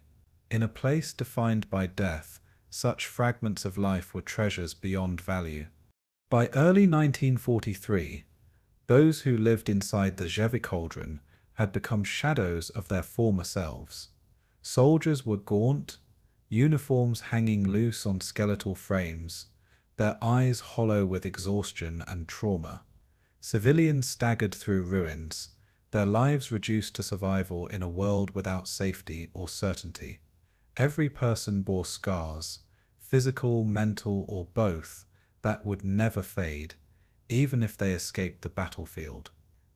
In a place defined by death, such fragments of life were treasures beyond value. By early 1943, those who lived inside the Rzhev Cauldron had become shadows of their former selves. Soldiers were gaunt, uniforms hanging loose on skeletal frames, their eyes hollow with exhaustion and trauma. Civilians staggered through ruins, their lives reduced to survival in a world without safety or certainty. Every person bore scars, physical, mental, or both, that would never fade, even if they escaped the battlefield.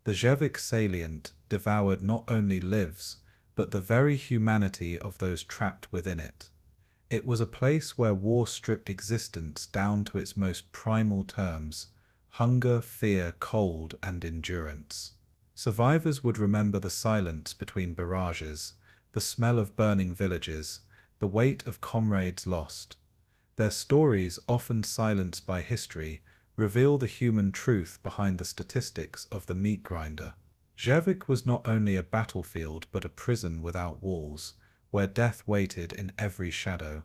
The Rzhev Salient devoured not only lives, but the very humanity of those trapped within it. It was a place where war stripped existence down to its most primal terms: hunger, fear, cold, and endurance. Survivors would remember the silence between barrages, the smell of burning villages, the weight of comrades lost. Their stories, often silenced by history, reveal the human truth behind the statistics of the meat grinder. Rzhev was not only a battlefield but a prison without walls, where death waited in every shadow.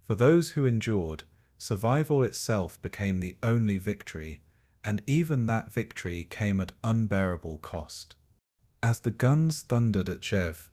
For those who endured, survival itself became the only victory, and even that victory came at unbearable cost. As the guns thundered at Rzhev,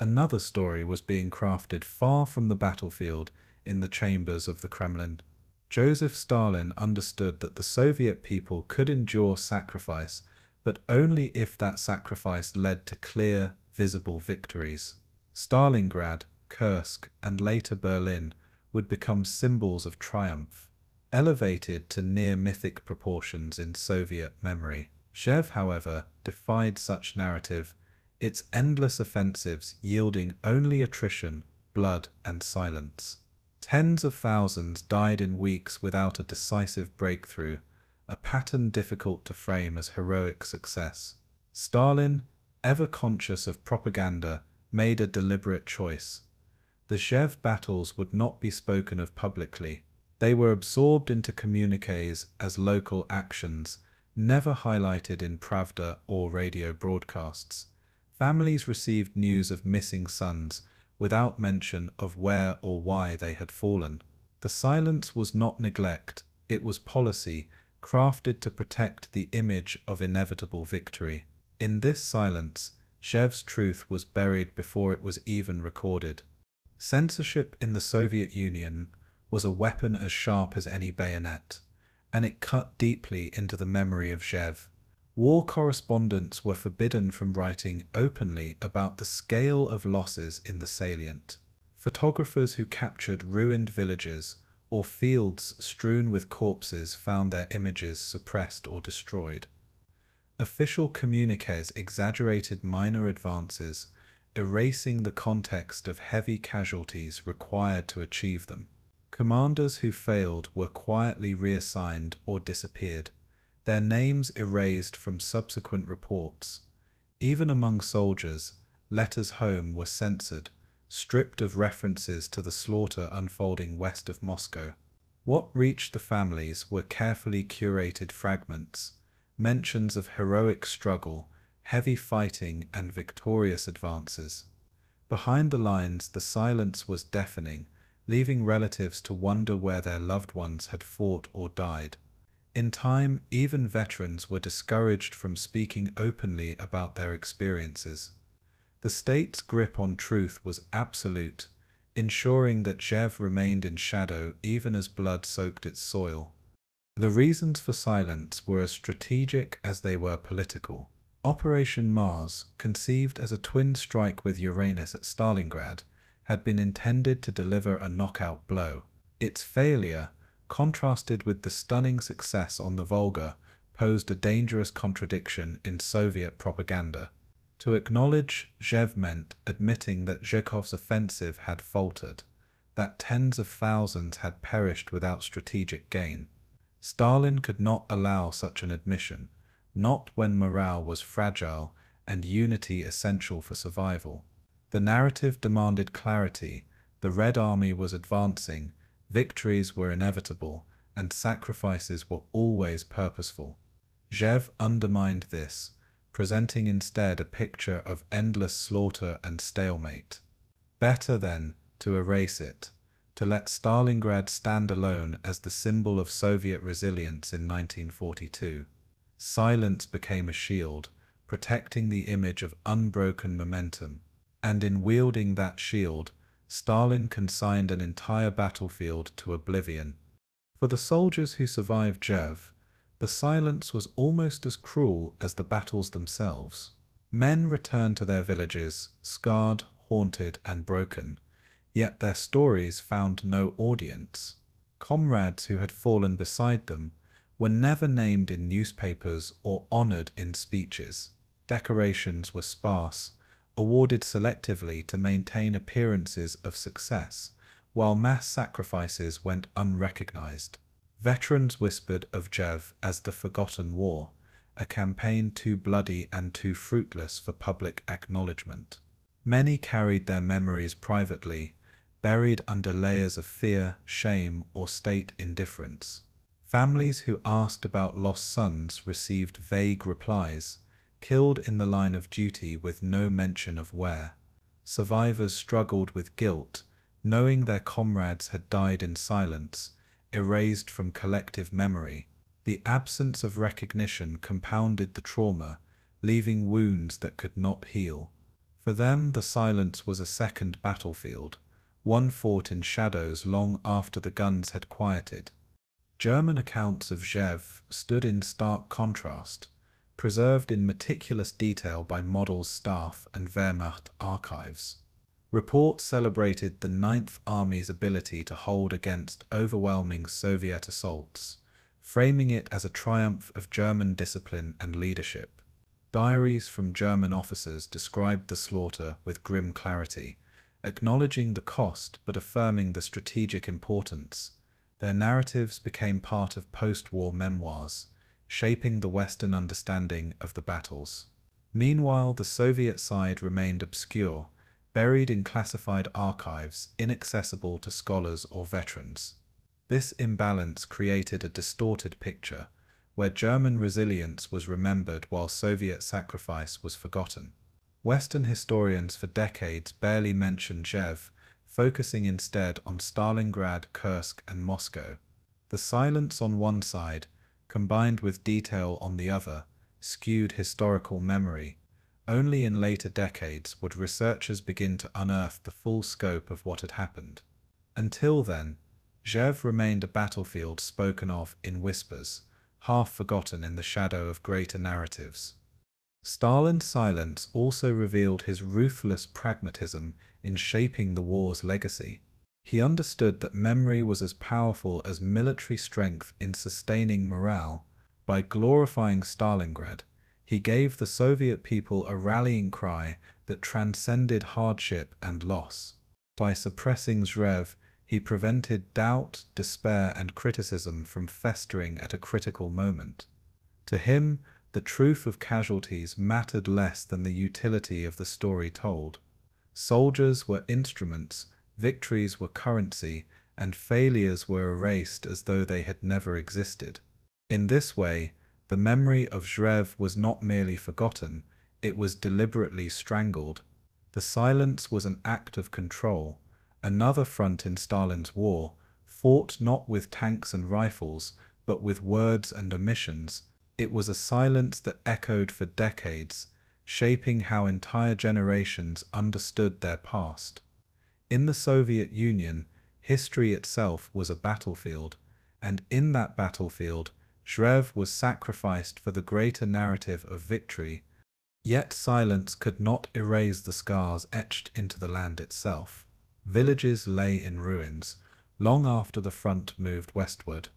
another story was being crafted far from the battlefield in the chambers of the Kremlin. Joseph Stalin understood that the Soviet people could endure sacrifice, but only if that sacrifice led to clear, visible victories. Stalingrad, Kursk, and later Berlin would become symbols of triumph, elevated to near-mythic proportions in Soviet memory. Rzhev, however, defied such narrative, its endless offensives yielding only attrition, blood, and silence. Tens of thousands died in weeks without a decisive breakthrough, a pattern difficult to frame as heroic success. Stalin, ever conscious of propaganda, made a deliberate choice. The Rzhev battles would not be spoken of publicly. They were absorbed into communiques as local actions, never highlighted in Pravda or radio broadcasts. Families received news of missing sons without mention of where or why they had fallen. The silence was not neglect, it was policy, crafted to protect the image of inevitable victory. In this silence, Rzhev's truth was buried before it was even recorded. Censorship in the Soviet Union was a weapon as sharp as any bayonet, and it cut deeply into the memory of Rzhev. War correspondents were forbidden from writing openly about the scale of losses in the salient. Photographers who captured ruined villages or fields strewn with corpses found their images suppressed or destroyed. Official communiques exaggerated minor advances, erasing the context of heavy casualties required to achieve them. Commanders who failed were quietly reassigned or disappeared, their names erased from subsequent reports. Even among soldiers, letters home were censored, stripped of references to the slaughter unfolding west of Moscow. What reached the families were carefully curated fragments, mentions of heroic struggle, heavy fighting, and victorious advances. Behind the lines, the silence was deafening, leaving relatives to wonder where their loved ones had fought or died. In time, even veterans were discouraged from speaking openly about their experiences. The state's grip on truth was absolute, ensuring that Rzhev remained in shadow even as blood soaked its soil. The reasons for silence were as strategic as they were political. Operation Mars, conceived as a twin strike with Uranus at Stalingrad, had been intended to deliver a knockout blow. Its failure, contrasted with the stunning success on the Volga, posed a dangerous contradiction in Soviet propaganda. To acknowledge Rzhev meant admitting that Zhukov's offensive had faltered, that tens of thousands had perished without strategic gain. Stalin could not allow such an admission, not when morale was fragile and unity essential for survival. The narrative demanded clarity. The Red Army was advancing, victories were inevitable, and sacrifices were always purposeful. Rzhev undermined this, presenting instead a picture of endless slaughter and stalemate. Better, then, to erase it, to let Stalingrad stand alone as the symbol of Soviet resilience in 1942. Silence became a shield, protecting the image of unbroken momentum. And in wielding that shield, Stalin consigned an entire battlefield to oblivion. For the soldiers who survived Rzhev, the silence was almost as cruel as the battles themselves. Men returned to their villages, scarred, haunted, and broken, yet their stories found no audience. Comrades who had fallen beside them were never named in newspapers or honored in speeches. Decorations were sparse, awarded selectively to maintain appearances of success, while mass sacrifices went unrecognized. Veterans whispered of Rzhev as the forgotten war, a campaign too bloody and too fruitless for public acknowledgement. Many carried their memories privately, buried under layers of fear, shame, or state indifference. Families who asked about lost sons received vague replies, killed in the line of duty with no mention of where. Survivors struggled with guilt, knowing their comrades had died in silence, erased from collective memory. The absence of recognition compounded the trauma, leaving wounds that could not heal. For them, the silence was a second battlefield, one fought in shadows long after the guns had quieted. German accounts of Rzhev stood in stark contrast, preserved in meticulous detail by Model's staff and Wehrmacht archives. Reports celebrated the Ninth Army's ability to hold against overwhelming Soviet assaults, framing it as a triumph of German discipline and leadership. Diaries from German officers described the slaughter with grim clarity, acknowledging the cost but affirming the strategic importance. Their narratives became part of post-war memoirs, shaping the Western understanding of the battles. Meanwhile, the Soviet side remained obscure, buried in classified archives inaccessible to scholars or veterans. This imbalance created a distorted picture, where German resilience was remembered while Soviet sacrifice was forgotten. Western historians for decades barely mentioned Rzhev, focusing instead on Stalingrad, Kursk, and Moscow. The silence on one side, combined with detail on the other, skewed historical memory. Only in later decades would researchers begin to unearth the full scope of what had happened. Until then, Rzhev remained a battlefield spoken of in whispers, half forgotten in the shadow of greater narratives. Stalin's silence also revealed his ruthless pragmatism in shaping the war's legacy. He understood that memory was as powerful as military strength in sustaining morale. By glorifying Stalingrad, he gave the Soviet people a rallying cry that transcended hardship and loss. By suppressing Rzhev, he prevented doubt, despair, and criticism from festering at a critical moment. To him, the truth of casualties mattered less than the utility of the story told. Soldiers were instruments, victories were currency, and failures were erased as though they had never existed. In this way, the memory of Rzhev was not merely forgotten, it was deliberately strangled. The silence was an act of control. Another front in Stalin's war, fought not with tanks and rifles, but with words and omissions. It was a silence that echoed for decades, shaping how entire generations understood their past. In the Soviet Union, history itself was a battlefield, and in that battlefield, Rzhev was sacrificed for the greater narrative of victory. Yet silence could not erase the scars etched into the land itself. Villages lay in ruins, long after the front moved westward,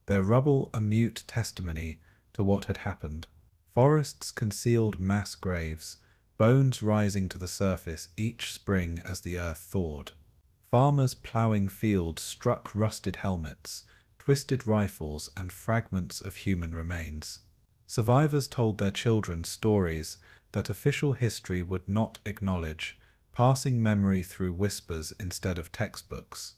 their rubble a mute testimony to what had happened. Forests concealed mass graves, bones rising to the surface each spring as the earth thawed. Farmers ploughing fields struck rusted helmets, twisted rifles, and fragments of human remains. Survivors told their children stories that official history would not acknowledge, passing memory through whispers instead of textbooks.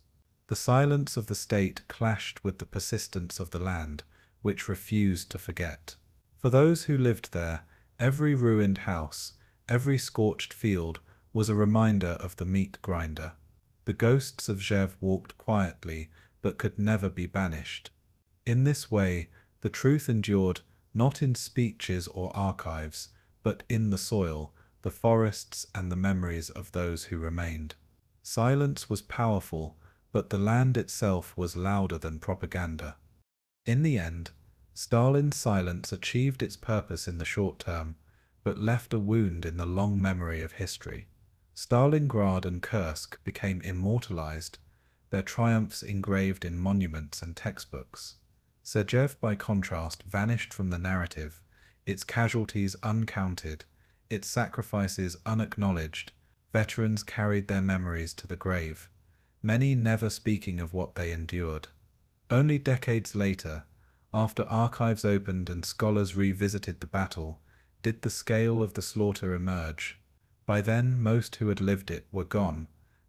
The silence of the state clashed with the persistence of the land, which refused to forget. For those who lived there, every ruined house, every scorched field was a reminder of the meat grinder. The ghosts of Rzhev walked quietly, but could never be banished. In this way, the truth endured, not in speeches or archives, but in the soil, the forests, and the memories of those who remained. Silence was powerful, but the land itself was louder than propaganda. In the end, Stalin's silence achieved its purpose in the short term, but left a wound in the long memory of history. Stalingrad and Kursk became immortalized, their triumphs engraved in monuments and textbooks. Rzhev, by contrast, vanished from the narrative, its casualties uncounted, its sacrifices unacknowledged. Veterans carried their memories to the grave, many never speaking of what they endured. Only decades later, after archives opened and scholars revisited the battle, did the scale of the slaughter emerge. By then, most who had lived it were gone,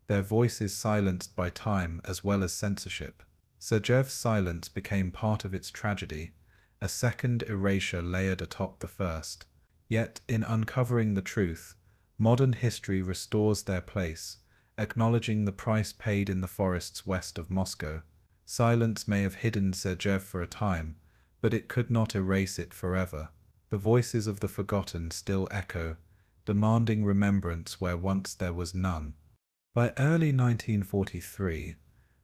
their voices silenced by time as well as censorship. Rzhev's silence became part of its tragedy, a second erasure layered atop the first. Yet, in uncovering the truth, modern history restores their place, acknowledging the price paid in the forests west of Moscow. Silence may have hidden Rzhev for a time, but it could not erase it forever. The voices of the forgotten still echo, demanding remembrance where once there was none. By early 1943,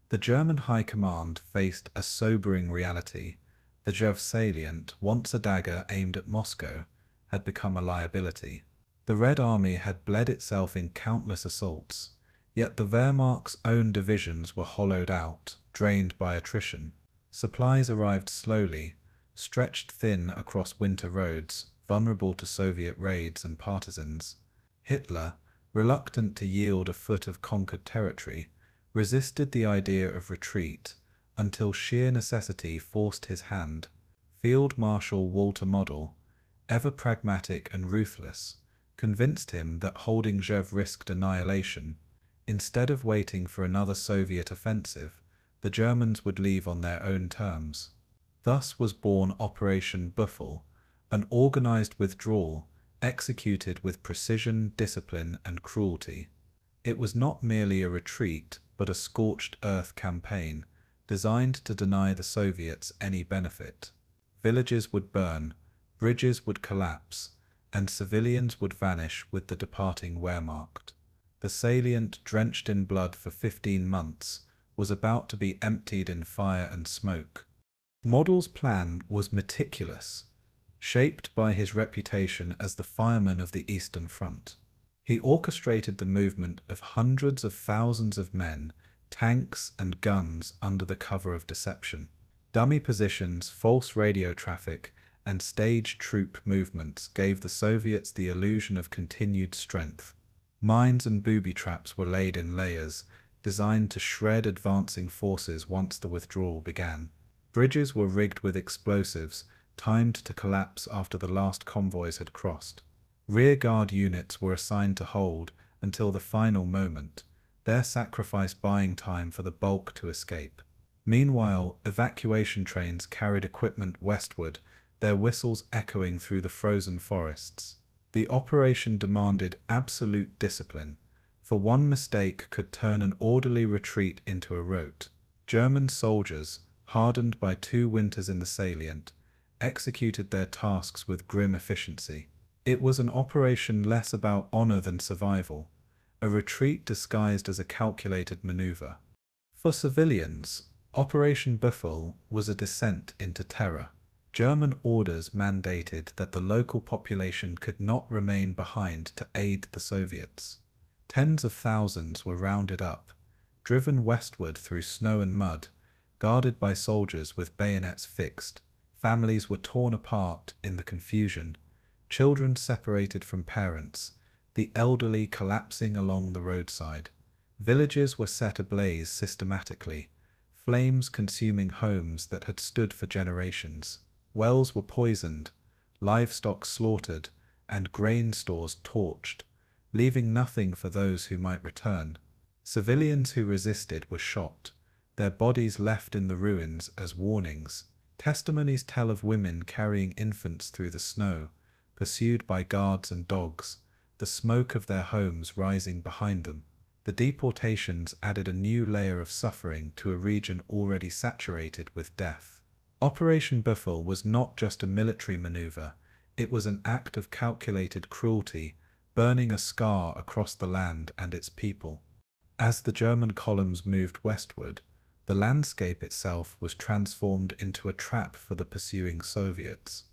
the German High Command faced a sobering reality. The Rzhev Salient, once a dagger aimed at Moscow, had become a liability. The Red Army had bled itself in countless assaults, yet the Wehrmacht's own divisions were hollowed out, drained by attrition. Supplies arrived slowly, stretched thin across winter roads, vulnerable to Soviet raids and partisans. Hitler, reluctant to yield a foot of conquered territory, resisted the idea of retreat until sheer necessity forced his hand. Field Marshal Walter Model, ever pragmatic and ruthless, convinced him that holding Rzhev risked annihilation. Instead of waiting for another Soviet offensive, the Germans would leave on their own terms. Thus was born Operation Büffel, an organized withdrawal executed with precision, discipline, and cruelty. It was not merely a retreat, but a scorched earth campaign, designed to deny the Soviets any benefit. Villages would burn, bridges would collapse, and civilians would vanish with the departing Wehrmacht. The salient, drenched in blood for 15 months, was about to be emptied in fire and smoke. Model's plan was meticulous, shaped by his reputation as the fireman of the Eastern Front. He orchestrated the movement of hundreds of thousands of men, tanks, and guns under the cover of deception. Dummy positions, false radio traffic, and staged troop movements gave the Soviets the illusion of continued strength. Mines and booby traps were laid in layers, designed to shred advancing forces once the withdrawal began. Bridges were rigged with explosives, timed to collapse after the last convoys had crossed. Rearguard units were assigned to hold until the final moment, their sacrifice buying time for the bulk to escape. Meanwhile, evacuation trains carried equipment westward, their whistles echoing through the frozen forests. The operation demanded absolute discipline, for one mistake could turn an orderly retreat into a rout. German soldiers, hardened by 2 winters in the Salient, executed their tasks with grim efficiency. It was an operation less about honor than survival, a retreat disguised as a calculated maneuver. For civilians, Operation Büffel was a descent into terror. German orders mandated that the local population could not remain behind to aid the Soviets. Tens of thousands were rounded up, driven westward through snow and mud, guarded by soldiers with bayonets fixed. Families were torn apart in the confusion, children separated from parents, the elderly collapsing along the roadside. Villages were set ablaze systematically, flames consuming homes that had stood for generations. Wells were poisoned, livestock slaughtered, and grain stores torched, leaving nothing for those who might return. Civilians who resisted were shot, their bodies left in the ruins as warnings. Testimonies tell of women carrying infants through the snow, pursued by guards and dogs, the smoke of their homes rising behind them. The deportations added a new layer of suffering to a region already saturated with death. Operation Büffel was not just a military maneuver, it was an act of calculated cruelty, burning a scar across the land and its people. As the German columns moved westward, the landscape itself was transformed into a trap for the pursuing Soviets.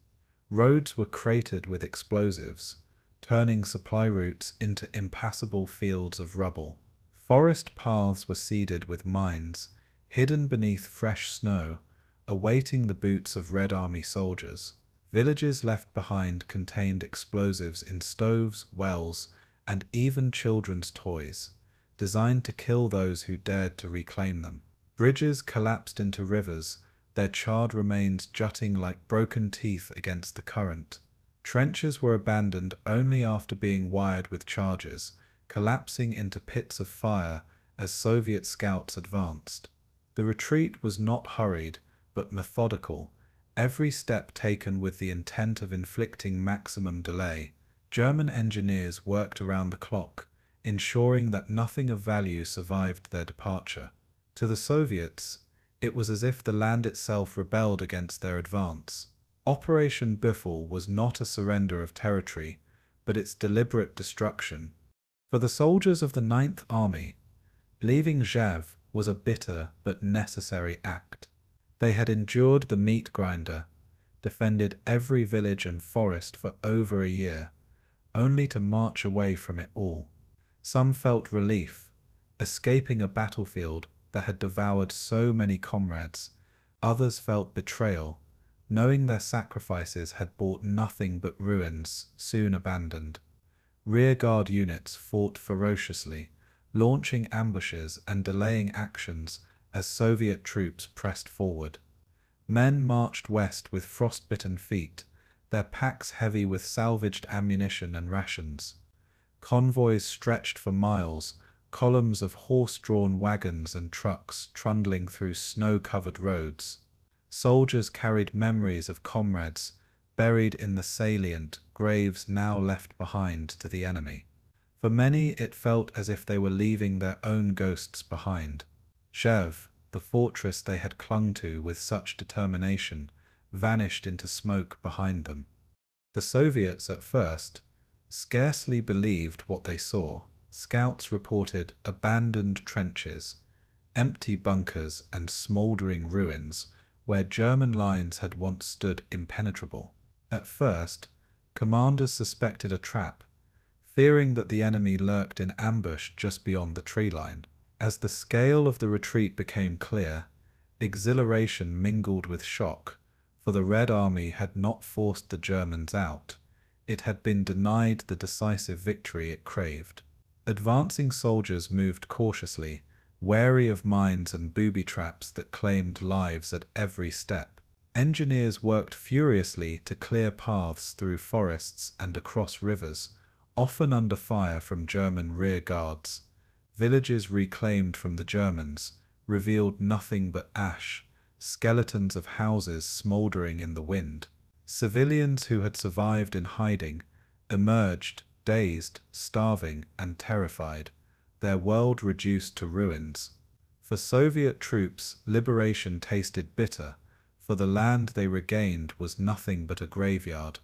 Roads were cratered with explosives, turning supply routes into impassable fields of rubble. Forest paths were seeded with mines, hidden beneath fresh snow, awaiting the boots of Red Army soldiers. Villages left behind contained explosives in stoves, wells, and even children's toys, designed to kill those who dared to reclaim them. Bridges collapsed into rivers, their charred remains jutting like broken teeth against the current. Trenches were abandoned only after being wired with charges, collapsing into pits of fire as Soviet scouts advanced. The retreat was not hurried, but methodical, every step taken with the intent of inflicting maximum delay. German engineers worked around the clock, ensuring that nothing of value survived their departure. To the Soviets, it was as if the land itself rebelled against their advance. Operation Büffel was not a surrender of territory, but its deliberate destruction. For the soldiers of the 9th Army, leaving Rzhev was a bitter but necessary act. They had endured the meat grinder, defended every village and forest for over a year, only to march away from it all. Some felt relief, escaping a battlefield that had devoured so many comrades. Others felt betrayal, knowing their sacrifices had brought nothing but ruins, soon abandoned. Rearguard units fought ferociously, launching ambushes and delaying actions as Soviet troops pressed forward. Men marched west with frostbitten feet, their packs heavy with salvaged ammunition and rations. Convoys stretched for miles, columns of horse-drawn wagons and trucks trundling through snow-covered roads. Soldiers carried memories of comrades buried in the Salient, graves now left behind to the enemy. For many, it felt as if they were leaving their own ghosts behind. Rzhev, the fortress they had clung to with such determination, vanished into smoke behind them. The Soviets, at first, scarcely believed what they saw. Scouts reported abandoned trenches, empty bunkers and smouldering ruins where German lines had once stood impenetrable. At first, commanders suspected a trap, fearing that the enemy lurked in ambush just beyond the tree line. As the scale of the retreat became clear, exhilaration mingled with shock, for the Red Army had not forced the Germans out. It had been denied the decisive victory it craved. Advancing soldiers moved cautiously, wary of mines and booby traps that claimed lives at every step. Engineers worked furiously to clear paths through forests and across rivers, often under fire from German rear guards. Villages reclaimed from the Germans revealed nothing but ash, skeletons of houses smouldering in the wind. Civilians who had survived in hiding emerged, dazed, starving, and terrified, their world reduced to ruins. For Soviet troops, liberation tasted bitter, for the land they regained was nothing but a graveyard.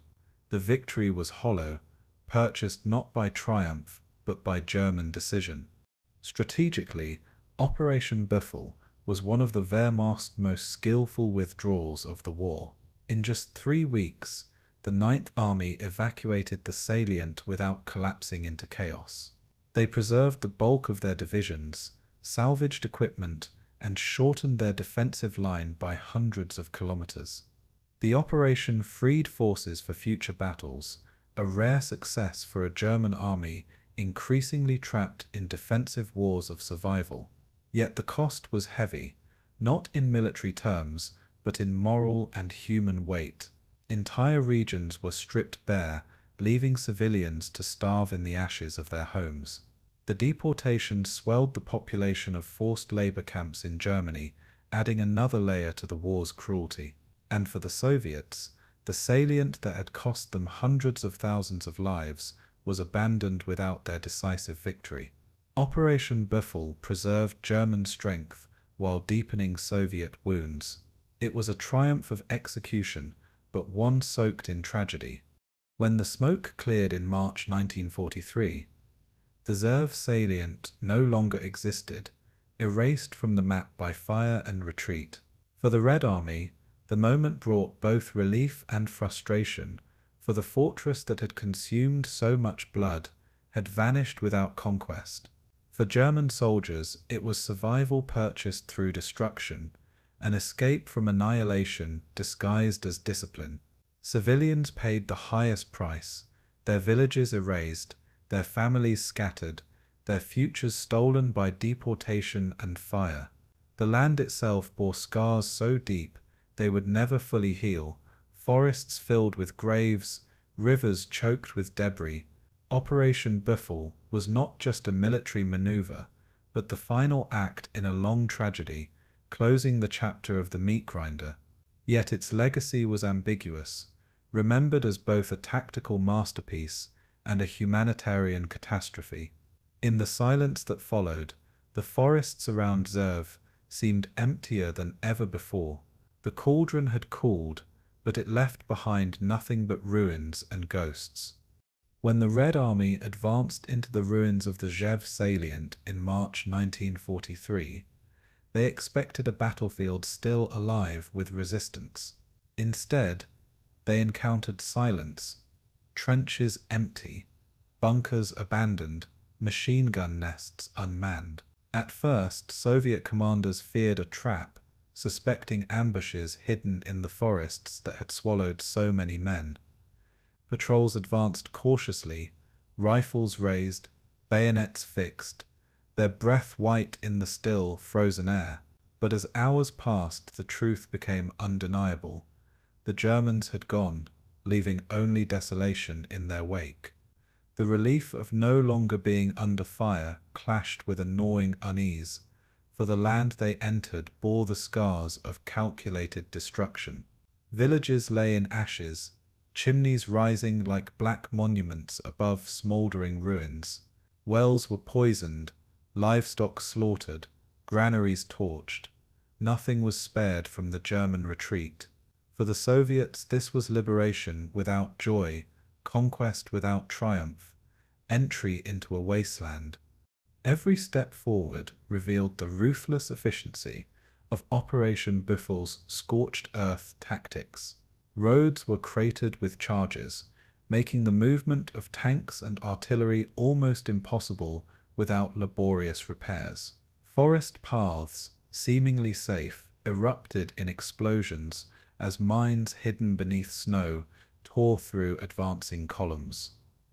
The victory was hollow, purchased not by triumph, but by German decision. Strategically, Operation Büffel was one of the Wehrmacht's most skillful withdrawals of the war. In just 3 weeks, the Ninth Army evacuated the Salient without collapsing into chaos. They preserved the bulk of their divisions, salvaged equipment, and shortened their defensive line by hundreds of kilometers. The operation freed forces for future battles, a rare success for a German army increasingly trapped in defensive wars of survival. Yet the cost was heavy, not in military terms, but in moral and human weight. Entire regions were stripped bare, leaving civilians to starve in the ashes of their homes. The deportation swelled the population of forced labor camps in Germany, adding another layer to the war's cruelty. And for the Soviets, the salient that had cost them hundreds of thousands of lives was abandoned without their decisive victory. Operation Büffel preserved German strength while deepening Soviet wounds. It was a triumph of execution, but one soaked in tragedy. When the smoke cleared in March 1943, the Rzhev salient no longer existed, erased from the map by fire and retreat. For the Red Army, the moment brought both relief and frustration, for the fortress that had consumed so much blood had vanished without conquest. For German soldiers, it was survival purchased through destruction, an escape from annihilation disguised as discipline. Civilians paid the highest price, their villages erased, their families scattered, their futures stolen by deportation and fire. The land itself bore scars so deep they would never fully heal, forests filled with graves, rivers choked with debris. Operation Büffel was not just a military maneuver, but the final act in a long tragedy, closing the chapter of the meat grinder. Yet its legacy was ambiguous, remembered as both a tactical masterpiece and a humanitarian catastrophe. In the silence that followed, the forests around Rzhev seemed emptier than ever before. The Cauldron had cooled, but it left behind nothing but ruins and ghosts. When the Red Army advanced into the ruins of the Rzhev salient in March 1943, they expected a battlefield still alive with resistance. Instead, they encountered silence, trenches empty, bunkers abandoned, machine gun nests unmanned. At first, Soviet commanders feared a trap, suspecting ambushes hidden in the forests that had swallowed so many men. Patrols advanced cautiously, rifles raised, bayonets fixed, their breath white in the still, frozen air. But as hours passed, the truth became undeniable. The Germans had gone, leaving only desolation in their wake. The relief of no longer being under fire clashed with a gnawing unease, for the land they entered bore the scars of calculated destruction. Villages lay in ashes, chimneys rising like black monuments above smouldering ruins. Wells were poisoned, livestock slaughtered, granaries torched. Nothing was spared from the German retreat. For the Soviets, this was liberation without joy, conquest without triumph, entry into a wasteland. Every step forward revealed the ruthless efficiency of Operation Büffel's scorched earth tactics. Roads were cratered with charges, making the movement of tanks and artillery almost impossible without laborious repairs. Forest paths, seemingly safe, erupted in explosions as mines hidden beneath snow tore through advancing columns.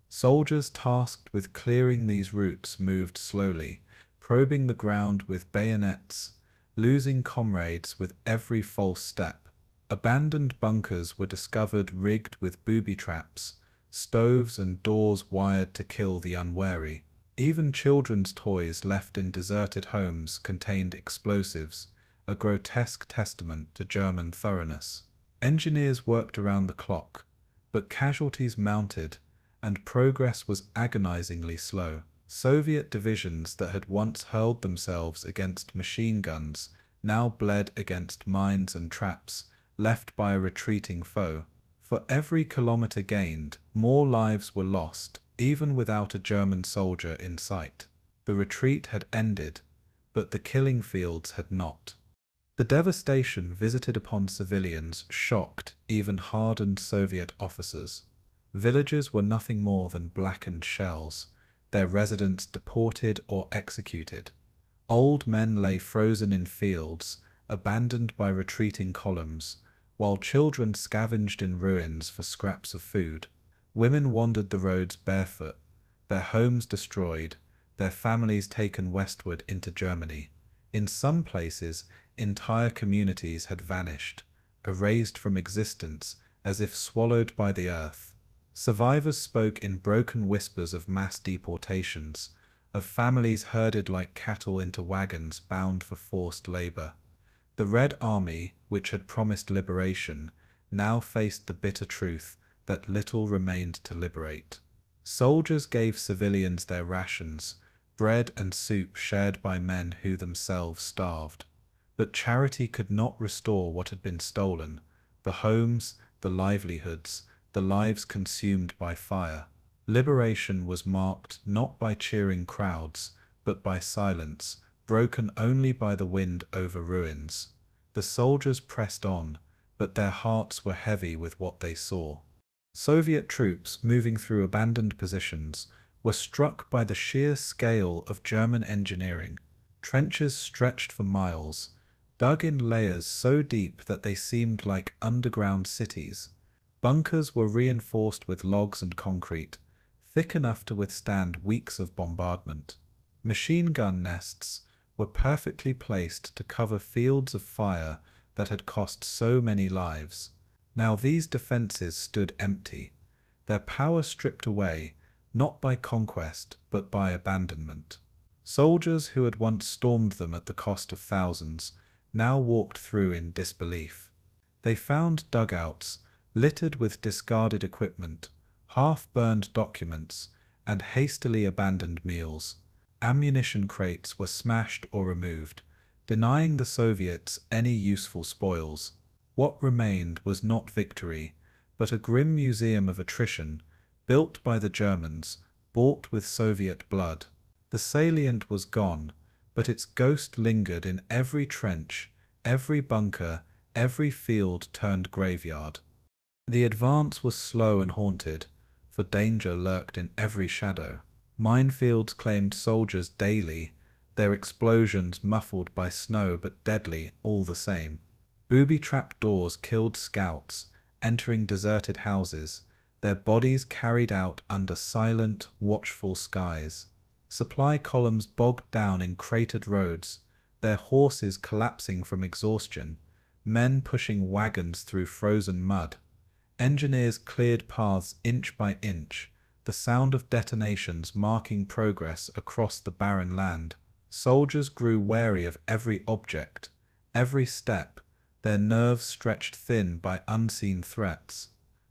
Soldiers tasked with clearing these routes moved slowly, probing the ground with bayonets, losing comrades with every false step. Abandoned bunkers were discovered rigged with booby traps, stoves and doors wired to kill the unwary. Even children's toys left in deserted homes contained explosives, a grotesque testament to German thoroughness. Engineers worked around the clock, but casualties mounted, and progress was agonizingly slow. Soviet divisions that had once hurled themselves against machine guns now bled against mines and traps left by a retreating foe. For every kilometer gained, more lives were lost, even without a German soldier in sight. The retreat had ended, but the killing fields had not. The devastation visited upon civilians shocked even hardened Soviet officers. Villages were nothing more than blackened shells, their residents deported or executed. Old men lay frozen in fields, abandoned by retreating columns, while children scavenged in ruins for scraps of food. Women wandered the roads barefoot, their homes destroyed, their families taken westward into Germany. In some places, entire communities had vanished, erased from existence as if swallowed by the earth. Survivors spoke in broken whispers of mass deportations, of families herded like cattle into wagons bound for forced labor. The Red Army, which had promised liberation, now faced the bitter truth that little remained to liberate. Soldiers gave civilians their rations, bread and soup shared by men who themselves starved. But charity could not restore what had been stolen: the homes, the livelihoods, the lives consumed by fire. Liberation was marked not by cheering crowds, but by silence, broken only by the wind over ruins. The soldiers pressed on, but their hearts were heavy with what they saw. Soviet troops moving through abandoned positions were struck by the sheer scale of German engineering. Trenches stretched for miles, dug in layers so deep that they seemed like underground cities. Bunkers were reinforced with logs and concrete, thick enough to withstand weeks of bombardment. Machine gun nests were perfectly placed to cover fields of fire that had cost so many lives. Now these defenses stood empty, their power stripped away, not by conquest, but by abandonment. Soldiers who had once stormed them at the cost of thousands now walked through in disbelief. They found dugouts littered with discarded equipment, half-burned documents, and hastily abandoned meals. Ammunition crates were smashed or removed, denying the Soviets any useful spoils. What remained was not victory, but a grim museum of attrition, built by the Germans, bought with Soviet blood. The salient was gone, but its ghost lingered in every trench, every bunker, every field turned graveyard. The advance was slow and haunted, for danger lurked in every shadow. Minefields claimed soldiers daily, their explosions muffled by snow but deadly all the same. Booby-trap doors killed scouts, entering deserted houses, their bodies carried out under silent, watchful skies. Supply columns bogged down in cratered roads, their horses collapsing from exhaustion, men pushing wagons through frozen mud. Engineers cleared paths inch by inch, the sound of detonations marking progress across the barren land. Soldiers grew wary of every object, every step, their nerves stretched thin by unseen threats.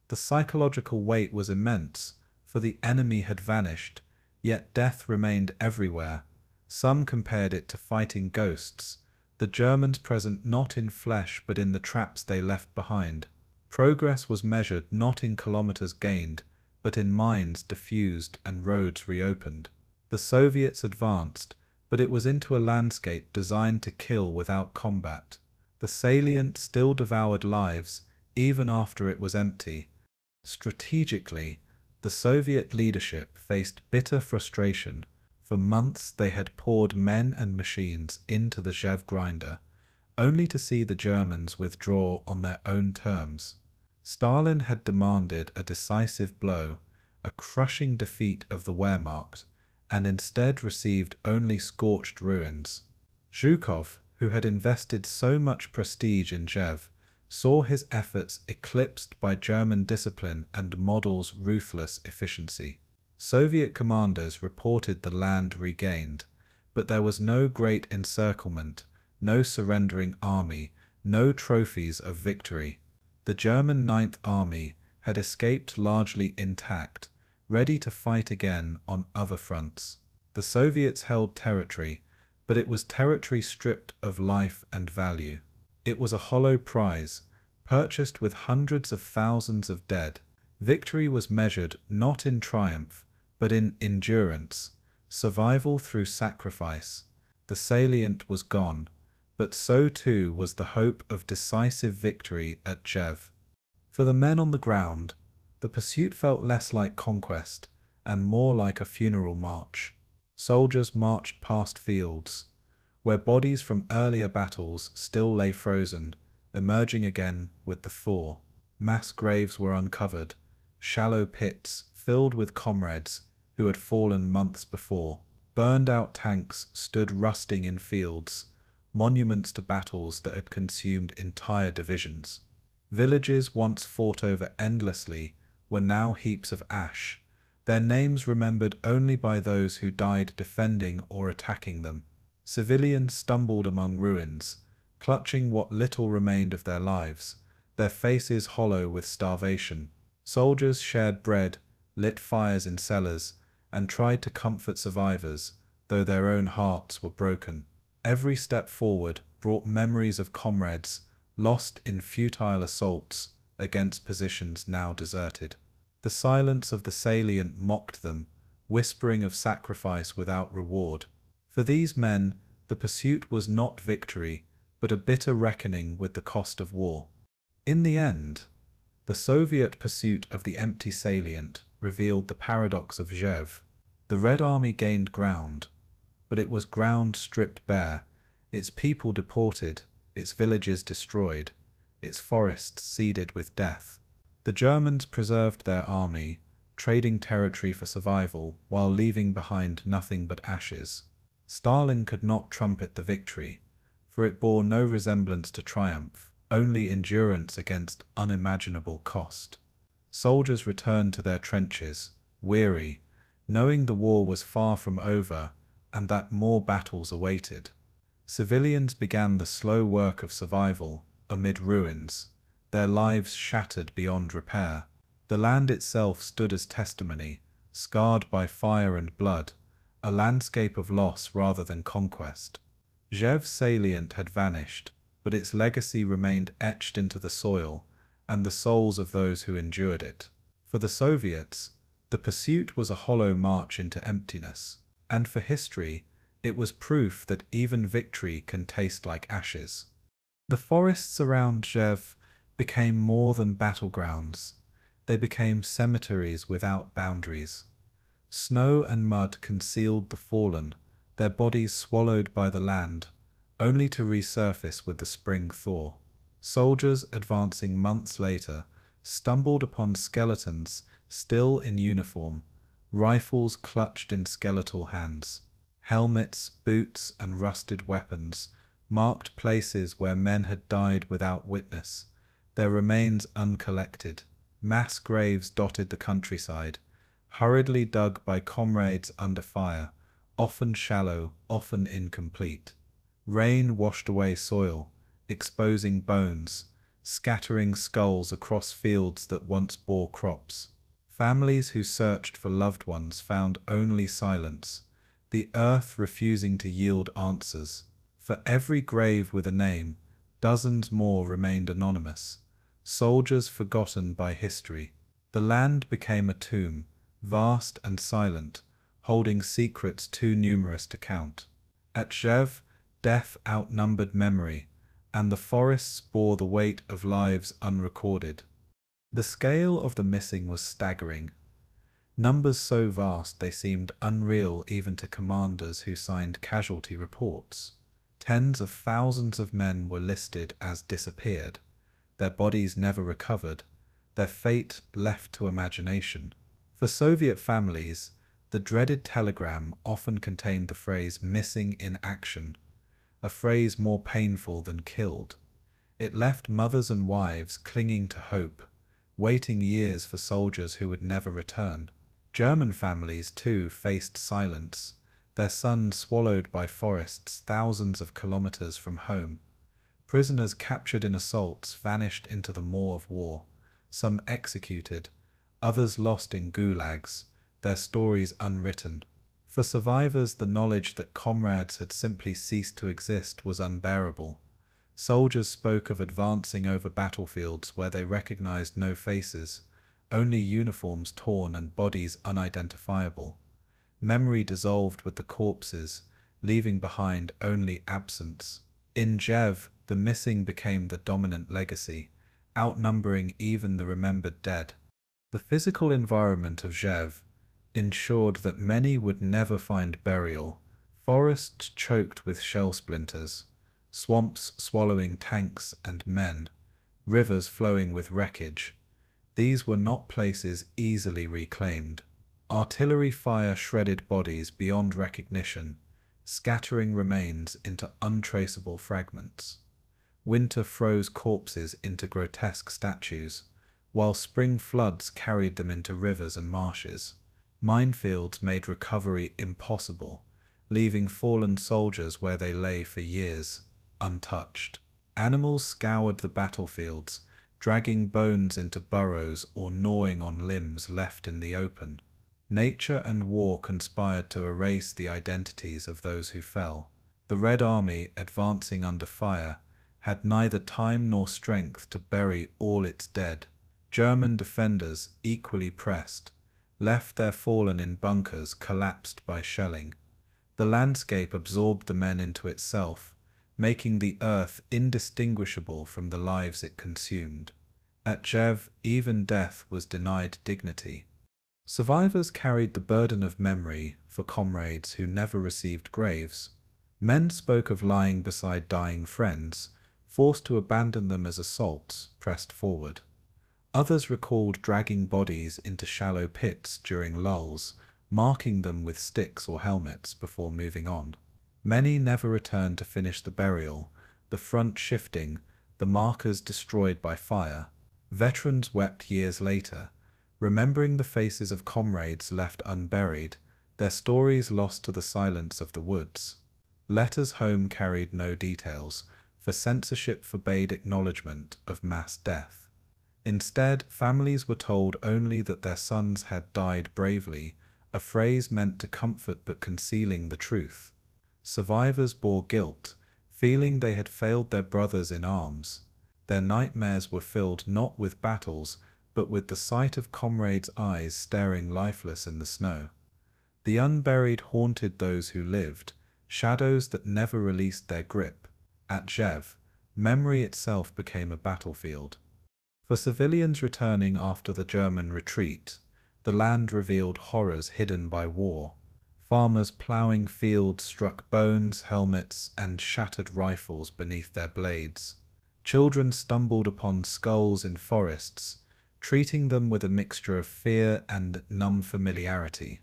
The psychological weight was immense, for the enemy had vanished, yet death remained everywhere. Some compared it to fighting ghosts, the Germans present not in flesh but in the traps they left behind. Progress was measured not in kilometers gained, but in mines diffused and roads reopened. The Soviets advanced, but it was into a landscape designed to kill without combat. The salient still devoured lives even after it was empty. Strategically, the Soviet leadership faced bitter frustration. For months they had poured men and machines into the Rzhev Grinder, only to see the Germans withdraw on their own terms. Stalin had demanded a decisive blow, a crushing defeat of the Wehrmacht, and instead received only scorched ruins. Zhukov, who had invested so much prestige in Rzhev, saw his efforts eclipsed by German discipline and Model's ruthless efficiency. Soviet commanders reported the land regained, but there was no great encirclement, no surrendering army, no trophies of victory. The German Ninth Army had escaped largely intact, ready to fight again on other fronts. The Soviets held territory, but it was territory stripped of life and value. It was a hollow prize, purchased with hundreds of thousands of dead. Victory was measured not in triumph, but in endurance, survival through sacrifice. The salient was gone, but so too was the hope of decisive victory at Rzhev. For the men on the ground, the pursuit felt less like conquest and more like a funeral march. Soldiers marched past fields, where bodies from earlier battles still lay frozen, emerging again with the thaw. Mass graves were uncovered, shallow pits filled with comrades who had fallen months before. Burned-out tanks stood rusting in fields, monuments to battles that had consumed entire divisions. Villages once fought over endlessly were now heaps of ash, their names remembered only by those who died defending or attacking them. Civilians stumbled among ruins, clutching what little remained of their lives, their faces hollow with starvation. Soldiers shared bread, lit fires in cellars, and tried to comfort survivors, though their own hearts were broken. Every step forward brought memories of comrades lost in futile assaults against positions now deserted. The silence of the salient mocked them, whispering of sacrifice without reward. For these men, the pursuit was not victory, but a bitter reckoning with the cost of war. In the end, the Soviet pursuit of the empty salient revealed the paradox of Rzhev. The Red Army gained ground, but it was ground stripped bare, its people deported, its villages destroyed, its forests seeded with death. The Germans preserved their army, trading territory for survival while leaving behind nothing but ashes. Stalin could not trumpet the victory, for it bore no resemblance to triumph, only endurance against unimaginable cost. Soldiers returned to their trenches, weary, knowing the war was far from over and that more battles awaited. Civilians began the slow work of survival amid ruins, their lives shattered beyond repair. The land itself stood as testimony, scarred by fire and blood, a landscape of loss rather than conquest. Rzhev's salient had vanished, but its legacy remained etched into the soil and the souls of those who endured it. For the Soviets, the pursuit was a hollow march into emptiness, and for history, it was proof that even victory can taste like ashes. The forests around Rzhev became more than battlegrounds. They became cemeteries without boundaries. Snow and mud concealed the fallen, their bodies swallowed by the land, only to resurface with the spring thaw. Soldiers advancing months later stumbled upon skeletons still in uniform, rifles clutched in skeletal hands. Helmets, boots, and rusted weapons marked places where men had died without witness, their remains uncollected. Mass graves dotted the countryside, hurriedly dug by comrades under fire, often shallow, often incomplete. Rain washed away soil, exposing bones, scattering skulls across fields that once bore crops. Families who searched for loved ones found only silence, the earth refusing to yield answers. For every grave with a name, dozens more remained anonymous, soldiers forgotten by history. The land became a tomb, vast and silent, holding secrets too numerous to count. At Rzhev, death outnumbered memory, and the forests bore the weight of lives unrecorded. The scale of the missing was staggering. Numbers so vast they seemed unreal even to commanders who signed casualty reports. Tens of thousands of men were listed as disappeared, their bodies never recovered, their fate left to imagination. For Soviet families, the dreaded telegram often contained the phrase "missing in action," a phrase more painful than killed. It left mothers and wives clinging to hope, waiting years for soldiers who would never return. German families, too, faced silence, their sons swallowed by forests thousands of kilometers from home. Prisoners captured in assaults vanished into the maw of war, some executed, others lost in gulags, their stories unwritten. For survivors, the knowledge that comrades had simply ceased to exist was unbearable. Soldiers spoke of advancing over battlefields where they recognized no faces, only uniforms torn and bodies unidentifiable. Memory dissolved with the corpses, leaving behind only absence. In Rzhev, the missing became the dominant legacy, outnumbering even the remembered dead. The physical environment of Rzhev ensured that many would never find burial. Forests choked with shell splinters, swamps swallowing tanks and men, rivers flowing with wreckage. These were not places easily reclaimed. Artillery fire shredded bodies beyond recognition, scattering remains into untraceable fragments. Winter froze corpses into grotesque statues, while spring floods carried them into rivers and marshes. Minefields made recovery impossible, leaving fallen soldiers where they lay for years, untouched. Animals scoured the battlefields, dragging bones into burrows or gnawing on limbs left in the open. Nature and war conspired to erase the identities of those who fell. The Red Army, advancing under fire, had neither time nor strength to bury all its dead. German defenders, equally pressed, left their fallen in bunkers collapsed by shelling. The landscape absorbed the men into itself, making the earth indistinguishable from the lives it consumed. At Rzhev, even death was denied dignity. Survivors carried the burden of memory for comrades who never received graves. Men spoke of lying beside dying friends, forced to abandon them as assaults pressed forward. Others recalled dragging bodies into shallow pits during lulls, marking them with sticks or helmets before moving on. Many never returned to finish the burial, the front shifting, the markers destroyed by fire. Veterans wept years later, remembering the faces of comrades left unburied, their stories lost to the silence of the woods. Letters home carried no details, for censorship forbade acknowledgement of mass death. Instead, families were told only that their sons had died bravely, a phrase meant to comfort but concealing the truth. Survivors bore guilt, feeling they had failed their brothers in arms. Their nightmares were filled not with battles, but with the sight of comrades' eyes staring lifeless in the snow. The unburied haunted those who lived, shadows that never released their grip. At Rzhev, memory itself became a battlefield. For civilians returning after the German retreat, the land revealed horrors hidden by war. Farmers ploughing fields struck bones, helmets, and shattered rifles beneath their blades. Children stumbled upon skulls in forests, treating them with a mixture of fear and numb familiarity.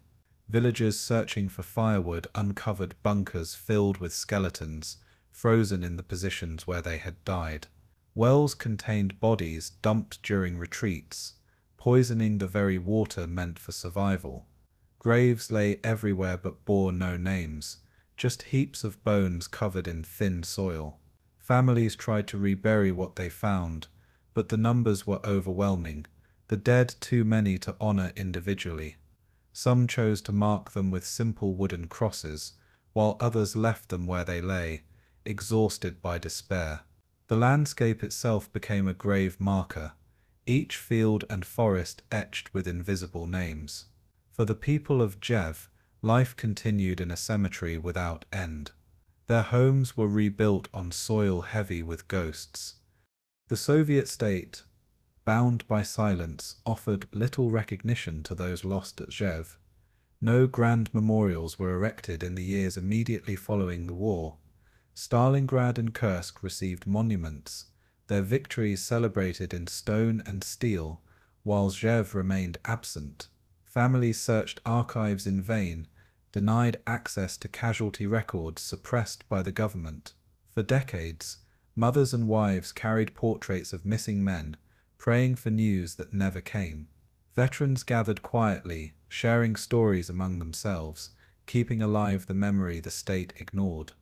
Villagers searching for firewood uncovered bunkers filled with skeletons, frozen in the positions where they had died. Wells contained bodies dumped during retreats, poisoning the very water meant for survival. Graves lay everywhere but bore no names, just heaps of bones covered in thin soil. Families tried to rebury what they found, but the numbers were overwhelming, the dead too many to honor individually. Some chose to mark them with simple wooden crosses, while others left them where they lay, exhausted by despair. The landscape itself became a grave marker, each field and forest etched with invisible names. For the people of Rzhev, life continued in a cemetery without end. Their homes were rebuilt on soil heavy with ghosts. The Soviet state, bound by silence, offered little recognition to those lost at Rzhev. No grand memorials were erected in the years immediately following the war. Stalingrad and Kursk received monuments, their victories celebrated in stone and steel, while Rzhev remained absent. Families searched archives in vain, denied access to casualty records suppressed by the government. For decades, mothers and wives carried portraits of missing men, praying for news that never came. Veterans gathered quietly, sharing stories among themselves, keeping alive the memory the state ignored.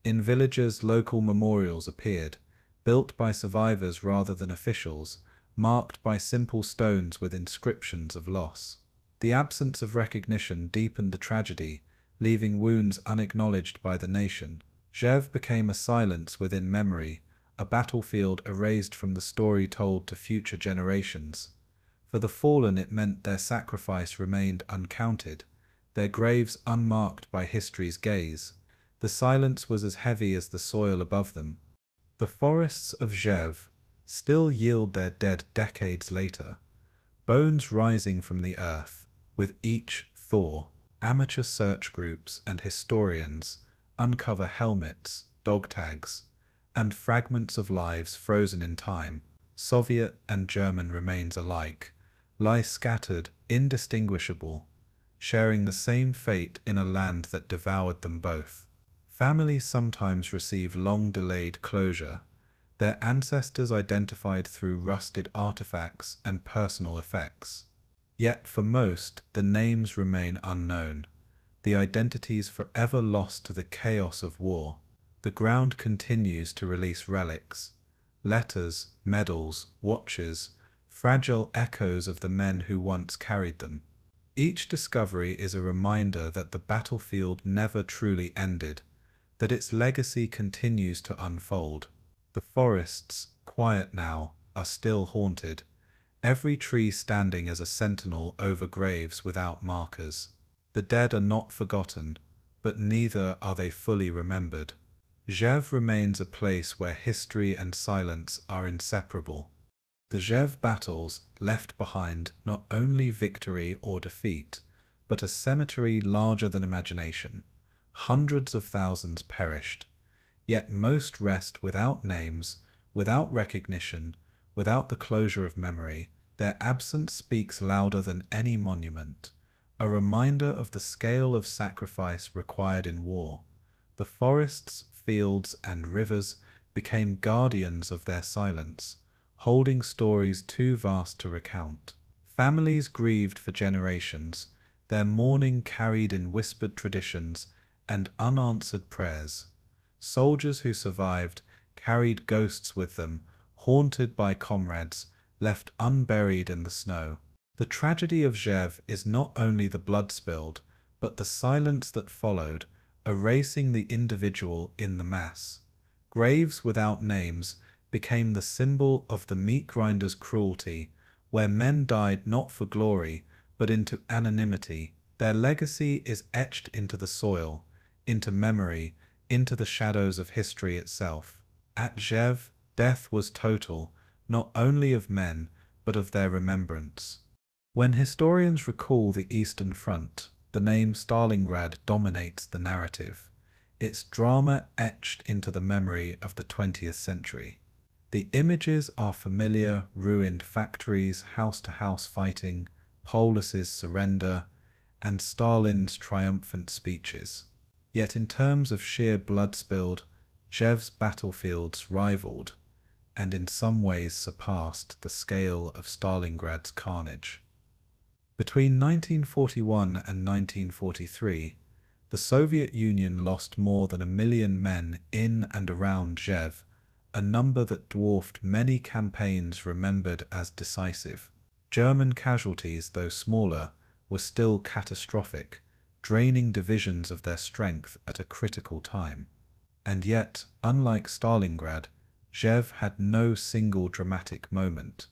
In villages, local memorials appeared, built by survivors rather than officials, marked by simple stones with inscriptions of loss. The absence of recognition deepened the tragedy, leaving wounds unacknowledged by the nation. Rzhev became a silence within memory, a battlefield erased from the story told to future generations. For the fallen it meant their sacrifice remained uncounted, their graves unmarked by history's gaze. The silence was as heavy as the soil above them. The forests of Rzhev still yield their dead decades later, bones rising from the earth, with each thaw. Amateur search groups and historians uncover helmets, dog tags, and fragments of lives frozen in time. Soviet and German remains alike lie scattered, indistinguishable, sharing the same fate in a land that devoured them both. Families sometimes receive long-delayed closure, their ancestors identified through rusted artifacts and personal effects. Yet for most, the names remain unknown, the identities forever lost to the chaos of war. The ground continues to release relics, letters, medals, watches, fragile echoes of the men who once carried them. Each discovery is a reminder that the battlefield never truly ended, that its legacy continues to unfold. The forests, quiet now, are still haunted, every tree standing as a sentinel over graves without markers. The dead are not forgotten, but neither are they fully remembered. Rzhev remains a place where history and silence are inseparable. The Rzhev battles left behind not only victory or defeat, but a cemetery larger than imagination. Hundreds of thousands perished, yet most rest without names, without recognition, without the closure of memory. Their absence speaks louder than any monument, a reminder of the scale of sacrifice required in war. The forests, fields, and rivers became guardians of their silence, holding stories too vast to recount. Families grieved for generations, their mourning carried in whispered traditions and unanswered prayers. Soldiers who survived carried ghosts with them, haunted by comrades left unburied in the snow. The tragedy of Rzhev is not only the blood spilled, but the silence that followed, erasing the individual in the mass. Graves without names became the symbol of the meat grinder's cruelty, where men died not for glory, but into anonymity. Their legacy is etched into the soil, into memory, into the shadows of history itself. At Rzhev, death was total, not only of men, but of their remembrance. When historians recall the Eastern Front, the name Stalingrad dominates the narrative, its drama etched into the memory of the 20th century. The images are familiar: ruined factories, house-to-house fighting, Polis's surrender, and Stalin's triumphant speeches. Yet in terms of sheer blood spilled, Rzhev's battlefields rivaled, and in some ways surpassed, the scale of Stalingrad's carnage. Between 1941 and 1943, the Soviet Union lost more than 1 million men in and around Rzhev, a number that dwarfed many campaigns remembered as decisive. German casualties, though smaller, were still catastrophic, draining divisions of their strength at a critical time. And yet, unlike Stalingrad, Rzhev had no single dramatic moment,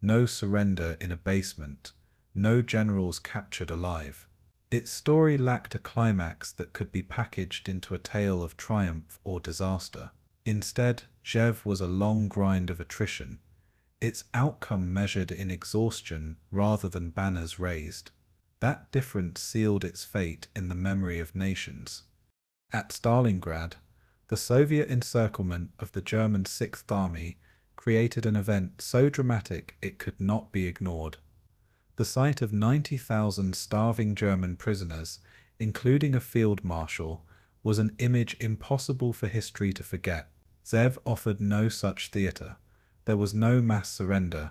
no surrender in a basement, no generals captured alive. Its story lacked a climax that could be packaged into a tale of triumph or disaster. Instead, Rzhev was a long grind of attrition, its outcome measured in exhaustion rather than banners raised. That difference sealed its fate in the memory of nations. At Stalingrad, the Soviet encirclement of the German Sixth Army created an event so dramatic it could not be ignored. The sight of 90,000 starving German prisoners, including a field marshal, was an image impossible for history to forget. Rzhev offered no such theatre. There was no mass surrender,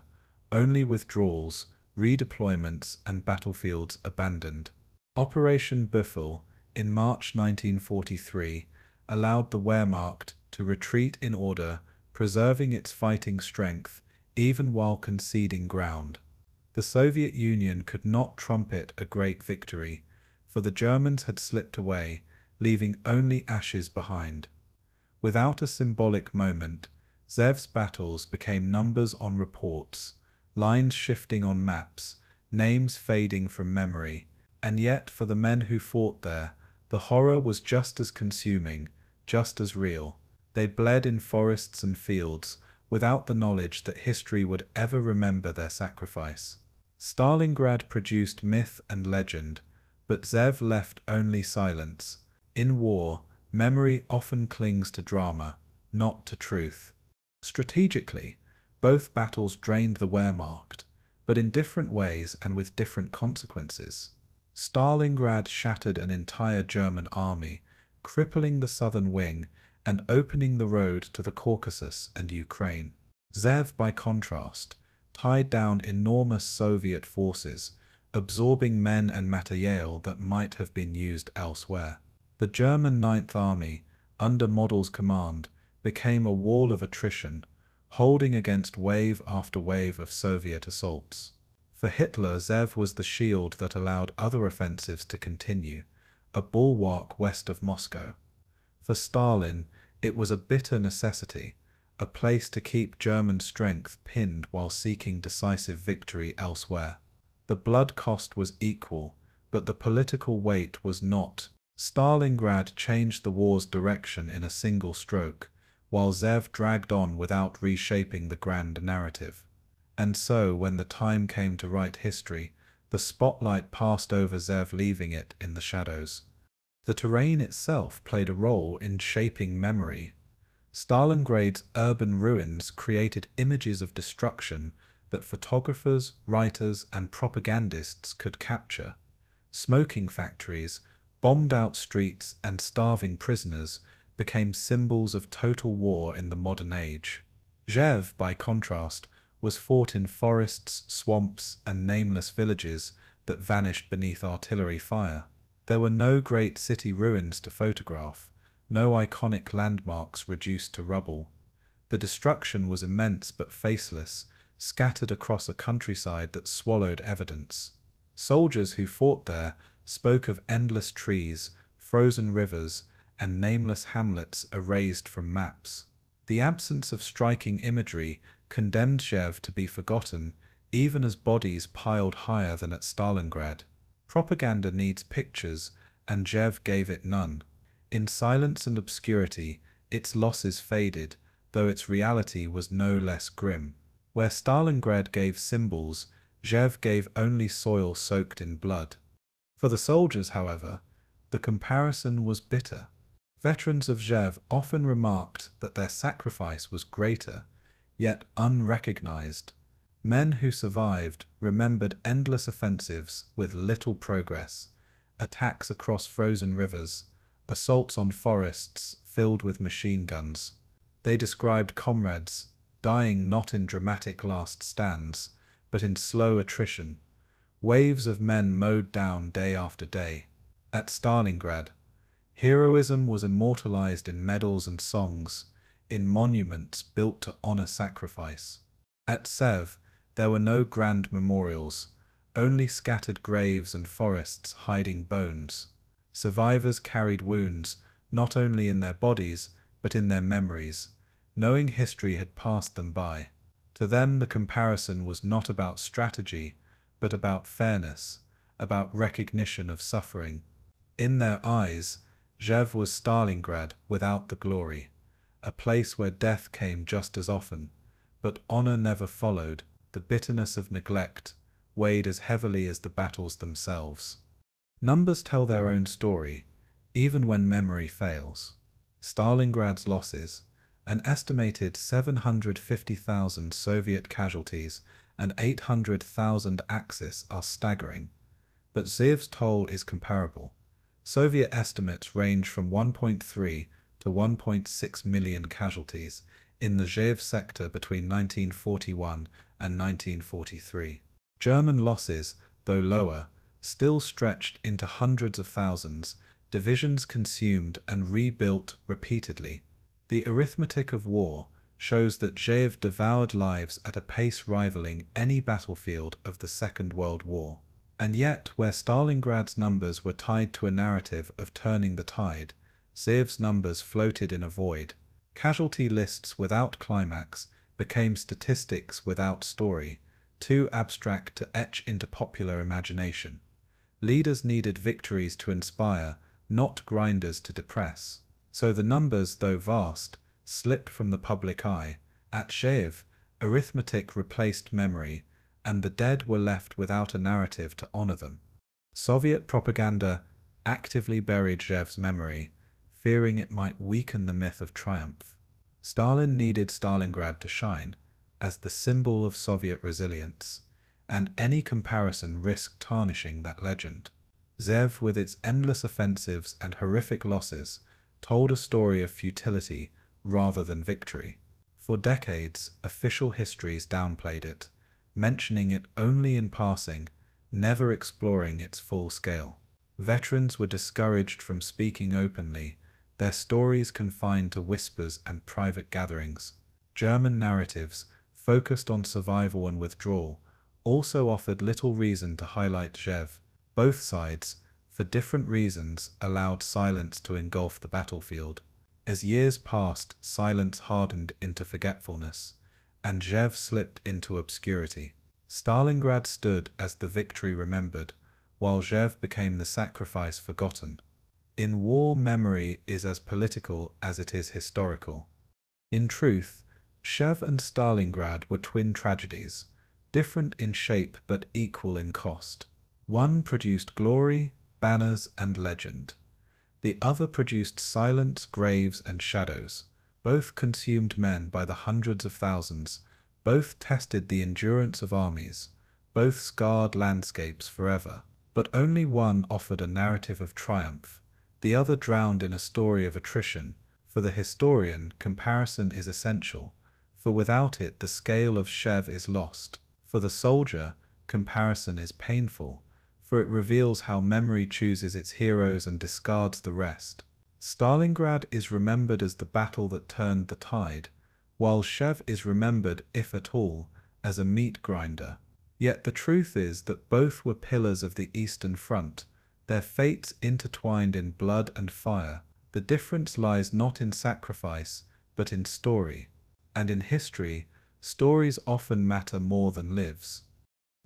only withdrawals, redeployments, and battlefields abandoned. Operation Büffel, in March 1943, allowed the Wehrmacht to retreat in order, preserving its fighting strength even while conceding ground. The Soviet Union could not trumpet a great victory, for the Germans had slipped away, leaving only ashes behind. Without a symbolic moment, Rzhev's battles became numbers on reports, lines shifting on maps, names fading from memory, and yet for the men who fought there, the horror was just as consuming, just as real. They bled in forests and fields, without the knowledge that history would ever remember their sacrifice. Stalingrad produced myth and legend, but Rzhev left only silence. In war, memory often clings to drama, not to truth. Strategically, both battles drained the Wehrmacht, but in different ways and with different consequences. Stalingrad shattered an entire German army, crippling the southern wing and opening the road to the Caucasus and Ukraine. Rzhev, by contrast, tied down enormous Soviet forces, absorbing men and materiel that might have been used elsewhere. The German Ninth Army, under Model's command, became a wall of attrition, holding against wave after wave of Soviet assaults. For Hitler, Rzhev was the shield that allowed other offensives to continue, a bulwark west of Moscow. For Stalin, it was a bitter necessity, a place to keep German strength pinned while seeking decisive victory elsewhere. The blood cost was equal, but the political weight was not. Stalingrad changed the war's direction in a single stroke, while Rzhev dragged on without reshaping the grand narrative. And so, when the time came to write history, the spotlight passed over Rzhev, leaving it in the shadows. The terrain itself played a role in shaping memory. Stalingrad's urban ruins created images of destruction that photographers, writers, and propagandists could capture. Smoking factories, bombed-out streets, and starving prisoners became symbols of total war in the modern age. Rzhev, by contrast, was fought in forests, swamps, and nameless villages that vanished beneath artillery fire. There were no great city ruins to photograph, no iconic landmarks reduced to rubble. The destruction was immense but faceless, scattered across a countryside that swallowed evidence. Soldiers who fought there spoke of endless trees, frozen rivers, and nameless hamlets erased from maps. The absence of striking imagery condemned Rzhev to be forgotten, even as bodies piled higher than at Stalingrad. Propaganda needs pictures, and Rzhev gave it none. In silence and obscurity, its losses faded, though its reality was no less grim. Where Stalingrad gave symbols, Rzhev gave only soil soaked in blood. For the soldiers, however, the comparison was bitter. Veterans of Rzhev often remarked that their sacrifice was greater, yet unrecognized. Men who survived remembered endless offensives with little progress, attacks across frozen rivers, assaults on forests filled with machine guns. They described comrades dying not in dramatic last stands, but in slow attrition, waves of men mowed down day after day. At Stalingrad, heroism was immortalized in medals and songs, in monuments built to honor sacrifice. At Rzhev, there were no grand memorials, only scattered graves and forests hiding bones. Survivors carried wounds, not only in their bodies, but in their memories, knowing history had passed them by. To them, the comparison was not about strategy, but about fairness, about recognition of suffering. In their eyes, Rzhev was Stalingrad without the glory, a place where death came just as often, but honor never followed. The bitterness of neglect weighed as heavily as the battles themselves. Numbers tell their own story, even when memory fails. Stalingrad's losses, an estimated 750,000 Soviet casualties and 800,000 Axis, are staggering, but Rzhev's toll is comparable. Soviet estimates range from 1.3 to 1.6 million casualties in the Rzhev sector between 1941 and 1943. German losses, though lower, still stretched into hundreds of thousands, divisions consumed and rebuilt repeatedly. The arithmetic of war shows that Rzhev devoured lives at a pace rivaling any battlefield of the Second World War. And yet, where Stalingrad's numbers were tied to a narrative of turning the tide, Rzhev's numbers floated in a void. Casualty lists without climax became statistics without story, too abstract to etch into popular imagination. Leaders needed victories to inspire, not grinders to depress. So the numbers, though vast, slipped from the public eye. At Rzhev, arithmetic replaced memory, and the dead were left without a narrative to honor them. Soviet propaganda actively buried Rzhev's memory, fearing it might weaken the myth of triumph. Stalin needed Stalingrad to shine as the symbol of Soviet resilience, and any comparison risked tarnishing that legend. Rzhev, with its endless offensives and horrific losses, told a story of futility rather than victory. For decades, official histories downplayed it, mentioning it only in passing, never exploring its full scale. Veterans were discouraged from speaking openly, their stories confined to whispers and private gatherings. German narratives, focused on survival and withdrawal, also offered little reason to highlight Rzhev. Both sides, for different reasons, allowed silence to engulf the battlefield. As years passed, silence hardened into forgetfulness, and Rzhev slipped into obscurity. Stalingrad stood as the victory remembered, while Rzhev became the sacrifice forgotten. In war, memory is as political as it is historical. In truth, Rzhev and Stalingrad were twin tragedies, different in shape but equal in cost. One produced glory, banners, and legend. The other produced silence, graves, and shadows. Both consumed men by the hundreds of thousands. Both tested the endurance of armies. Both scarred landscapes forever. But only one offered a narrative of triumph. The other drowned in a story of attrition. For the historian, comparison is essential, for without it the scale of Rzhev is lost. For the soldier, comparison is painful, for it reveals how memory chooses its heroes and discards the rest. Stalingrad is remembered as the battle that turned the tide, while Rzhev is remembered, if at all, as a meat grinder. Yet the truth is that both were pillars of the Eastern Front, their fates intertwined in blood and fire. The difference lies not in sacrifice, but in story. And in history, stories often matter more than lives.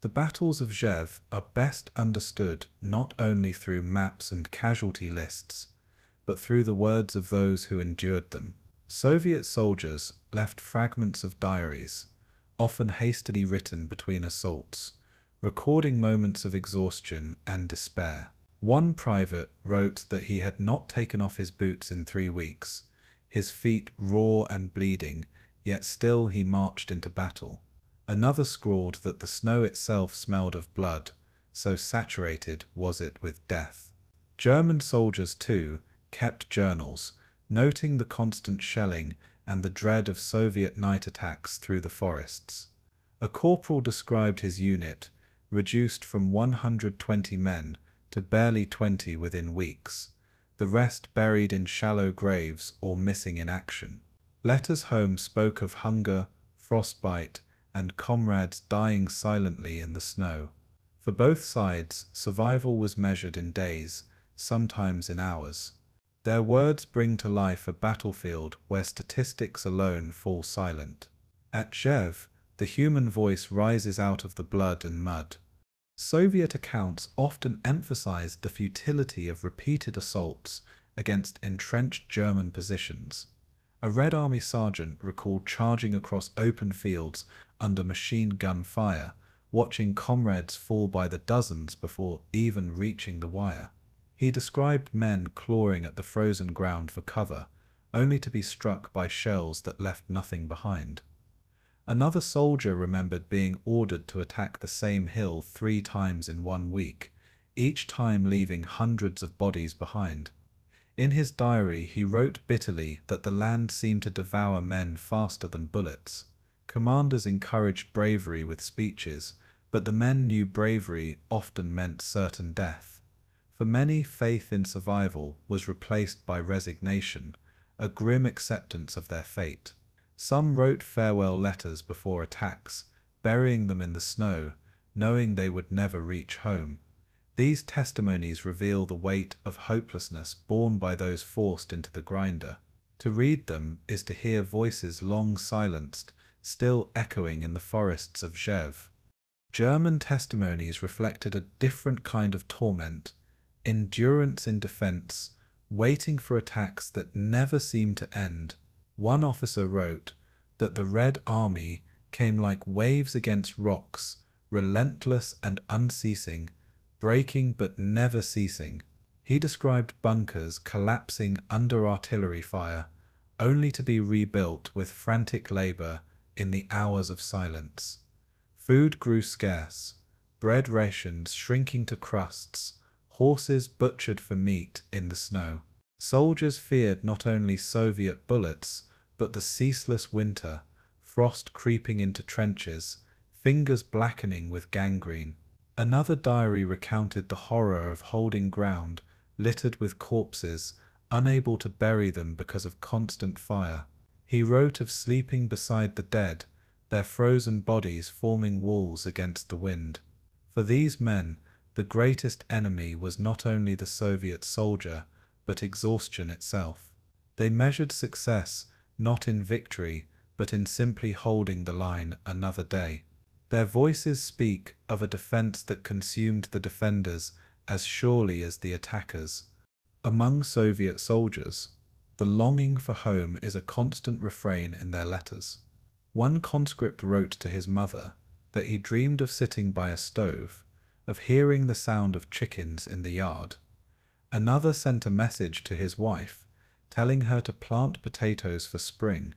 The battles of Rzhev are best understood not only through maps and casualty lists, but through the words of those who endured them. Soviet soldiers left fragments of diaries, often hastily written between assaults, recording moments of exhaustion and despair. One private wrote that he had not taken off his boots in 3 weeks, his feet raw and bleeding, yet still he marched into battle. Another scrawled that the snow itself smelled of blood, so saturated was it with death. German soldiers, too, kept journals, noting the constant shelling and the dread of Soviet night attacks through the forests. A corporal described his unit, reduced from 120 men to barely 20 within weeks, the rest buried in shallow graves or missing in action. Letters home spoke of hunger, frostbite, and comrades dying silently in the snow. For both sides, survival was measured in days, sometimes in hours. Their words bring to life a battlefield where statistics alone fall silent. At Rzhev, the human voice rises out of the blood and mud. Soviet accounts often emphasized the futility of repeated assaults against entrenched German positions. A Red Army sergeant recalled charging across open fields under machine gun fire, watching comrades fall by the dozens before even reaching the wire. He described men clawing at the frozen ground for cover, only to be struck by shells that left nothing behind. Another soldier remembered being ordered to attack the same hill 3 times in 1 week, each time leaving hundreds of bodies behind. In his diary, he wrote bitterly that the land seemed to devour men faster than bullets. Commanders encouraged bravery with speeches, but the men knew bravery often meant certain death. For many, faith in survival was replaced by resignation, a grim acceptance of their fate. Some wrote farewell letters before attacks, burying them in the snow, knowing they would never reach home. These testimonies reveal the weight of hopelessness borne by those forced into the grinder. To read them is to hear voices long silenced, still echoing in the forests of Rzhev. German testimonies reflected a different kind of torment, endurance in defense, waiting for attacks that never seemed to end. One officer wrote that the Red Army came like waves against rocks, relentless and unceasing, breaking but never ceasing. He described bunkers collapsing under artillery fire, only to be rebuilt with frantic labor in the hours of silence. Food grew scarce, bread rations shrinking to crusts, horses butchered for meat in the snow. Soldiers feared not only Soviet bullets, but the ceaseless winter, frost creeping into trenches, fingers blackening with gangrene. Another diary recounted the horror of holding ground, littered with corpses, unable to bury them because of constant fire. He wrote of sleeping beside the dead, their frozen bodies forming walls against the wind. For these men, the greatest enemy was not only the Soviet soldier, but exhaustion itself. They measured success not in victory, but in simply holding the line another day. Their voices speak of a defense that consumed the defenders as surely as the attackers. Among Soviet soldiers, the longing for home is a constant refrain in their letters. One conscript wrote to his mother that he dreamed of sitting by a stove, of hearing the sound of chickens in the yard. Another sent a message to his wife, telling her to plant potatoes for spring,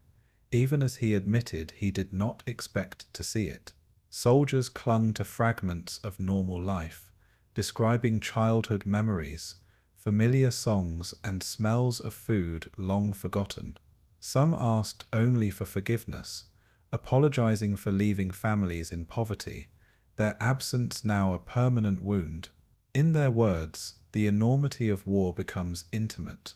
even as he admitted he did not expect to see it. Soldiers clung to fragments of normal life, describing childhood memories, familiar songs and smells of food long forgotten. Some asked only for forgiveness, apologizing for leaving families in poverty, their absence now a permanent wound. In their words, the enormity of war becomes intimate,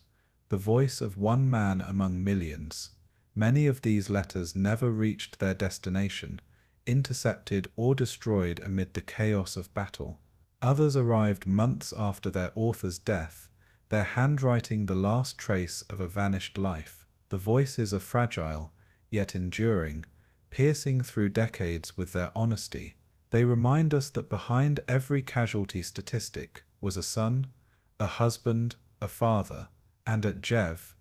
the voice of one man among millions. Many of these letters never reached their destination, intercepted or destroyed amid the chaos of battle. Others arrived months after their author's death, their handwriting the last trace of a vanished life. The voices are fragile, yet enduring, piercing through decades with their honesty. They remind us that behind every casualty statistic was a son, a husband, a father, and at Rzhev,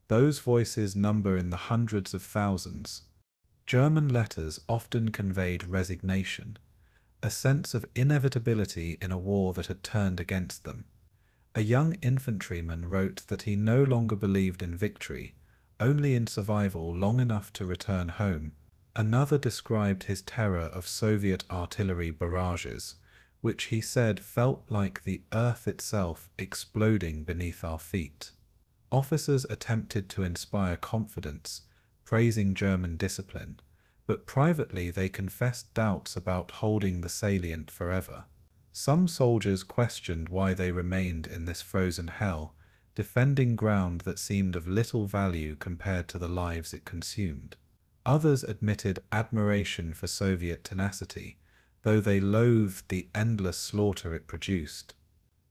those voices number in the hundreds of thousands. German letters often conveyed resignation, a sense of inevitability in a war that had turned against them. A young infantryman wrote that he no longer believed in victory, only in survival long enough to return home. Another described his terror of Soviet artillery barrages, which he said felt like the earth itself exploding beneath our feet. Officers attempted to inspire confidence, praising German discipline, but privately they confessed doubts about holding the salient forever. Some soldiers questioned why they remained in this frozen hell, defending ground that seemed of little value compared to the lives it consumed. Others admitted admiration for Soviet tenacity, though they loathed the endless slaughter it produced.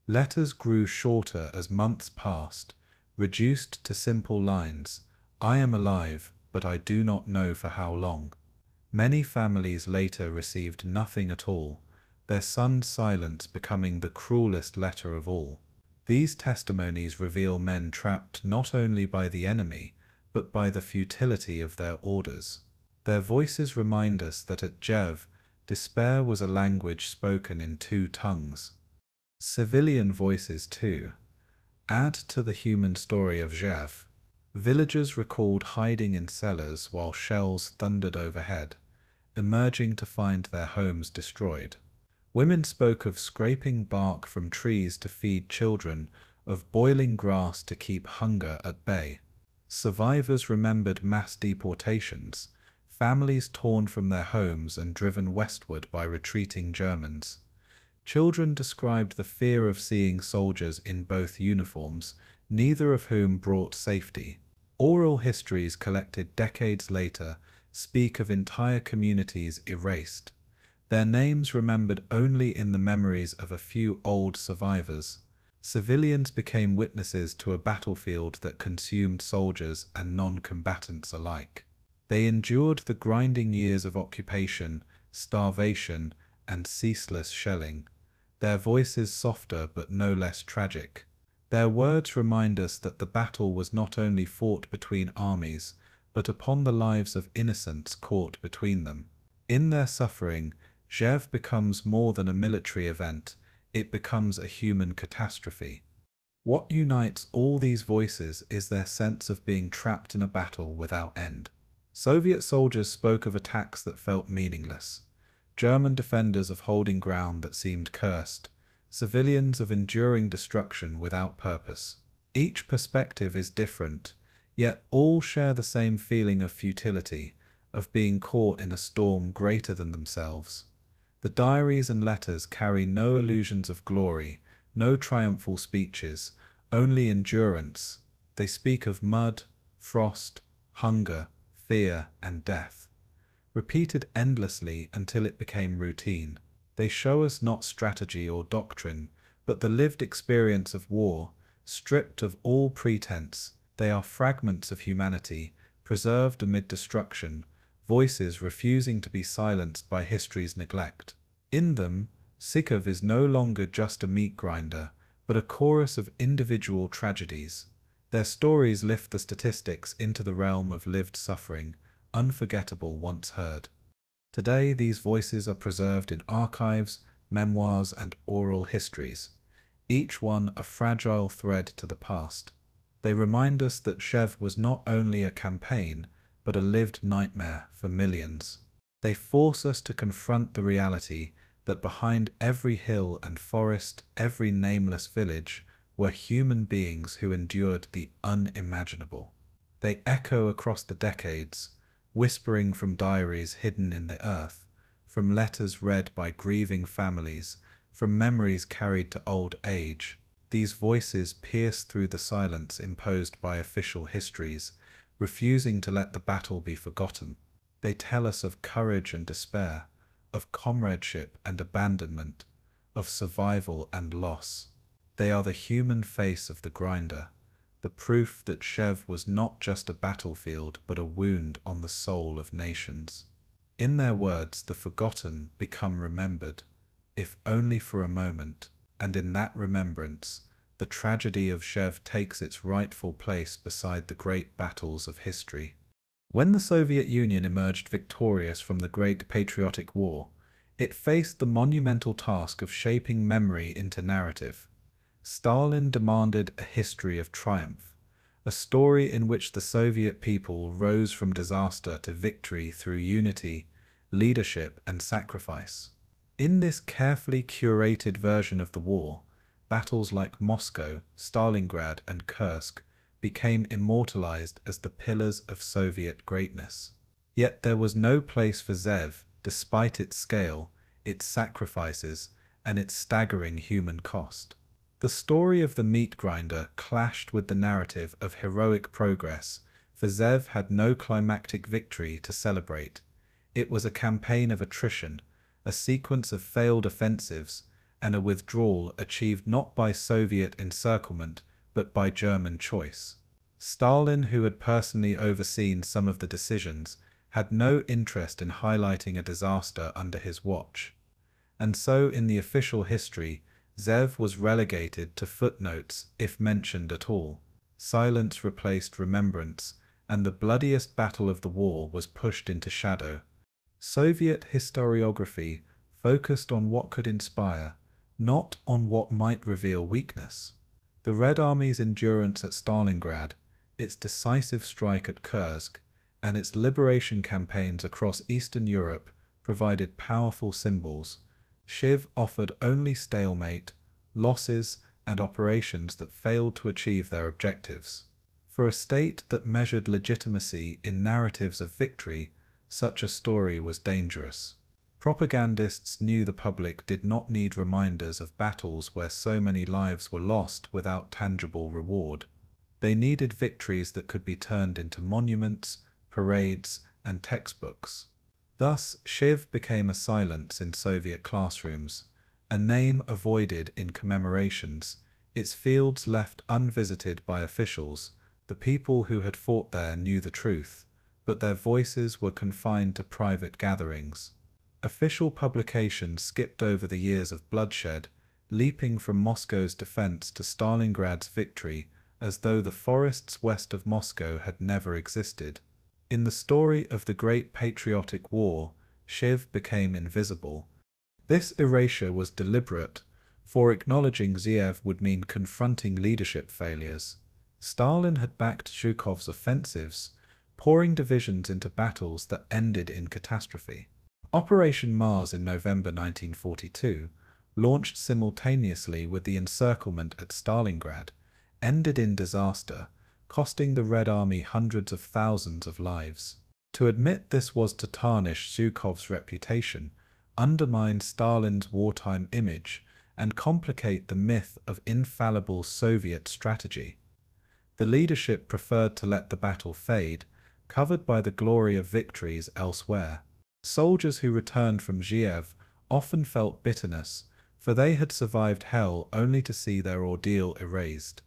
Letters grew shorter as months passed, reduced to simple lines, "I am alive, but I do not know for how long." Many families later received nothing at all, their son's silence becoming the cruelest letter of all. These testimonies reveal men trapped not only by the enemy, but by the futility of their orders. Their voices remind us that at Rzhev, despair was a language spoken in two tongues. Civilian voices, too, add to the human story of Rzhev. Villagers recalled hiding in cellars while shells thundered overhead, emerging to find their homes destroyed. Women spoke of scraping bark from trees to feed children, of boiling grass to keep hunger at bay. Survivors remembered mass deportations, families torn from their homes and driven westward by retreating Germans. Children described the fear of seeing soldiers in both uniforms, neither of whom brought safety. Oral histories collected decades later speak of entire communities erased, their names remembered only in the memories of a few old survivors. Civilians became witnesses to a battlefield that consumed soldiers and non-combatants alike. They endured the grinding years of occupation, starvation, and ceaseless shelling, their voices softer but no less tragic. Their words remind us that the battle was not only fought between armies, but upon the lives of innocents caught between them. In their suffering, Rzhev becomes more than a military event, it becomes a human catastrophe. What unites all these voices is their sense of being trapped in a battle without end. Soviet soldiers spoke of attacks that felt meaningless, German defenders of holding ground that seemed cursed, civilians of enduring destruction without purpose. Each perspective is different, yet all share the same feeling of futility, of being caught in a storm greater than themselves. The diaries and letters carry no illusions of glory, no triumphal speeches, only endurance. They speak of mud, frost, hunger, fear, and death, repeated endlessly until it became routine. They show us not strategy or doctrine, but the lived experience of war, stripped of all pretense. They are fragments of humanity, preserved amid destruction, voices refusing to be silenced by history's neglect. In them, Zhukov is no longer just a meat grinder, but a chorus of individual tragedies. Their stories lift the statistics into the realm of lived suffering, unforgettable once heard. Today, these voices are preserved in archives, memoirs, and oral histories, each one a fragile thread to the past. They remind us that Rzhev was not only a campaign, but a lived nightmare for millions. They force us to confront the reality that behind every hill and forest, every nameless village, were human beings who endured the unimaginable. They echo across the decades, whispering from diaries hidden in the earth, from letters read by grieving families, from memories carried to old age. These voices pierce through the silence imposed by official histories, refusing to let the battle be forgotten. They tell us of courage and despair, of comradeship and abandonment, of survival and loss. They are the human face of the grinder, the proof that Rzhev was not just a battlefield but a wound on the soul of nations. In their words, the forgotten become remembered, if only for a moment, and in that remembrance, the tragedy of Rzhev takes its rightful place beside the great battles of history. When the Soviet Union emerged victorious from the Great Patriotic War, it faced the monumental task of shaping memory into narrative. Stalin demanded a history of triumph, a story in which the Soviet people rose from disaster to victory through unity, leadership, and sacrifice. In this carefully curated version of the war, battles like Moscow, Stalingrad, and Kursk became immortalized as the pillars of Soviet greatness. Yet there was no place for Rzhev, despite its scale, its sacrifices, and its staggering human cost. The story of the meat grinder clashed with the narrative of heroic progress, for Rzhev had no climactic victory to celebrate. It was a campaign of attrition, a sequence of failed offensives, and a withdrawal achieved not by Soviet encirclement, but by German choice. Stalin, who had personally overseen some of the decisions, had no interest in highlighting a disaster under his watch. and so in the official history, Rzhev was relegated to footnotes if mentioned at all. Silence replaced remembrance, and the bloodiest battle of the war was pushed into shadow. Soviet historiography focused on what could inspire, not on what might reveal weakness. The Red Army's endurance at Stalingrad, its decisive strike at Kursk, and its liberation campaigns across Eastern Europe provided powerful symbols. Rzhev offered only stalemate, losses, and operations that failed to achieve their objectives. For a state that measured legitimacy in narratives of victory, such a story was dangerous. Propagandists knew the public did not need reminders of battles where so many lives were lost without tangible reward. They needed victories that could be turned into monuments, parades, and textbooks. Thus, Rzhev became a silence in Soviet classrooms, a name avoided in commemorations, its fields left unvisited by officials. The people who had fought there knew the truth, but their voices were confined to private gatherings. Official publications skipped over the years of bloodshed, leaping from Moscow's defense to Stalingrad's victory, as though the forests west of Moscow had never existed. In the story of the Great Patriotic War, Rzhev became invisible. This erasure was deliberate, for acknowledging Rzhev would mean confronting leadership failures. Stalin had backed Zhukov's offensives, pouring divisions into battles that ended in catastrophe. Operation Mars in November 1942, launched simultaneously with the encirclement at Stalingrad, ended in disaster, costing the Red Army hundreds of thousands of lives. To admit this was to tarnish Zhukov's reputation, undermine Stalin's wartime image, and complicate the myth of infallible Soviet strategy. The leadership preferred to let the battle fade, covered by the glory of victories elsewhere. Soldiers who returned from Rzhev often felt bitterness, for they had survived hell only to see their ordeal erased.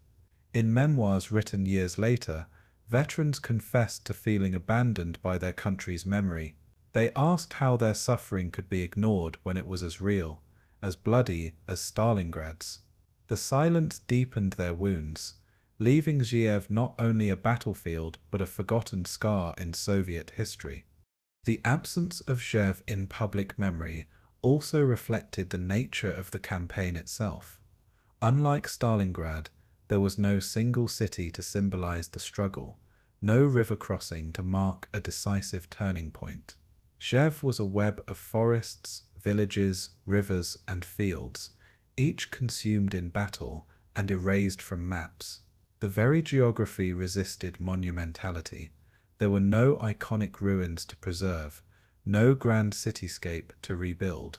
In memoirs written years later, veterans confessed to feeling abandoned by their country's memory. They asked how their suffering could be ignored when it was as real, as bloody as Stalingrad's. The silence deepened their wounds, leaving Rzhev not only a battlefield but a forgotten scar in Soviet history. The absence of Rzhev in public memory also reflected the nature of the campaign itself. Unlike Stalingrad, there was no single city to symbolize the struggle, no river crossing to mark a decisive turning point. Rzhev was a web of forests, villages, rivers, and fields, each consumed in battle and erased from maps. The very geography resisted monumentality. There were no iconic ruins to preserve, no grand cityscape to rebuild.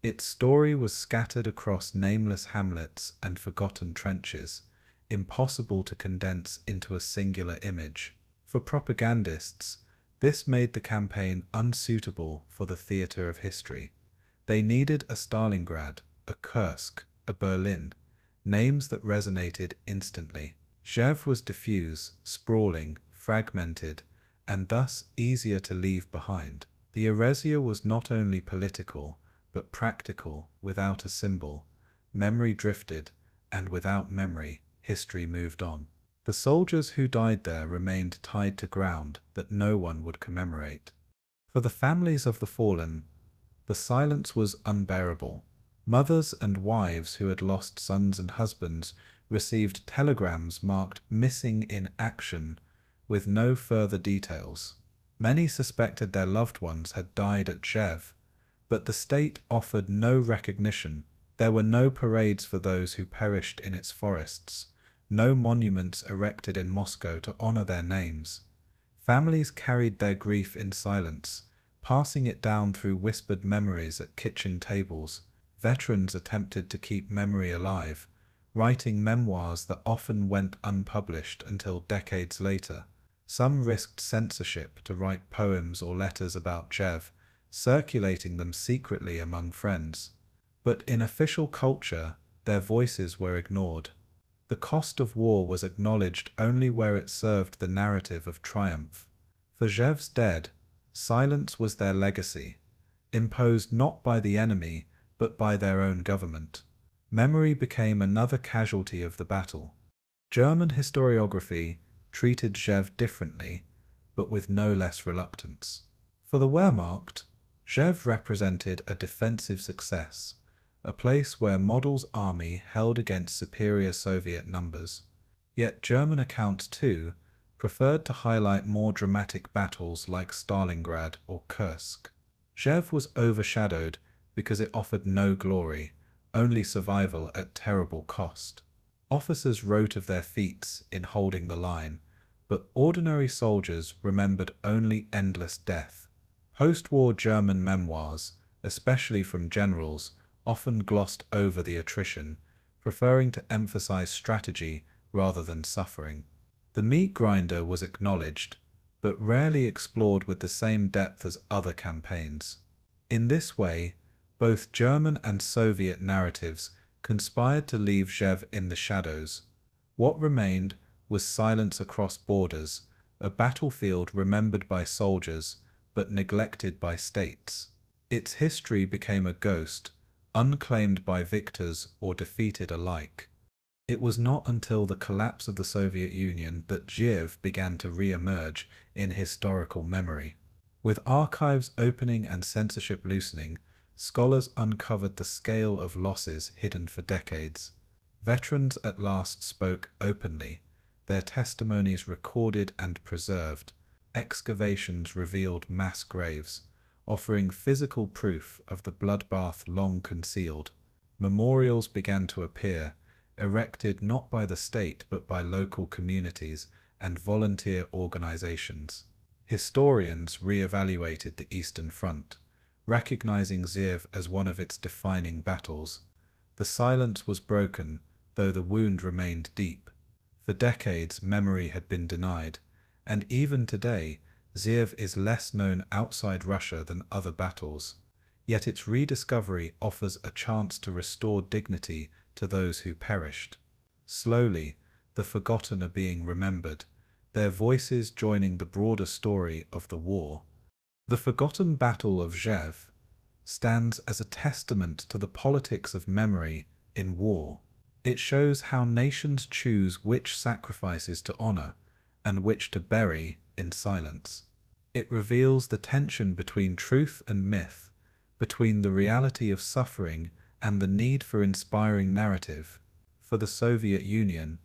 Its story was scattered across nameless hamlets and forgotten trenches, impossible to condense into a singular image. For propagandists, this made the campaign unsuitable for the theatre of history. They needed a Stalingrad, a Kursk, a Berlin, names that resonated instantly. Rzhev was diffuse, sprawling, fragmented, and thus easier to leave behind. The erasure was not only political, but practical. Without a symbol, memory drifted, and without memory, history moved on. The soldiers who died there remained tied to ground that no one would commemorate. For the families of the fallen, the silence was unbearable. Mothers and wives who had lost sons and husbands received telegrams marked "missing in action" with no further details. Many suspected their loved ones had died at Rzhev, but the state offered no recognition. There were no parades for those who perished in its forests, no monuments erected in Moscow to honor their names. Families carried their grief in silence, passing it down through whispered memories at kitchen tables. Veterans attempted to keep memory alive, writing memoirs that often went unpublished until decades later. Some risked censorship to write poems or letters about Rzhev, circulating them secretly among friends. But in official culture, their voices were ignored. The cost of war was acknowledged only where it served the narrative of triumph. For Rzhev's dead, silence was their legacy, imposed not by the enemy, but by their own government. Memory became another casualty of the battle. German historiography treated Rzhev differently, but with no less reluctance. For the Wehrmacht, Rzhev represented a defensive success, a place where Model's army held against superior Soviet numbers. Yet German accounts, too, preferred to highlight more dramatic battles like Stalingrad or Kursk. Rzhev was overshadowed because it offered no glory, only survival at terrible cost. Officers wrote of their feats in holding the line, but ordinary soldiers remembered only endless death. Post-war German memoirs, especially from generals, often glossed over the attrition, preferring to emphasize strategy rather than suffering. The meat grinder was acknowledged, but rarely explored with the same depth as other campaigns. In this way, both German and Soviet narratives conspired to leave Rzhev in the shadows. What remained was silence across borders, a battlefield remembered by soldiers but neglected by states. Its history became a ghost, unclaimed by victors or defeated alike. It was not until the collapse of the Soviet Union that Rzhev began to re-emerge in historical memory. With archives opening and censorship loosening, scholars uncovered the scale of losses hidden for decades. Veterans at last spoke openly, their testimonies recorded and preserved. Excavations revealed mass graves, offering physical proof of the bloodbath long concealed. Memorials began to appear, erected not by the state but by local communities and volunteer organizations. Historians re-evaluated the Eastern Front, recognizing Rzhev as one of its defining battles. The silence was broken, though the wound remained deep. For decades, memory had been denied, and even today, Rzhev is less known outside Russia than other battles. Yet its rediscovery offers a chance to restore dignity to those who perished. Slowly, the forgotten are being remembered, their voices joining the broader story of the war. The forgotten Battle of Rzhev stands as a testament to the politics of memory in war. It shows how nations choose which sacrifices to honor and which to bury in silence. It reveals the tension between truth and myth, between the reality of suffering and the need for inspiring narrative. For the Soviet Union,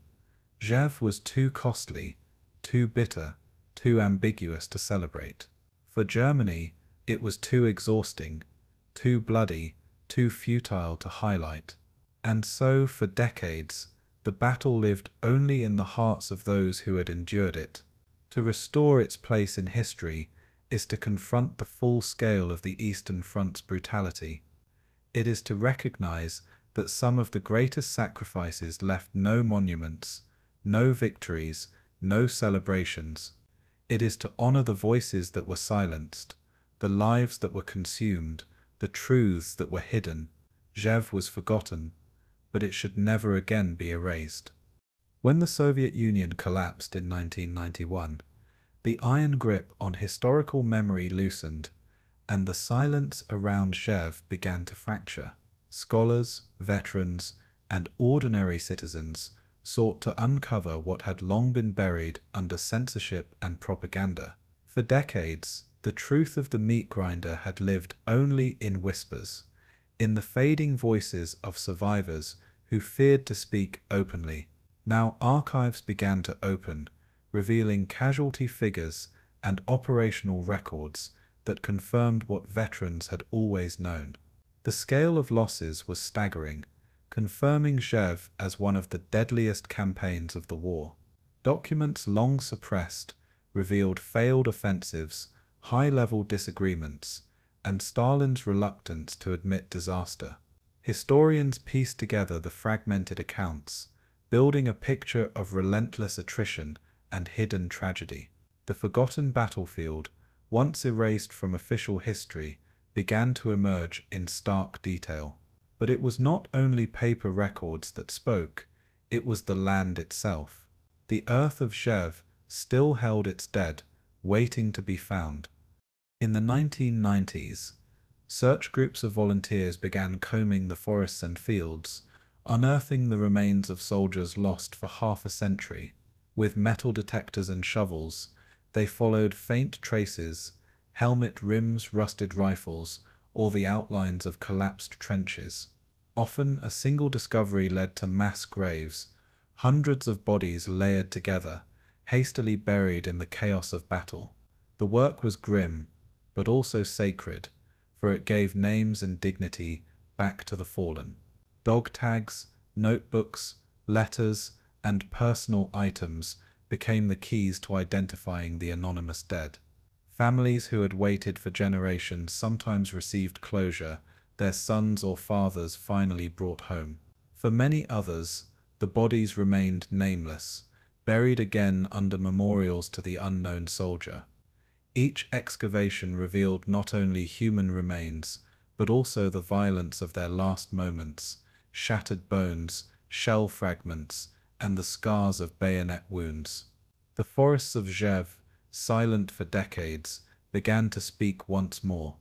Rzhev was too costly, too bitter, too ambiguous to celebrate. For Germany, it was too exhausting, too bloody, too futile to highlight. And so, for decades, the battle lived only in the hearts of those who had endured it. To restore its place in history is to confront the full scale of the Eastern Front's brutality. It is to recognize that some of the greatest sacrifices left no monuments, no victories, no celebrations. It is to honor the voices that were silenced, the lives that were consumed, the truths that were hidden. Rzhev was forgotten, but it should never again be erased. When the Soviet Union collapsed in 1991, the iron grip on historical memory loosened, and the silence around Rzhev began to fracture. Scholars, veterans, and ordinary citizens sought to uncover what had long been buried under censorship and propaganda. For decades, the truth of the meat grinder had lived only in whispers, in the fading voices of survivors who feared to speak openly. Now archives began to open, revealing casualty figures and operational records that confirmed what veterans had always known. The scale of losses was staggering, confirming Rzhev as one of the deadliest campaigns of the war. Documents long suppressed revealed failed offensives, high-level disagreements, and Stalin's reluctance to admit disaster. Historians pieced together the fragmented accounts, building a picture of relentless attrition and hidden tragedy. The forgotten battlefield, once erased from official history, began to emerge in stark detail. But it was not only paper records that spoke, it was the land itself. The earth of Rzhev still held its dead, waiting to be found. In the 1990s, Search groups of volunteers began combing the forests and fields, unearthing the remains of soldiers lost for half a century. With metal detectors and shovels, they followed faint traces, helmet rims, rusted rifles, or the outlines of collapsed trenches. Often, a single discovery led to mass graves, hundreds of bodies layered together, hastily buried in the chaos of battle. The work was grim, but also sacred, for it gave names and dignity back to the fallen. Dog tags, notebooks, letters, and personal items became the keys to identifying the anonymous dead. Families who had waited for generations sometimes received closure, their sons or fathers finally brought home. For many others, the bodies remained nameless, buried again under memorials to the unknown soldier. Each excavation revealed not only human remains, but also the violence of their last moments, shattered bones, shell fragments, and the scars of bayonet wounds. The forests of Rzhev, silent for decades, began to speak once more.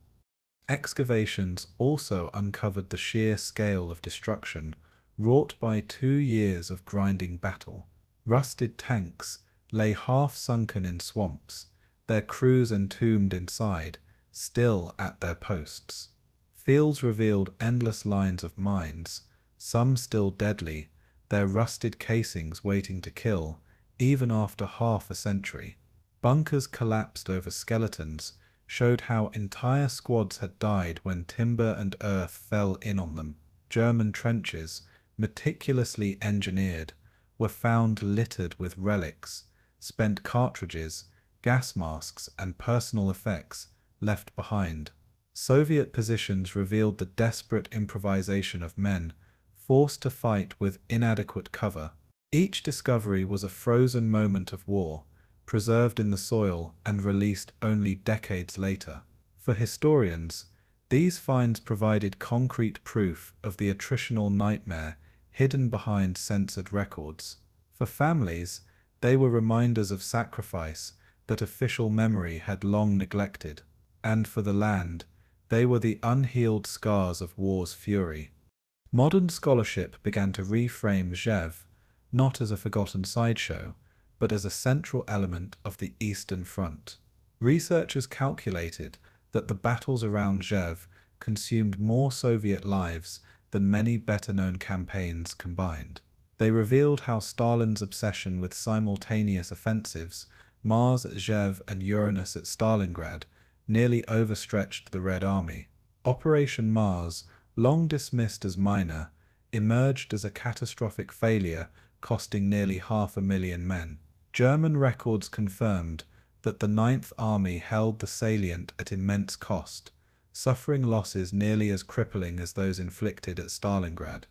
Excavations also uncovered the sheer scale of destruction wrought by 2 years of grinding battle. Rusted tanks lay half-sunken in swamps, their crews entombed inside, still at their posts. Fields revealed endless lines of mines, some still deadly, their rusted casings waiting to kill, even after half a century. Bunkers collapsed over skeletons, showed how entire squads had died when timber and earth fell in on them. German trenches, meticulously engineered, were found littered with relics, spent cartridges, gas masks, and personal effects left behind. Soviet positions revealed the desperate improvisation of men forced to fight with inadequate cover. Each discovery was a frozen moment of war, preserved in the soil and released only decades later. For historians, these finds provided concrete proof of the attritional nightmare hidden behind censored records. For families, they were reminders of sacrifice that official memory had long neglected. And for the land, they were the unhealed scars of war's fury. Modern scholarship began to reframe Rzhev, not as a forgotten sideshow, but as a central element of the Eastern Front. Researchers calculated that the battles around Rzhev consumed more Soviet lives than many better-known campaigns combined. They revealed how Stalin's obsession with simultaneous offensives, Mars at Rzhev and Uranus at Stalingrad, nearly overstretched the Red Army. Operation Mars, long dismissed as minor, emerged as a catastrophic failure, costing nearly 500,000 men. German records confirmed that the Ninth Army held the salient at immense cost, suffering losses nearly as crippling as those inflicted at Stalingrad.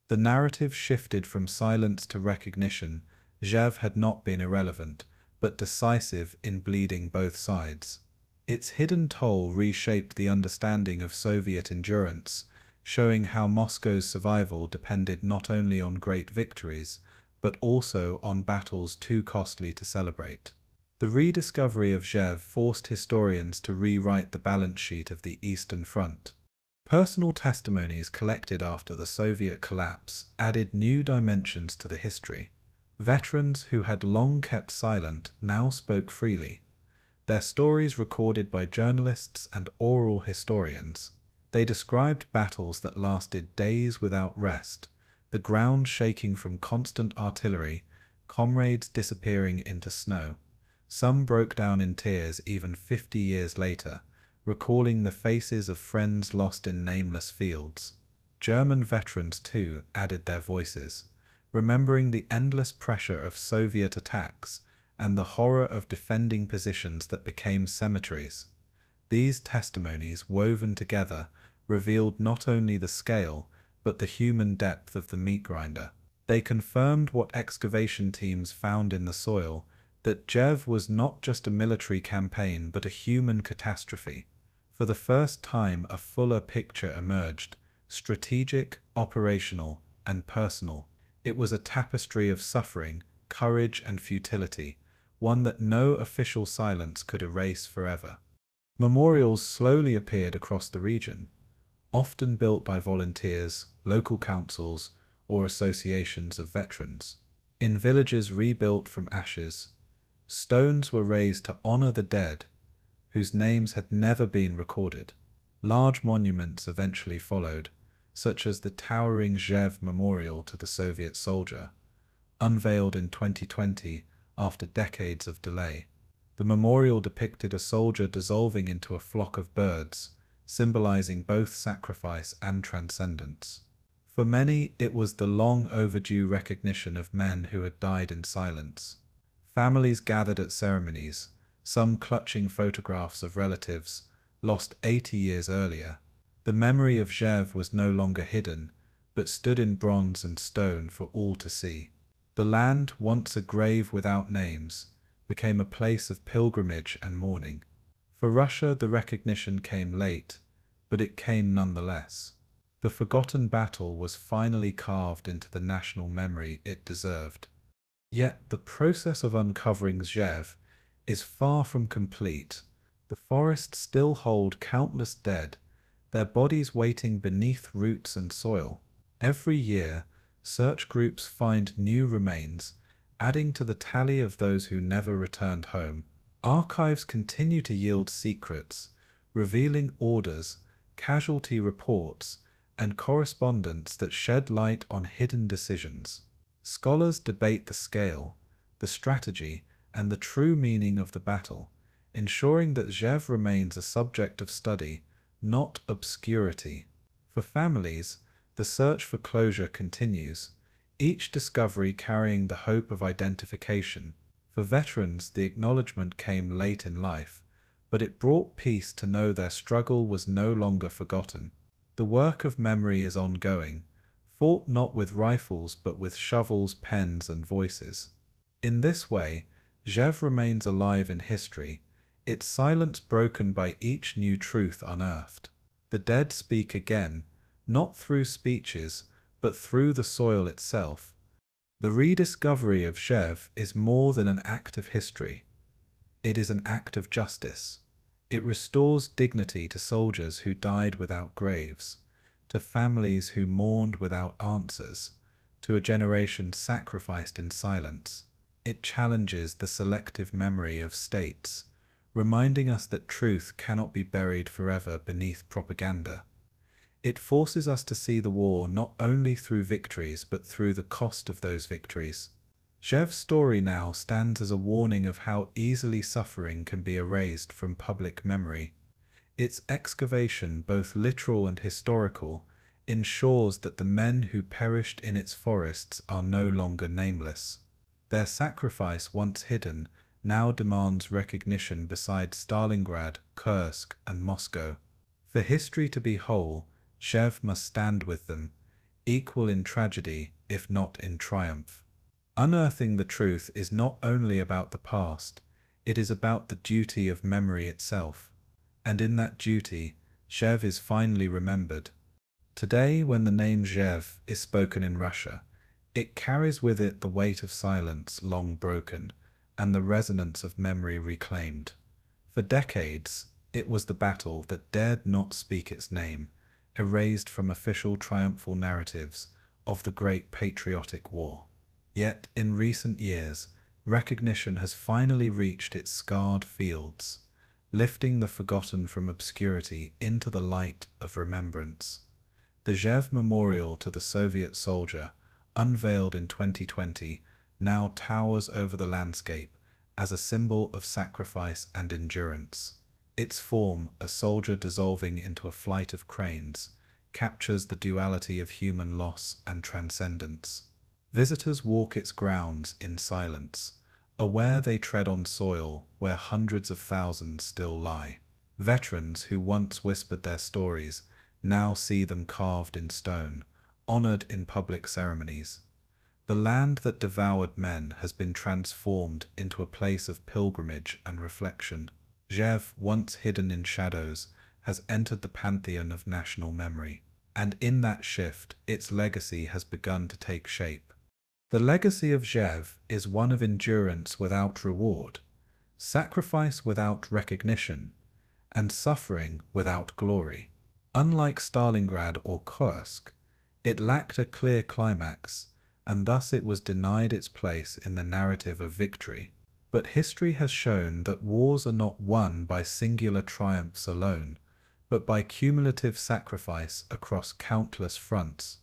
The narrative shifted from silence to recognition. Rzhev had not been irrelevant, but decisive in bleeding both sides. Its hidden toll reshaped the understanding of Soviet endurance, showing how Moscow's survival depended not only on great victories, but also on battles too costly to celebrate. The rediscovery of Rzhev forced historians to rewrite the balance sheet of the Eastern Front. Personal testimonies collected after the Soviet collapse added new dimensions to the history. Veterans who had long kept silent now spoke freely, their stories recorded by journalists and oral historians. They described battles that lasted days without rest, the ground shaking from constant artillery, comrades disappearing into snow. Some broke down in tears even 50 years later, recalling the faces of friends lost in nameless fields. German veterans too added their voices, remembering the endless pressure of Soviet attacks and the horror of defending positions that became cemeteries. These testimonies, woven together, revealed not only the scale, but the human depth of the meat grinder. They confirmed what excavation teams found in the soil, that Rzhev was not just a military campaign but a human catastrophe. For the first time, a fuller picture emerged, strategic, operational, and personal. It was a tapestry of suffering, courage, and futility, one that no official silence could erase forever. Memorials slowly appeared across the region, often built by volunteers, local councils, or associations of veterans. In villages rebuilt from ashes, stones were raised to honor the dead whose names had never been recorded. Large monuments eventually followed, such as the towering Rzhev Memorial to the Soviet soldier, unveiled in 2020 after decades of delay. The memorial depicted a soldier dissolving into a flock of birds, symbolizing both sacrifice and transcendence. For many, it was the long overdue recognition of men who had died in silence. Families gathered at ceremonies, some clutching photographs of relatives lost 80 years earlier. The memory of Rzhev was no longer hidden, but stood in bronze and stone for all to see. The land, once a grave without names, became a place of pilgrimage and mourning. For Russia, the recognition came late, but it came nonetheless. The forgotten battle was finally carved into the national memory it deserved. Yet the process of uncovering Rzhev is far from complete. The forests still hold countless dead, their bodies waiting beneath roots and soil. Every year, search groups find new remains, adding to the tally of those who never returned home. Archives continue to yield secrets, revealing orders, casualty reports, and correspondence that shed light on hidden decisions. Scholars debate the scale, the strategy, and the true meaning of the battle, ensuring that Rzhev remains a subject of study, not obscurity. For families, the search for closure continues, each discovery carrying the hope of identification. For veterans, the acknowledgement came late in life, but it brought peace to know their struggle was no longer forgotten. The work of memory is ongoing, fought not with rifles but with shovels, pens, and voices. In this way, Rzhev remains alive in history, its silence broken by each new truth unearthed. The dead speak again, not through speeches, but through the soil itself. The rediscovery of Rzhev is more than an act of history. It is an act of justice. It restores dignity to soldiers who died without graves, to families who mourned without answers, to a generation sacrificed in silence. It challenges the selective memory of states, reminding us that truth cannot be buried forever beneath propaganda. It forces us to see the war not only through victories but through the cost of those victories. Rzhev's story now stands as a warning of how easily suffering can be erased from public memory. Its excavation, both literal and historical, ensures that the men who perished in its forests are no longer nameless. Their sacrifice, once hidden, now demands recognition beside Stalingrad, Kursk, and Moscow. For history to be whole, Rzhev must stand with them, equal in tragedy, if not in triumph. Unearthing the truth is not only about the past, it is about the duty of memory itself. And in that duty, Rzhev is finally remembered. Today, when the name Rzhev is spoken in Russia, it carries with it the weight of silence long broken, and the resonance of memory reclaimed. For decades, it was the battle that dared not speak its name, erased from official triumphal narratives of the Great Patriotic War. Yet, in recent years, recognition has finally reached its scarred fields, lifting the forgotten from obscurity into the light of remembrance. The Rzhev Memorial to the Soviet soldier, unveiled in 2020, now towers over the landscape as a symbol of sacrifice and endurance. Its form, a soldier dissolving into a flight of cranes, captures the duality of human loss and transcendence. Visitors walk its grounds in silence, aware they tread on soil where hundreds of thousands still lie. Veterans who once whispered their stories now see them carved in stone, honored in public ceremonies. The land that devoured men has been transformed into a place of pilgrimage and reflection. Rzhev, once hidden in shadows, has entered the pantheon of national memory, and in that shift, its legacy has begun to take shape. The legacy of Rzhev is one of endurance without reward, sacrifice without recognition, and suffering without glory. Unlike Stalingrad or Kursk, it lacked a clear climax, and thus it was denied its place in the narrative of victory. But history has shown that wars are not won by singular triumphs alone, but by cumulative sacrifice across countless fronts.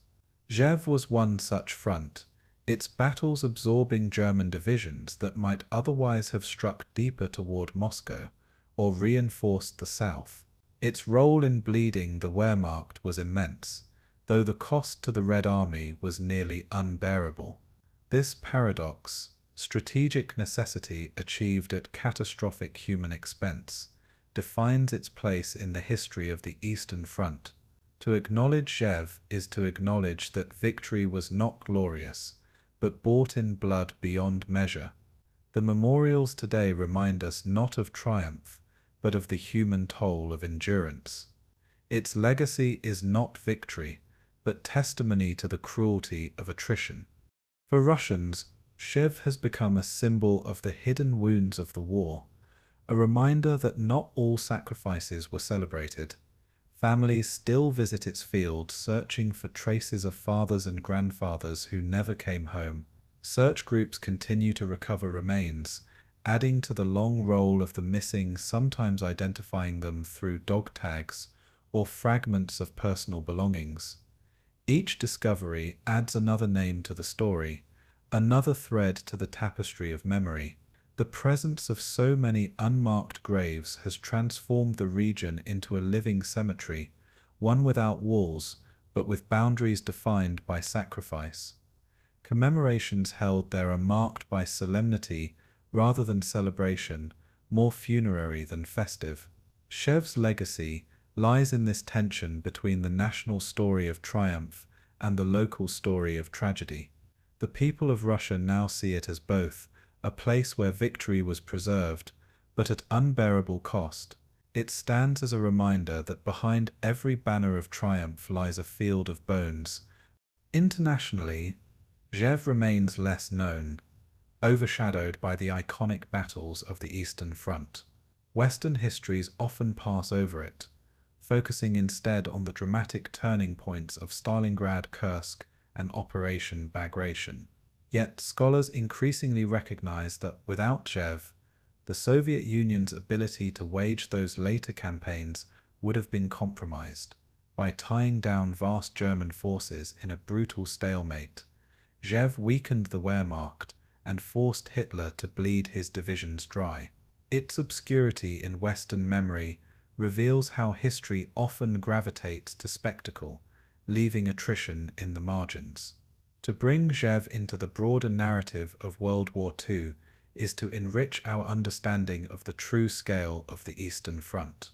Rzhev was one such front, its battles absorbing German divisions that might otherwise have struck deeper toward Moscow or reinforced the south. Its role in bleeding the Wehrmacht was immense, though the cost to the Red Army was nearly unbearable. This paradox, strategic necessity achieved at catastrophic human expense, defines its place in the history of the Eastern Front. To acknowledge Rzhev is to acknowledge that victory was not glorious, but bought in blood beyond measure. The memorials today remind us not of triumph, but of the human toll of endurance. Its legacy is not victory, but testimony to the cruelty of attrition. For Russians, Rzhev has become a symbol of the hidden wounds of the war, a reminder that not all sacrifices were celebrated. Families still visit its fields searching for traces of fathers and grandfathers who never came home. Search groups continue to recover remains, adding to the long roll of the missing, sometimes identifying them through dog tags or fragments of personal belongings. Each discovery adds another name to the story, another thread to the tapestry of memory. The presence of so many unmarked graves has transformed the region into a living cemetery, one without walls, but with boundaries defined by sacrifice. Commemorations held there are marked by solemnity rather than celebration, more funerary than festive. Rzhev's legacy lies in this tension between the national story of triumph and the local story of tragedy. The people of Russia now see it as both, a place where victory was preserved, but at unbearable cost. It stands as a reminder that behind every banner of triumph lies a field of bones. Internationally, Rzhev remains less known, overshadowed by the iconic battles of the Eastern Front. Western histories often pass over it, focusing instead on the dramatic turning points of Stalingrad, Kursk, and Operation Barbarossa. Yet scholars increasingly recognize that without Rzhev, the Soviet Union's ability to wage those later campaigns would have been compromised. By tying down vast German forces in a brutal stalemate, Rzhev weakened the Wehrmacht and forced Hitler to bleed his divisions dry. Its obscurity in Western memory reveals how history often gravitates to spectacle, leaving attrition in the margins. To bring Rzhev into the broader narrative of World War II is to enrich our understanding of the true scale of the Eastern Front.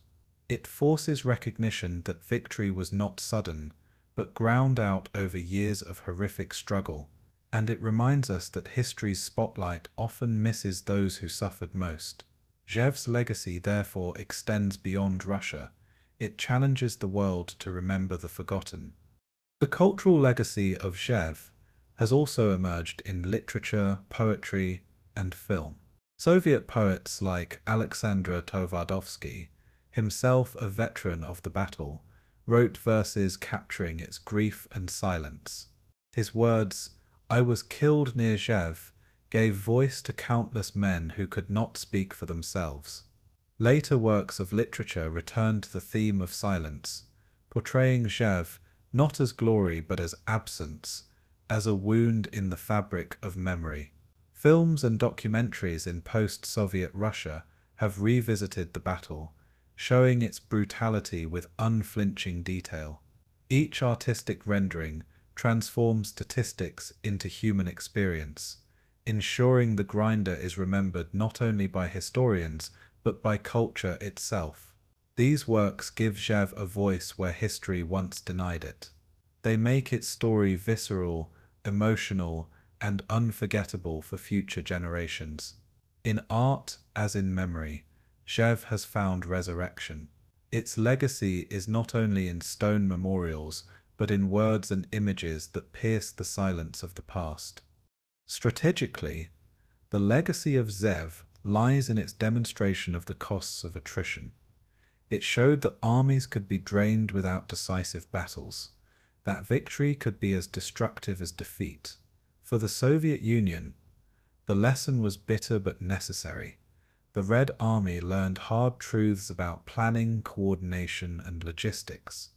It forces recognition that victory was not sudden, but ground out over years of horrific struggle, and it reminds us that history's spotlight often misses those who suffered most. Rzhev's legacy therefore extends beyond Russia. It challenges the world to remember the forgotten. The cultural legacy of Rzhev has also emerged in literature, poetry, and film. Soviet poets like Alexander Tvardovsky, himself a veteran of the battle, wrote verses capturing its grief and silence. His words, "I was killed near Rzhev," gave voice to countless men who could not speak for themselves. Later works of literature returned to the theme of silence, portraying Rzhev not as glory but as absence, as a wound in the fabric of memory. Films and documentaries in post-Soviet Russia have revisited the battle, showing its brutality with unflinching detail. Each artistic rendering transforms statistics into human experience, ensuring the grinder is remembered not only by historians but by culture itself. These works give Rzhev a voice where history once denied it. They make its story visceral, emotional, and unforgettable for future generations. In art, as in memory, Rzhev has found resurrection. Its legacy is not only in stone memorials, but in words and images that pierce the silence of the past. Strategically, the legacy of Rzhev lies in its demonstration of the costs of attrition. It showed that armies could be drained without decisive battles, that victory could be as destructive as defeat. For the Soviet Union, the lesson was bitter but necessary. The Red Army learned hard truths about planning, coordination, and logistics.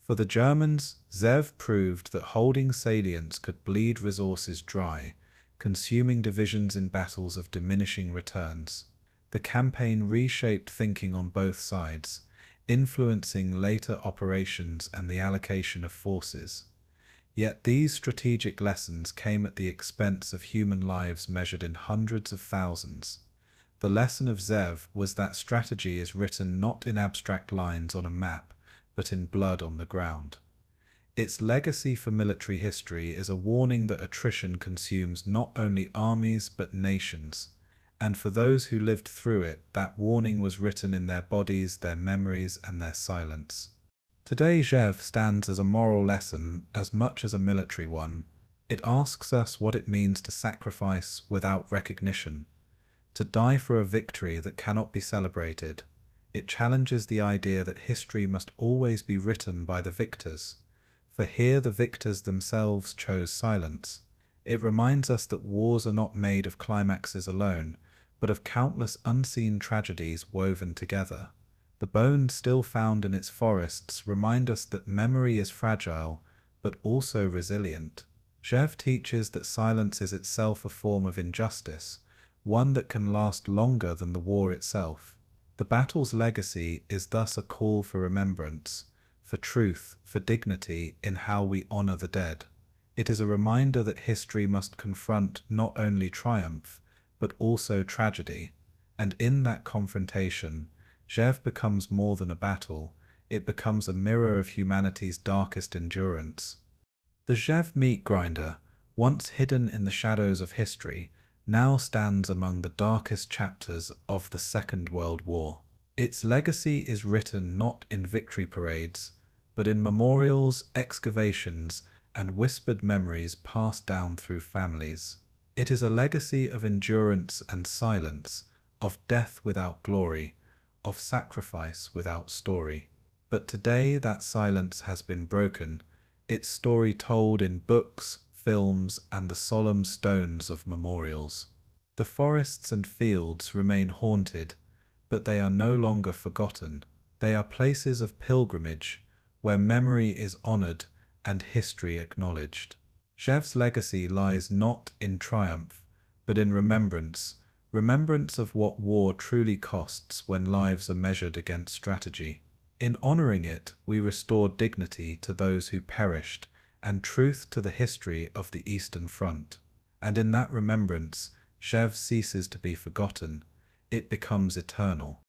For the Germans, Rzhev proved that holding salients could bleed resources dry, consuming divisions in battles of diminishing returns. The campaign reshaped thinking on both sides, influencing later operations and the allocation of forces. Yet these strategic lessons came at the expense of human lives measured in hundreds of thousands. The lesson of Rzhev was that strategy is written not in abstract lines on a map, but in blood on the ground. Its legacy for military history is a warning that attrition consumes not only armies but nations, and for those who lived through it, that warning was written in their bodies, their memories, and their silence. Today, Rzhev stands as a moral lesson as much as a military one. It asks us what it means to sacrifice without recognition, to die for a victory that cannot be celebrated. It challenges the idea that history must always be written by the victors, for here the victors themselves chose silence. It reminds us that wars are not made of climaxes alone, but of countless unseen tragedies woven together. The bones still found in its forests remind us that memory is fragile, but also resilient. Rzhev teaches that silence is itself a form of injustice, one that can last longer than the war itself. The battle's legacy is thus a call for remembrance, for truth, for dignity in how we honor the dead. It is a reminder that history must confront not only triumph, but also tragedy, and in that confrontation, Rzhev becomes more than a battle, it becomes a mirror of humanity's darkest endurance. The Rzhev Meat Grinder, once hidden in the shadows of history, now stands among the darkest chapters of the Second World War. Its legacy is written not in victory parades, but in memorials, excavations, and whispered memories passed down through families. It is a legacy of endurance and silence, of death without glory, of sacrifice without story. But today that silence has been broken, its story told in books, films, and the solemn stones of memorials. The forests and fields remain haunted, but they are no longer forgotten. They are places of pilgrimage, where memory is honored and history acknowledged. Rzhev's legacy lies not in triumph, but in remembrance, remembrance of what war truly costs when lives are measured against strategy. In honoring it, we restore dignity to those who perished, and truth to the history of the Eastern Front. And in that remembrance, Rzhev ceases to be forgotten. It becomes eternal.